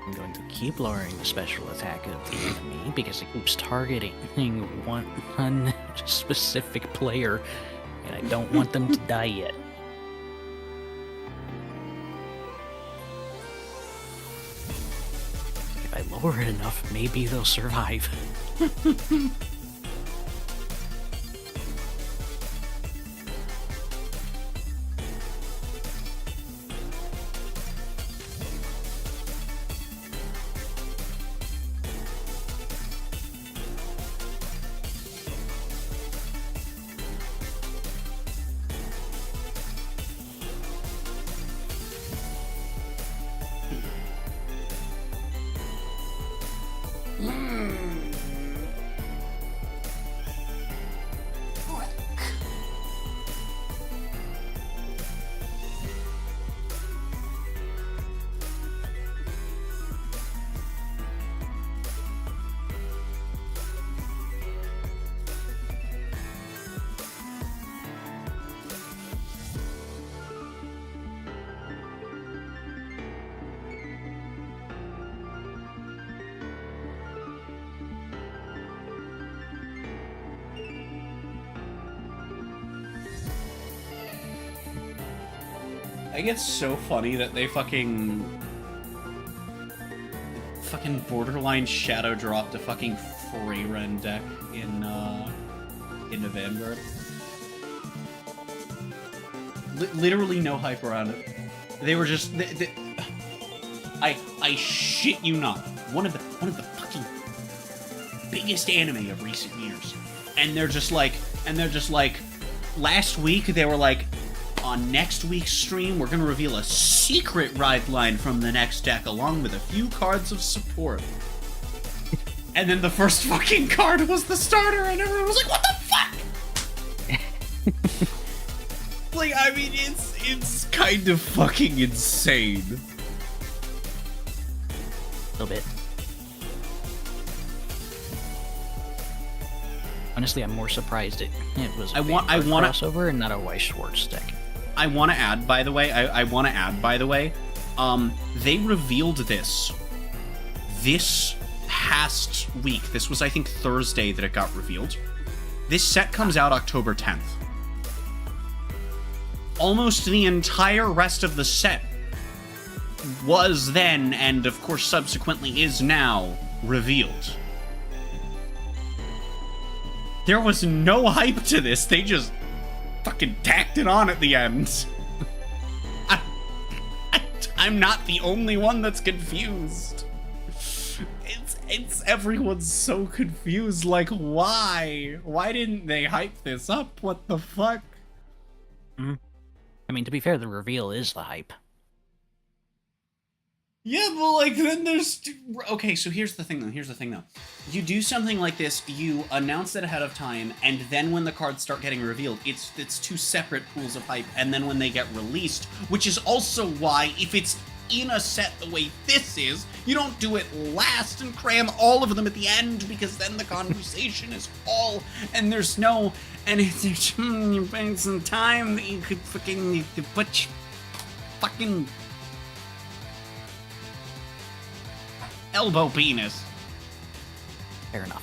I'm going to keep lowering the special attack of the enemy because it keeps targeting one specific player, and I don't want them to die yet. If I lower it enough, maybe they'll survive. I think it's so funny that they fucking borderline shadow dropped a fucking Freyren deck in the Vanguard. Literally no hype around it. They were just I shit you not, one of the fucking biggest anime of recent years, and they're just like last week they were like, on next week's stream, we're going to reveal a secret ride line from the next deck, along with a few cards of support. And then the first fucking card was the starter, and everyone was like, what the fuck? Like, I mean, it's kind of fucking insane. A little bit. Honestly, I'm more surprised it was a crossover and not a Weiss Schwartz deck. I want to add, by the way, they revealed this past week. This was, I think, Thursday that it got revealed. This set comes out October 10th. Almost the entire rest of the set was then, and of course subsequently is now, revealed. There was no hype to this, they just fucking tacked it on at the end. I'm not the only one that's confused. It's everyone's so confused, like, why? Why didn't they hype this up? What the fuck? I mean, to be fair, the reveal is the hype. Yeah, but like then there's okay. So here's the thing, though. You do something like this, you announce it ahead of time, and then when the cards start getting revealed, it's two separate pools of hype. And then when they get released, which is also why if it's in a set the way this is, you don't do it last and cram all of them at the end, because then the conversation is all and there's no and it's you spend some time that you could fucking put fucking elbow penis. Fair enough.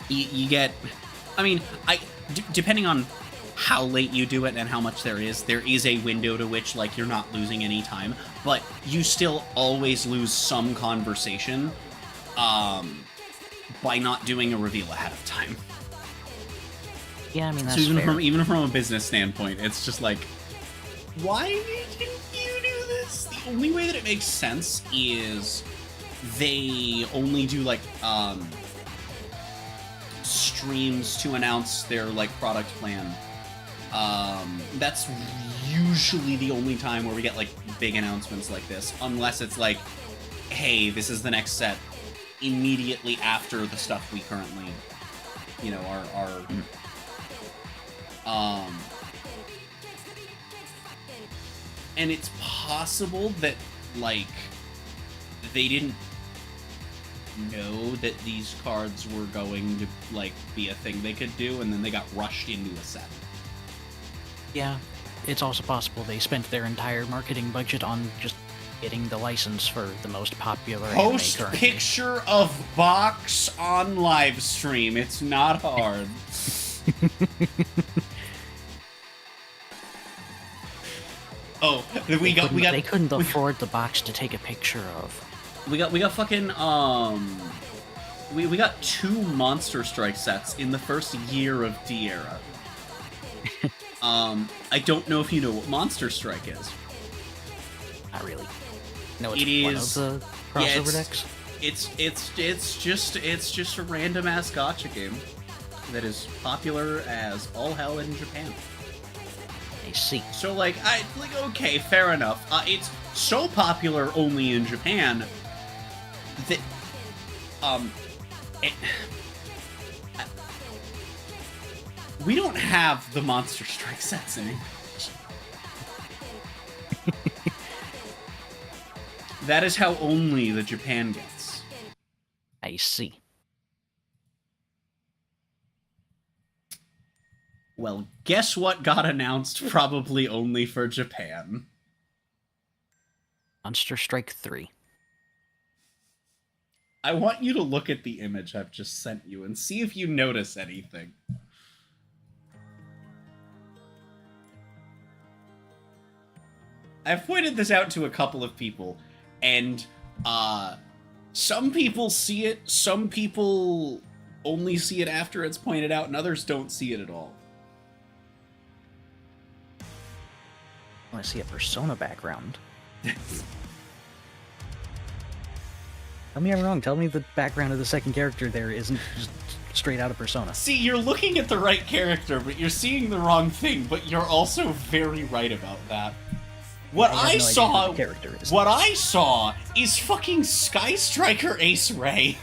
You get, I mean, depending on how late you do it and how much there is a window to which, like, you're not losing any time, but you still always lose some conversation, by not doing a reveal ahead of time. Yeah, I mean, that's so fair. even from a business standpoint, it's just like, why didn't you do this? The only way that it makes sense is they only do, like, streams to announce their, like, product plan. That's usually the only time where we get, like, big announcements like this, unless it's like, hey, this is the next set immediately after the stuff we currently, you know, are and it's possible that, like, they didn't know that these cards were going to, like, be a thing they could do, and then they got rushed into a set. Yeah, it's also possible they spent their entire marketing budget on just getting the license for the most popular anime Post currently. picture of box on live stream. It's not hard. Oh, They couldn't afford the box to take a picture of. We got fucking we got 2 Monster Strike sets in the first year of D-Era. I don't know if you know what Monster Strike is. Not really. No, it's It one is- of the crossover decks. It's just a random ass gacha game that is popular as all hell in Japan. I see. So like okay, fair enough. It's so popular only in Japan that we don't have the Monster Strike sets in English. That is how only the Japan gets. I see. Well, guess what got announced probably only for Japan? Monster Strike 3. I want you to look at the image I've just sent you and see if you notice anything. I've pointed this out to a couple of people, and some people see it, some people only see it after it's pointed out, and others don't see it at all. I want to see a Persona background. Tell me I'm wrong. Tell me the background of the second character there isn't just straight out of Persona. See, you're looking at the right character, but you're seeing the wrong thing, but you're also very right about that. What I saw, what I saw is fucking Sky Striker Ace Ray.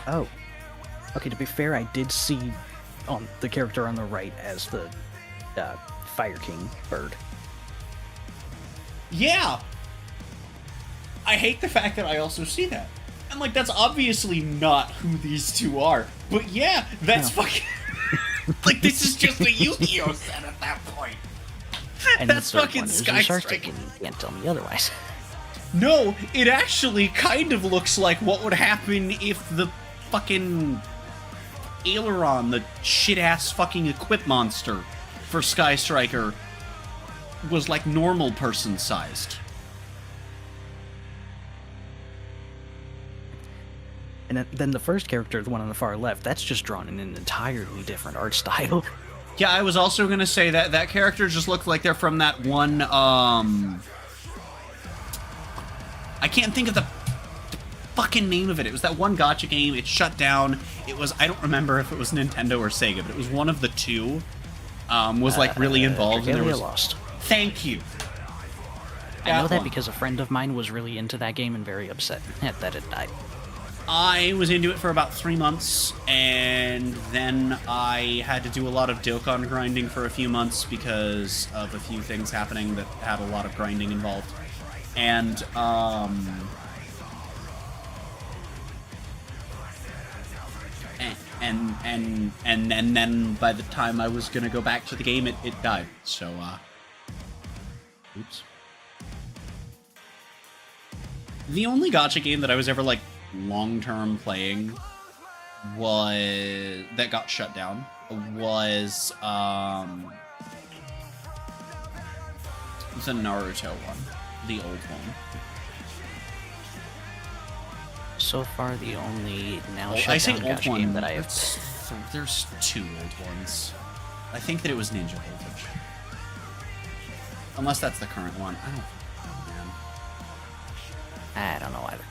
Oh. Okay, to be fair, I did see on the character on the right as the Fire King bird. Yeah. I hate the fact that I also see that. And, like, that's obviously not who these two are. But yeah, that's fucking... like, this is just a Yu-Gi-Oh! Set at that point. And That's the third fucking one is Sky Uncharted, Striker. and you can't tell me otherwise. No, it actually kind of looks like what would happen if the fucking aileron, the shit-ass fucking equip monster for Sky Striker, was like normal person sized. And then the first character, the one on the far left, that's just drawn in an entirely different art style. Yeah, I was also gonna say that that character just looked like they're from that one, I can't think of the fucking name of it. It was that one gacha game. It shut down. It was, I don't remember if it was Nintendo or Sega, but it was one of the two. Was like really involved. And there was Lost. Thank you. I know that one. because a friend of mine was really into that game and very upset that it died. I was into it for about 3 months, and then I had to do a lot of Dokkan grinding for a few months because of a few things happening that had a lot of grinding involved. And, and then by the time I was gonna go back to the game, it died. So, oops. The only gacha game that I was ever, like, long-term playing that got shut down was, the Naruto one. The old one. So far, the only now I shut say down old gacha one. game that I have. There's 2 old ones. I think that it was Ninja Voltage. Unless that's the current one. I don't know, man. I don't know either.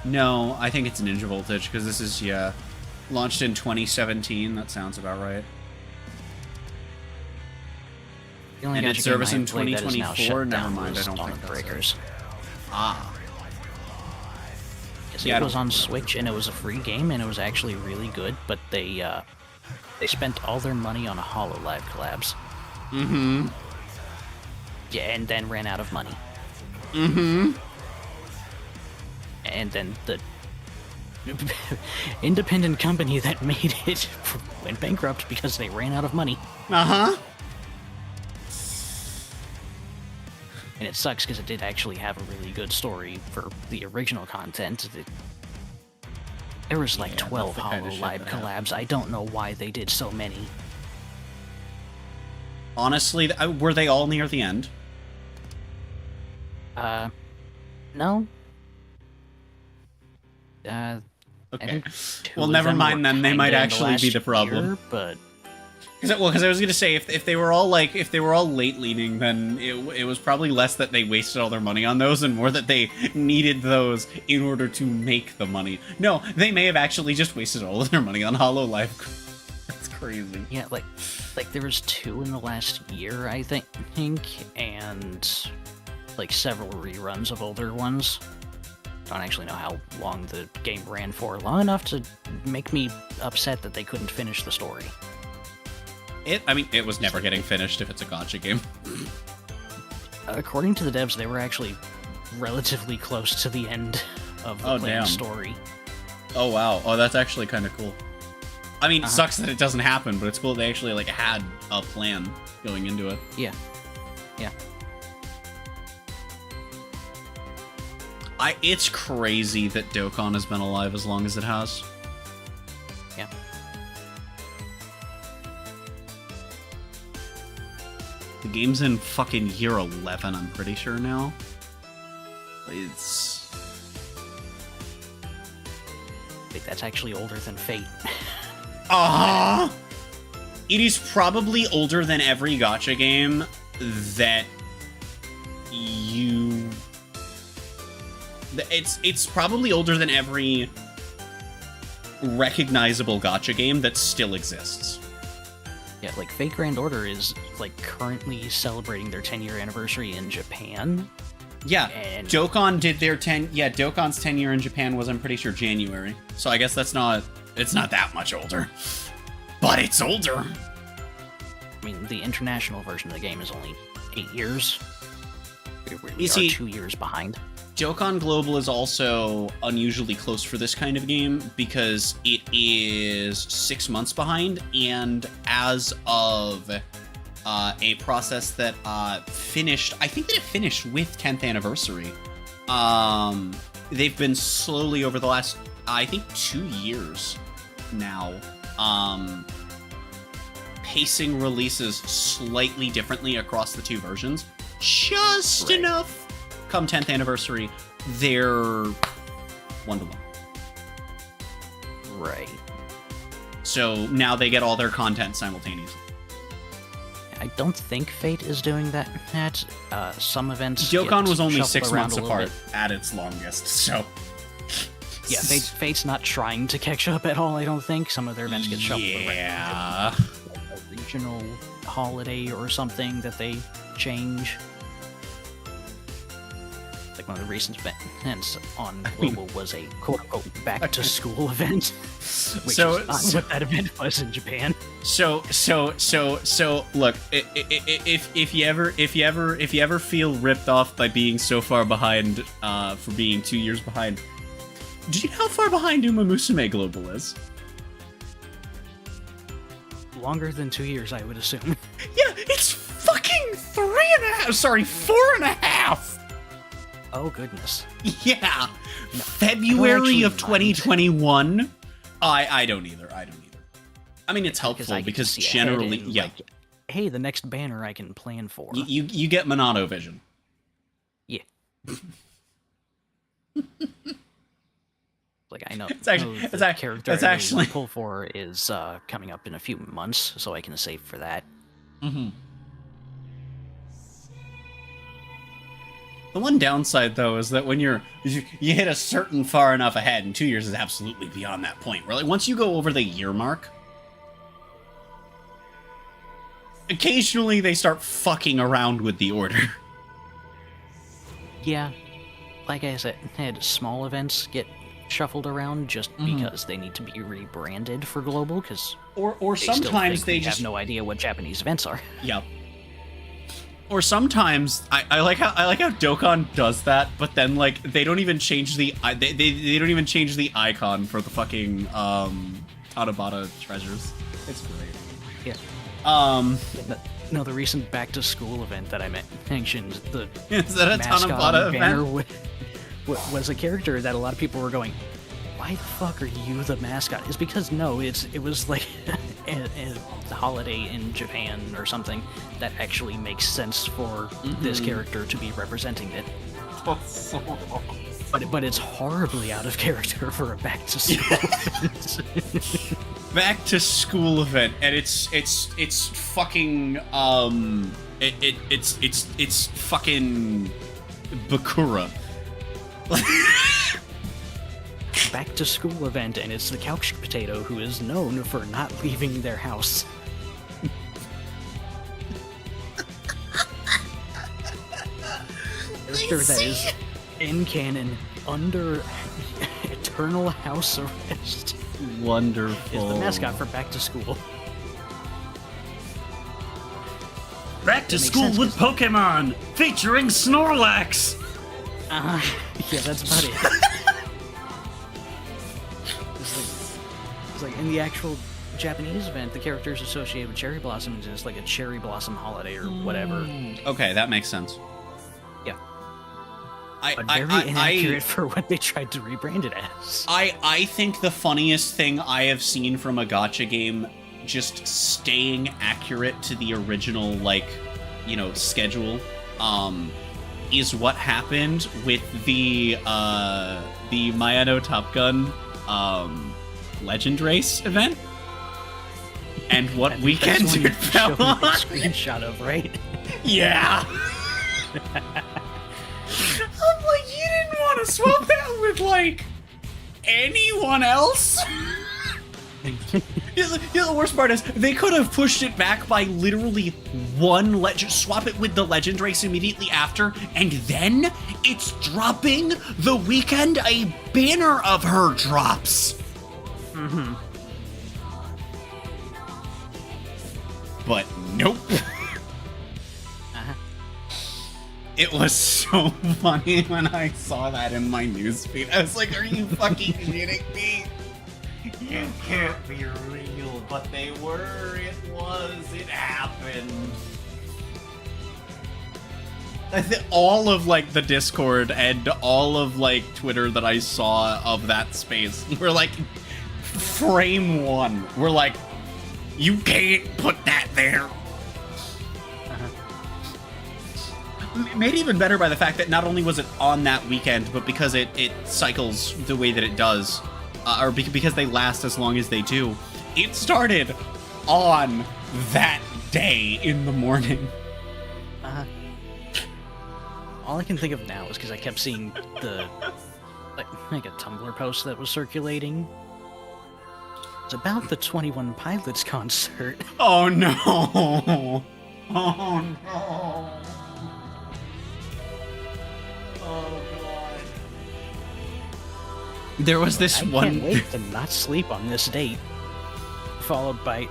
No, I think it's Ninja Voltage, because this is, yeah, launched in 2017. That sounds about right. The only And gacha its game service I in have played that is now 2024? shut Never down mind, I was don't Dawn think of that's Breakers. Ah. Yes, Yeah, I it don't was on think so. Switch and it was a free game and it was actually really good, but they spent all their money on a HoloLive collabs. Mm-hmm. Yeah, and then ran out of money. Mm-hmm. And then the independent company that made it went bankrupt because they ran out of money. Uh-huh. And it sucks because it did actually have a really good story for the original content. There was like Yeah, that's 12 the kind of shit HoloLive that collabs. I don't know why they did so many. Honestly, were they all near the end? No. Okay. think Well, two of never them mind were then. They kinda might in the actually be last the problem. year, but Because I was gonna say if they were all late leaning, then it was probably less that they wasted all their money on those and more that they needed those in order to make the money. No, they may have actually just wasted all of their money on HoloLive. That's crazy. yeah, like there was 2 in the last year, I think, and like several reruns of older ones. Don't actually know how long the game ran for. Long enough to make me upset that they couldn't finish the story. It was never getting finished if it's a gacha game. According to the devs, they were actually relatively close to the end of the planned damn. story. Oh wow. Oh, that's actually kind of cool. I mean, it sucks that it doesn't happen, but it's cool they actually like had a plan going into it. Yeah. Yeah. It's crazy that Dokkan has been alive as long as it has. Yeah. The game's in fucking year 11, I'm pretty sure now. It's... Wait, that's actually older than Fate. Uh-huh! It is probably older than every gacha game that you... It's probably older than every recognizable gacha game that still exists. Yeah, like Fate Grand Order is like currently celebrating their 10-year anniversary in Japan. Yeah, And- Dokkan did their 10... Yeah, Dokkan's 10 year in Japan was, I'm pretty sure, January. So I guess that's not... It's not that much older. But it's older! I mean, the international version of the game is only 8 years. We You see- are 2 years behind. Dokkan Global is also unusually close for this kind of game because it is 6 months behind, and as of a process that finished, I think that it finished with 10th anniversary, they've been slowly over the last, I think, 2 years now, pacing releases slightly differently across the two versions. Just enough. Come 10th anniversary, they're 1-to-1. Right. So now they get all their content simultaneously. I don't think Fate is doing that. Some events. Dokkan get was only shuffled 6 around months a little apart bit. at its longest, so... Yeah, Fate's not trying to catch up at all, I don't think. Some of their events get shuffled around. Yeah. A regional holiday or something that they change. Like one of the recent events on Global was a quote-unquote back-to-school event, which is not what that event was in Japan. So look, if you ever feel ripped off by being so far behind, for being 2 years behind, do you know how far behind Uma Musume Global is? Longer than 2 years, I would assume. Yeah, it's fucking 3.5. Sorry, 4.5. Oh goodness. Yeah, February of 2021. I don't either. I mean, it's helpful I because can see ahead generally, and, yeah, like, hey, the next banner I can plan for. you get Monado vision. Yeah. Like I know, It's actually- know it's the ac- character it's I really actually- want to pull for is coming up in a few months, so I can save for that. Mm-hmm. The one downside, though, is that when you hit a certain far enough ahead, and 2 years is absolutely beyond that point. Where, like, once you go over the year mark, occasionally they start fucking around with the order. Yeah, like I said, had small events get shuffled around just because they need to be rebranded for global, because Or sometimes they just have no idea what Japanese events are. Yep. Or sometimes I like how Dokkan does that, but then like they don't even change the they don't even change the icon for the fucking Tanabata treasures. It's great. Yeah. No, the recent back to school event that I mentioned, the Is that a mascot Tanabata banner event? was a character that a lot of people were going, why the fuck are you the mascot? It's because it was like a holiday in Japan or something that actually makes sense for this character to be representing it. But it's horribly out of character for a back to school event. Back to school event, and it's fucking it's fucking Bakura. Back to school event, and it's the couch potato who is known for not leaving their house. Character that is in canon under eternal house arrest Wonderful. is the mascot for Back to School. Back to makes school sense, with Pokemon, featuring Snorlax. Yeah, that's about it. It's like in the actual Japanese event, the characters associated with cherry blossoms is like a cherry blossom holiday or whatever. Okay, that makes sense. Yeah. But very inaccurate for what they tried to rebrand it as. I think the funniest thing I have seen from a gacha game just staying accurate to the original, like, you know, schedule, is what happened with the Mayano Top Gun Legend Race event. And what weekend That's one it you fell showed me a on. screenshot of, right? Yeah. I'm like, you didn't want to swap that with, like, anyone else? The worst part is, they could have pushed it back by literally one legend, swap it with the Legend Race immediately after, and then it's dropping the weekend a banner of her drops. Mm-hmm. But nope. It was so funny when I saw that in my newsfeed. I was like, are you fucking kidding me? You can't be real, but they were. It happened. all of like the Discord and all of like Twitter that I saw of that space were like frame one. We're like, you can't put that there. Made even better by the fact that not only was it on that weekend, but because it cycles the way that it does, or because they last as long as they do, it started on that day in the morning. All I can think of now is because I kept seeing the like a Tumblr post that was circulating. It's about the 21 Pilots concert. Oh no! Oh no! Oh god! There was this I one. can't wait to not sleep on this date. Followed by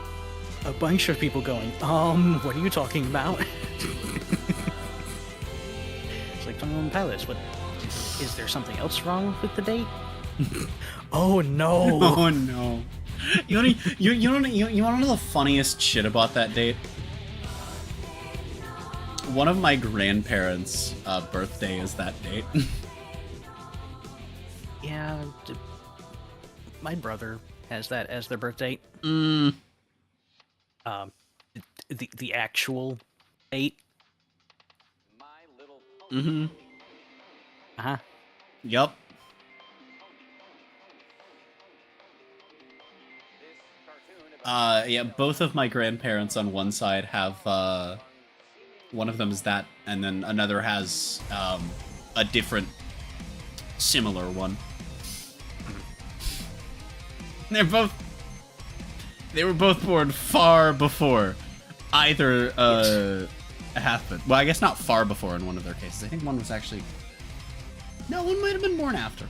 a bunch of people going, what are you talking about? It's like 21 Pilots. What? Is there something else wrong with the date? Oh no! Oh no! You want to know the funniest shit about that date? One of my grandparents' birthday is that date. Yeah, my brother has that as their birth date. Mm. The actual date. Mm-hmm. Uh-huh. Yup. Yeah, both of my grandparents on one side have, one of them is that, and then another has, a different, similar one. They were both born far before either, happened. Well, I guess not far before in one of their cases. I think one was actually... No, one might have been born after.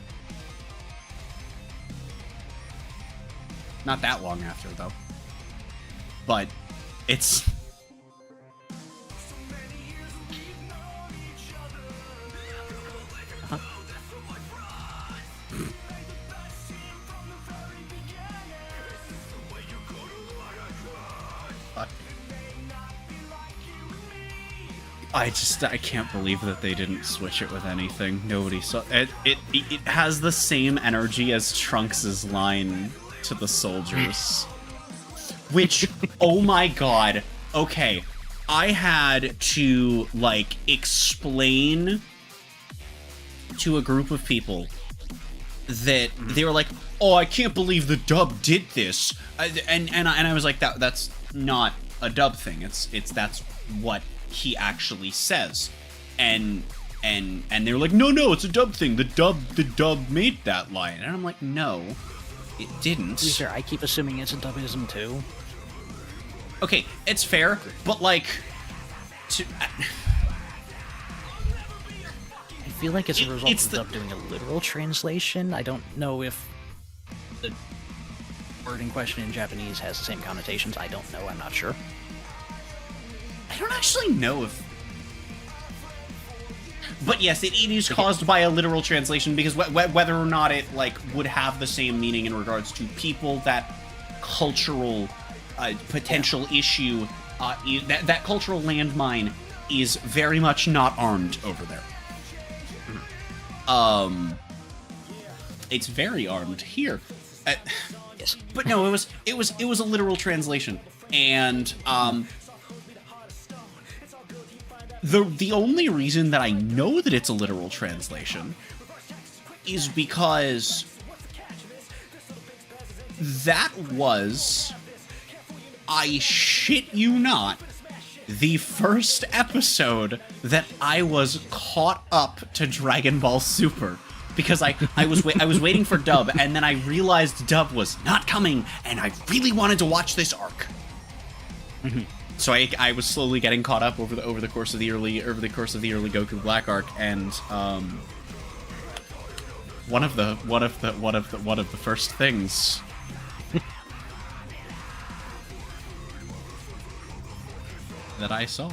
Not that long after, though. But it's... I can't believe that they didn't switch it with anything. Nobody saw it. It has the same energy as Trunks' line to the soldiers. Which, oh my god. Okay, I had to, like, explain to a group of people that they were like, oh, I can't believe the dub did this. And I was like, that's not a dub thing. That's what he actually says. And they were like, no, it's a dub thing. The dub made that line. And I'm like, no, it didn't. Sure, I keep assuming it's a dubism too. Okay, it's fair, but like, I feel like it's a result of the dub doing a literal translation. I don't know if the word in question in Japanese has the same connotations. I don't know. I'm not sure. I don't actually know if... But yes, it is caused by a literal translation, because whether or not it, like, would have the same meaning in regards to people, that cultural potential issue, that cultural landmine is very much not armed over there. It's very armed here. Yes. But no, it was a literal translation, and the only reason that I know that it's a literal translation is because that was, I shit you not, the first episode that I was caught up to Dragon Ball Super. Because I was waiting for dub, and then I realized dub was not coming, and I really wanted to watch this arc. So I was slowly getting caught up over the course of the early Goku Black arc, and one of the first things that I saw.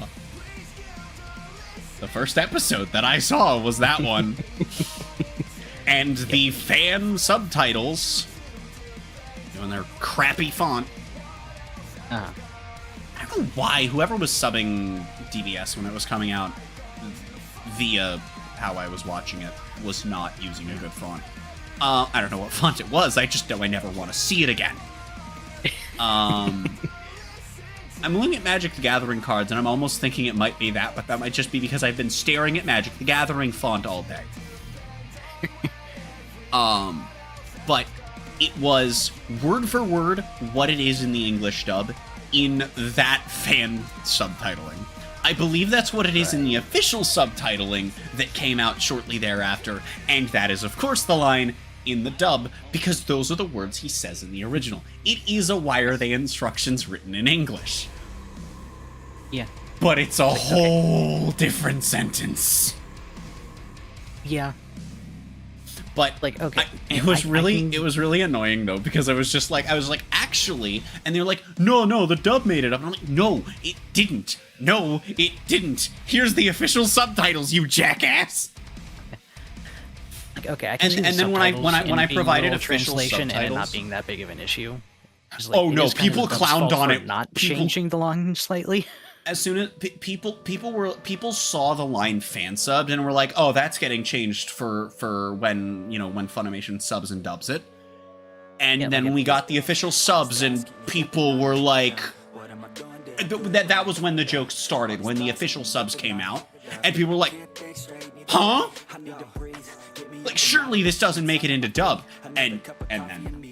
The first episode that I saw was that one. And the fan subtitles, doing their crappy font. I don't know why whoever was subbing DBS when it was coming out via how I was watching it, was not using a good font. I don't know what font it was, I just know I never want to see it again. I'm looking at Magic the Gathering cards, and I'm almost thinking it might be that, but that might just be because I've been staring at Magic the Gathering font all day. But it was word for word what it is in the English dub in that fan subtitling. I believe that's what it is in the official subtitling that came out shortly thereafter, and that is, of course, the line in the dub, because those are the words he says in the original. It is a why are they instructions written in English. Yeah. But it's a whole different sentence. Yeah. But Like, okay, it was I really can- it was really annoying though, because I was like actually, and they're like, no, the dub made it up. And I'm like, no, it didn't. No, it didn't. Here's the official subtitles, you jackass. Like, okay, I can And- see the and then when I- subtitles when I- and when I being provided literal official translation and it subtitles- not being that big of an issue. It's Oh, it no, is kind of people the dub's clowned fault on for it. not People- changing the line slightly. As soon as people saw the line fan subbed and were like, oh, that's getting changed for when Funimation subs and dubs it. And Yeah, then like we got the official subs and people were like, that was when the jokes started, when the official subs came out, and people were like, huh? Like, surely this doesn't make it into dub. And then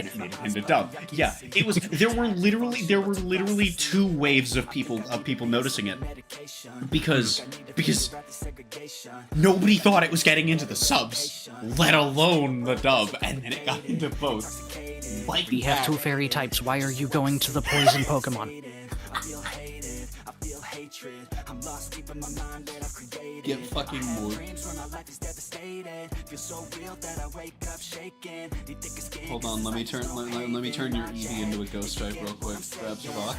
it made it into dub. Yeah, it was. There were literally two waves of people noticing it, because nobody thought it was getting into the subs, let alone the dub, and then it got into both. Like We have two fairy types. Why are you going to the poison Pokemon? Get fucking more. Hold on, let me turn your Eevee into a ghost type real quick. Grabs a rock.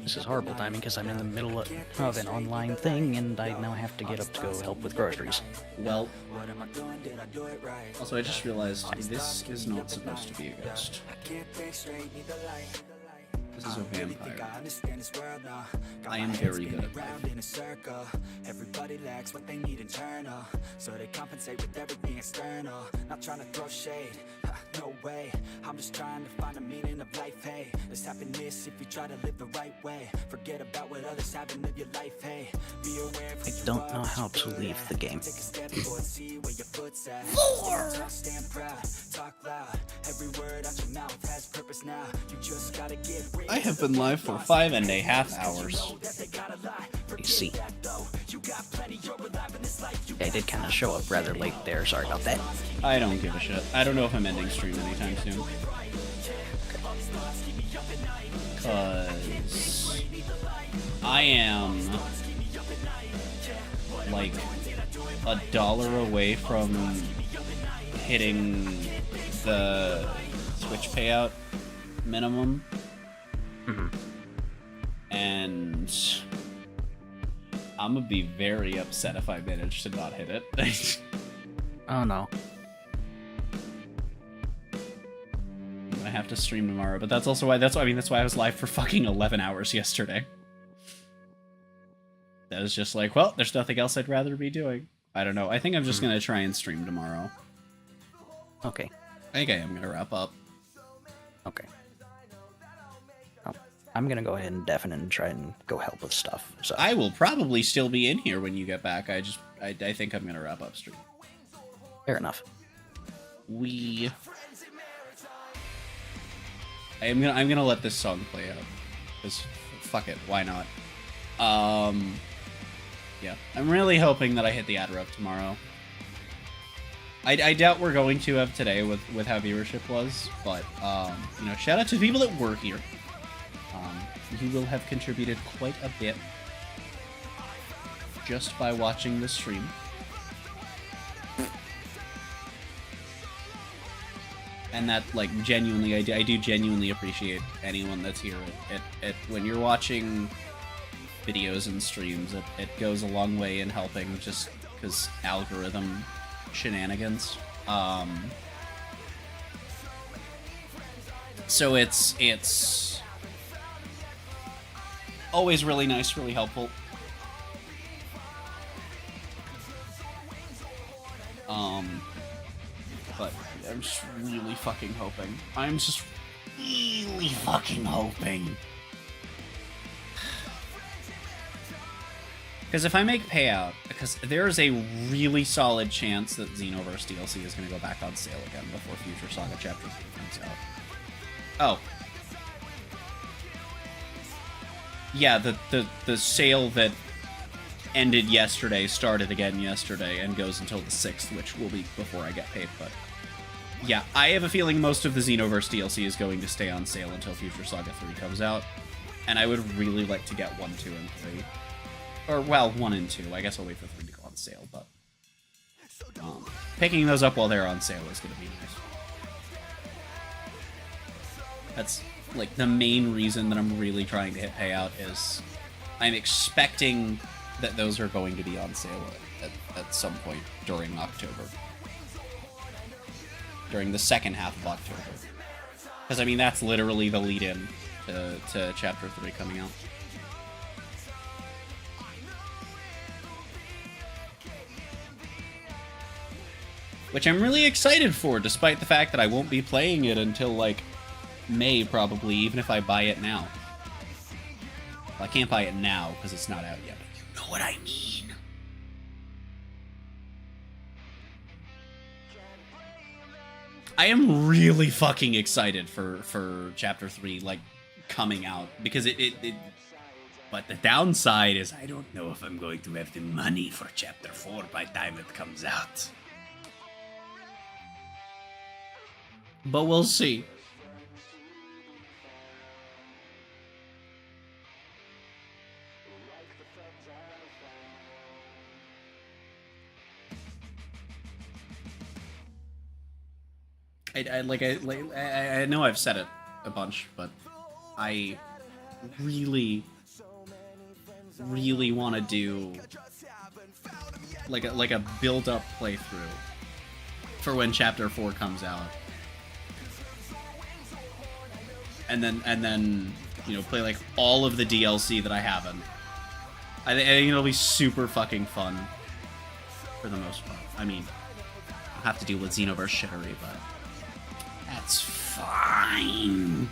This is horrible timing because I'm in the middle of an online thing and I now have to get up to go help with groceries. Well, also I just realized this is not supposed to be a ghost. This is a vampire. I am very good at life. Everybody lacks what they need internal, so they compensate with everything external. Not trying to throw shade, no way. I'm just trying to find a meaning of life. Hey, there's happiness if you try to live the right way. Forget about what others have and live your life. Hey, be aware of who I you don't are, know how what to you leave at. the game. Take a step forward, see where your foot's at. Stand proud, talk loud. Every word out your mouth has purpose now. You just gotta get real. I have been live for 5.5 hours. You see. I did kind of show up rather late there. Sorry about that. I don't give a shit. I don't know if I'm ending stream anytime soon. Cause I am like $1 away from hitting the Switch payout minimum. And I'm gonna be very upset if I manage to not hit it. Oh no. I'm gonna have to stream tomorrow, but that's also why I was live for fucking 11 hours yesterday. That was just like, well, there's nothing else I'd rather be doing. I don't know. I think I'm just gonna try and stream tomorrow. Okay. I think I am gonna wrap up. Okay. Oh, I'm gonna go ahead and deafen and try and go help with stuff. So I will probably still be in here when you get back. I think I'm gonna wrap up stream. fair enough. I'm gonna let this song play out. Cause fuck it, why not? Yeah, I'm really hoping that I hit the ad rep tomorrow. I doubt we're going to have today with how viewership was, but shout out to people that were here. You will have contributed quite a bit just by watching the stream. And that, like, genuinely, I do genuinely appreciate anyone that's here. When you're watching videos and streams, it goes a long way in helping, just because algorithm shenanigans. So it's Always really nice, really helpful. But I'm just really fucking hoping. I'm just really fucking hoping. Because if I make payout, because there is a really solid chance that Xenoverse DLC is going to go back on sale again before Future Saga Chapter 3 comes out. Oh. Yeah, the sale that ended yesterday started again yesterday and goes until the 6th, which will be before I get paid, but... Yeah, I have a feeling most of the Xenoverse DLC is going to stay on sale until Future Saga 3 comes out, and I would really like to get 1, 2, and 3. Or, well, 1 and 2. I guess I'll wait for 3 to go on sale, but... picking those up while they're on sale is going to be nice. That's, like, the main reason that I'm really trying to hit payout is I'm expecting that those are going to be on sale at some point during October. During the second half of October. Because, I mean, that's literally the lead-in to Chapter 3 coming out. Which I'm really excited for, despite the fact that I won't be playing it until, like, May, probably, even if I buy it now. Well, I can't buy it now, because it's not out yet. But you know what I mean. I am really fucking excited for Chapter 3, like, coming out, because but the downside is I don't know if I'm going to have the money for Chapter 4 by the time it comes out. But we'll see. I know I've said it a bunch, but I really want to do like a build-up playthrough for when Chapter 4 comes out, and then you know, play like all of the DLC that I haven't. I think it'll be super fucking fun for the most part. I mean, I'll have to deal with Xenoverse shittery, but that's fine.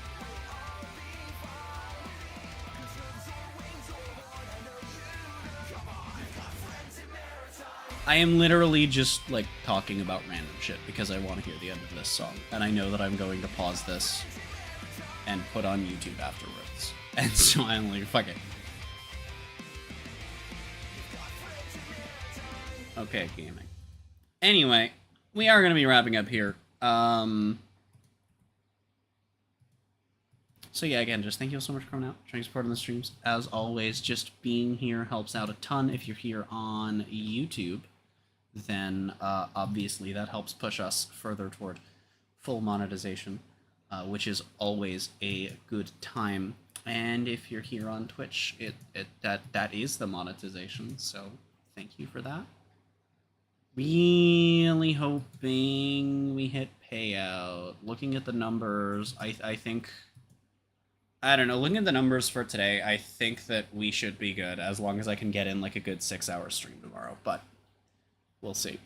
I am literally just, like, talking about random shit because I want to hear the end of this song. And I know that I'm going to pause this and put on YouTube afterwards. And so I'm like, fuck it. Okay, gaming. Anyway, we are going to be wrapping up here. So yeah, again, just thank you all so much for coming out, showing support on the streams. As always, just being here helps out a ton. If you're here on YouTube, then obviously that helps push us further toward full monetization, which is always a good time. And if you're here on Twitch, that is the monetization, so thank you for that. Really hoping we hit payout. Looking at the numbers, I think... I don't know, looking at the numbers for today, I think that we should be good, as long as I can get in, like, a good 6-hour stream tomorrow, but we'll see.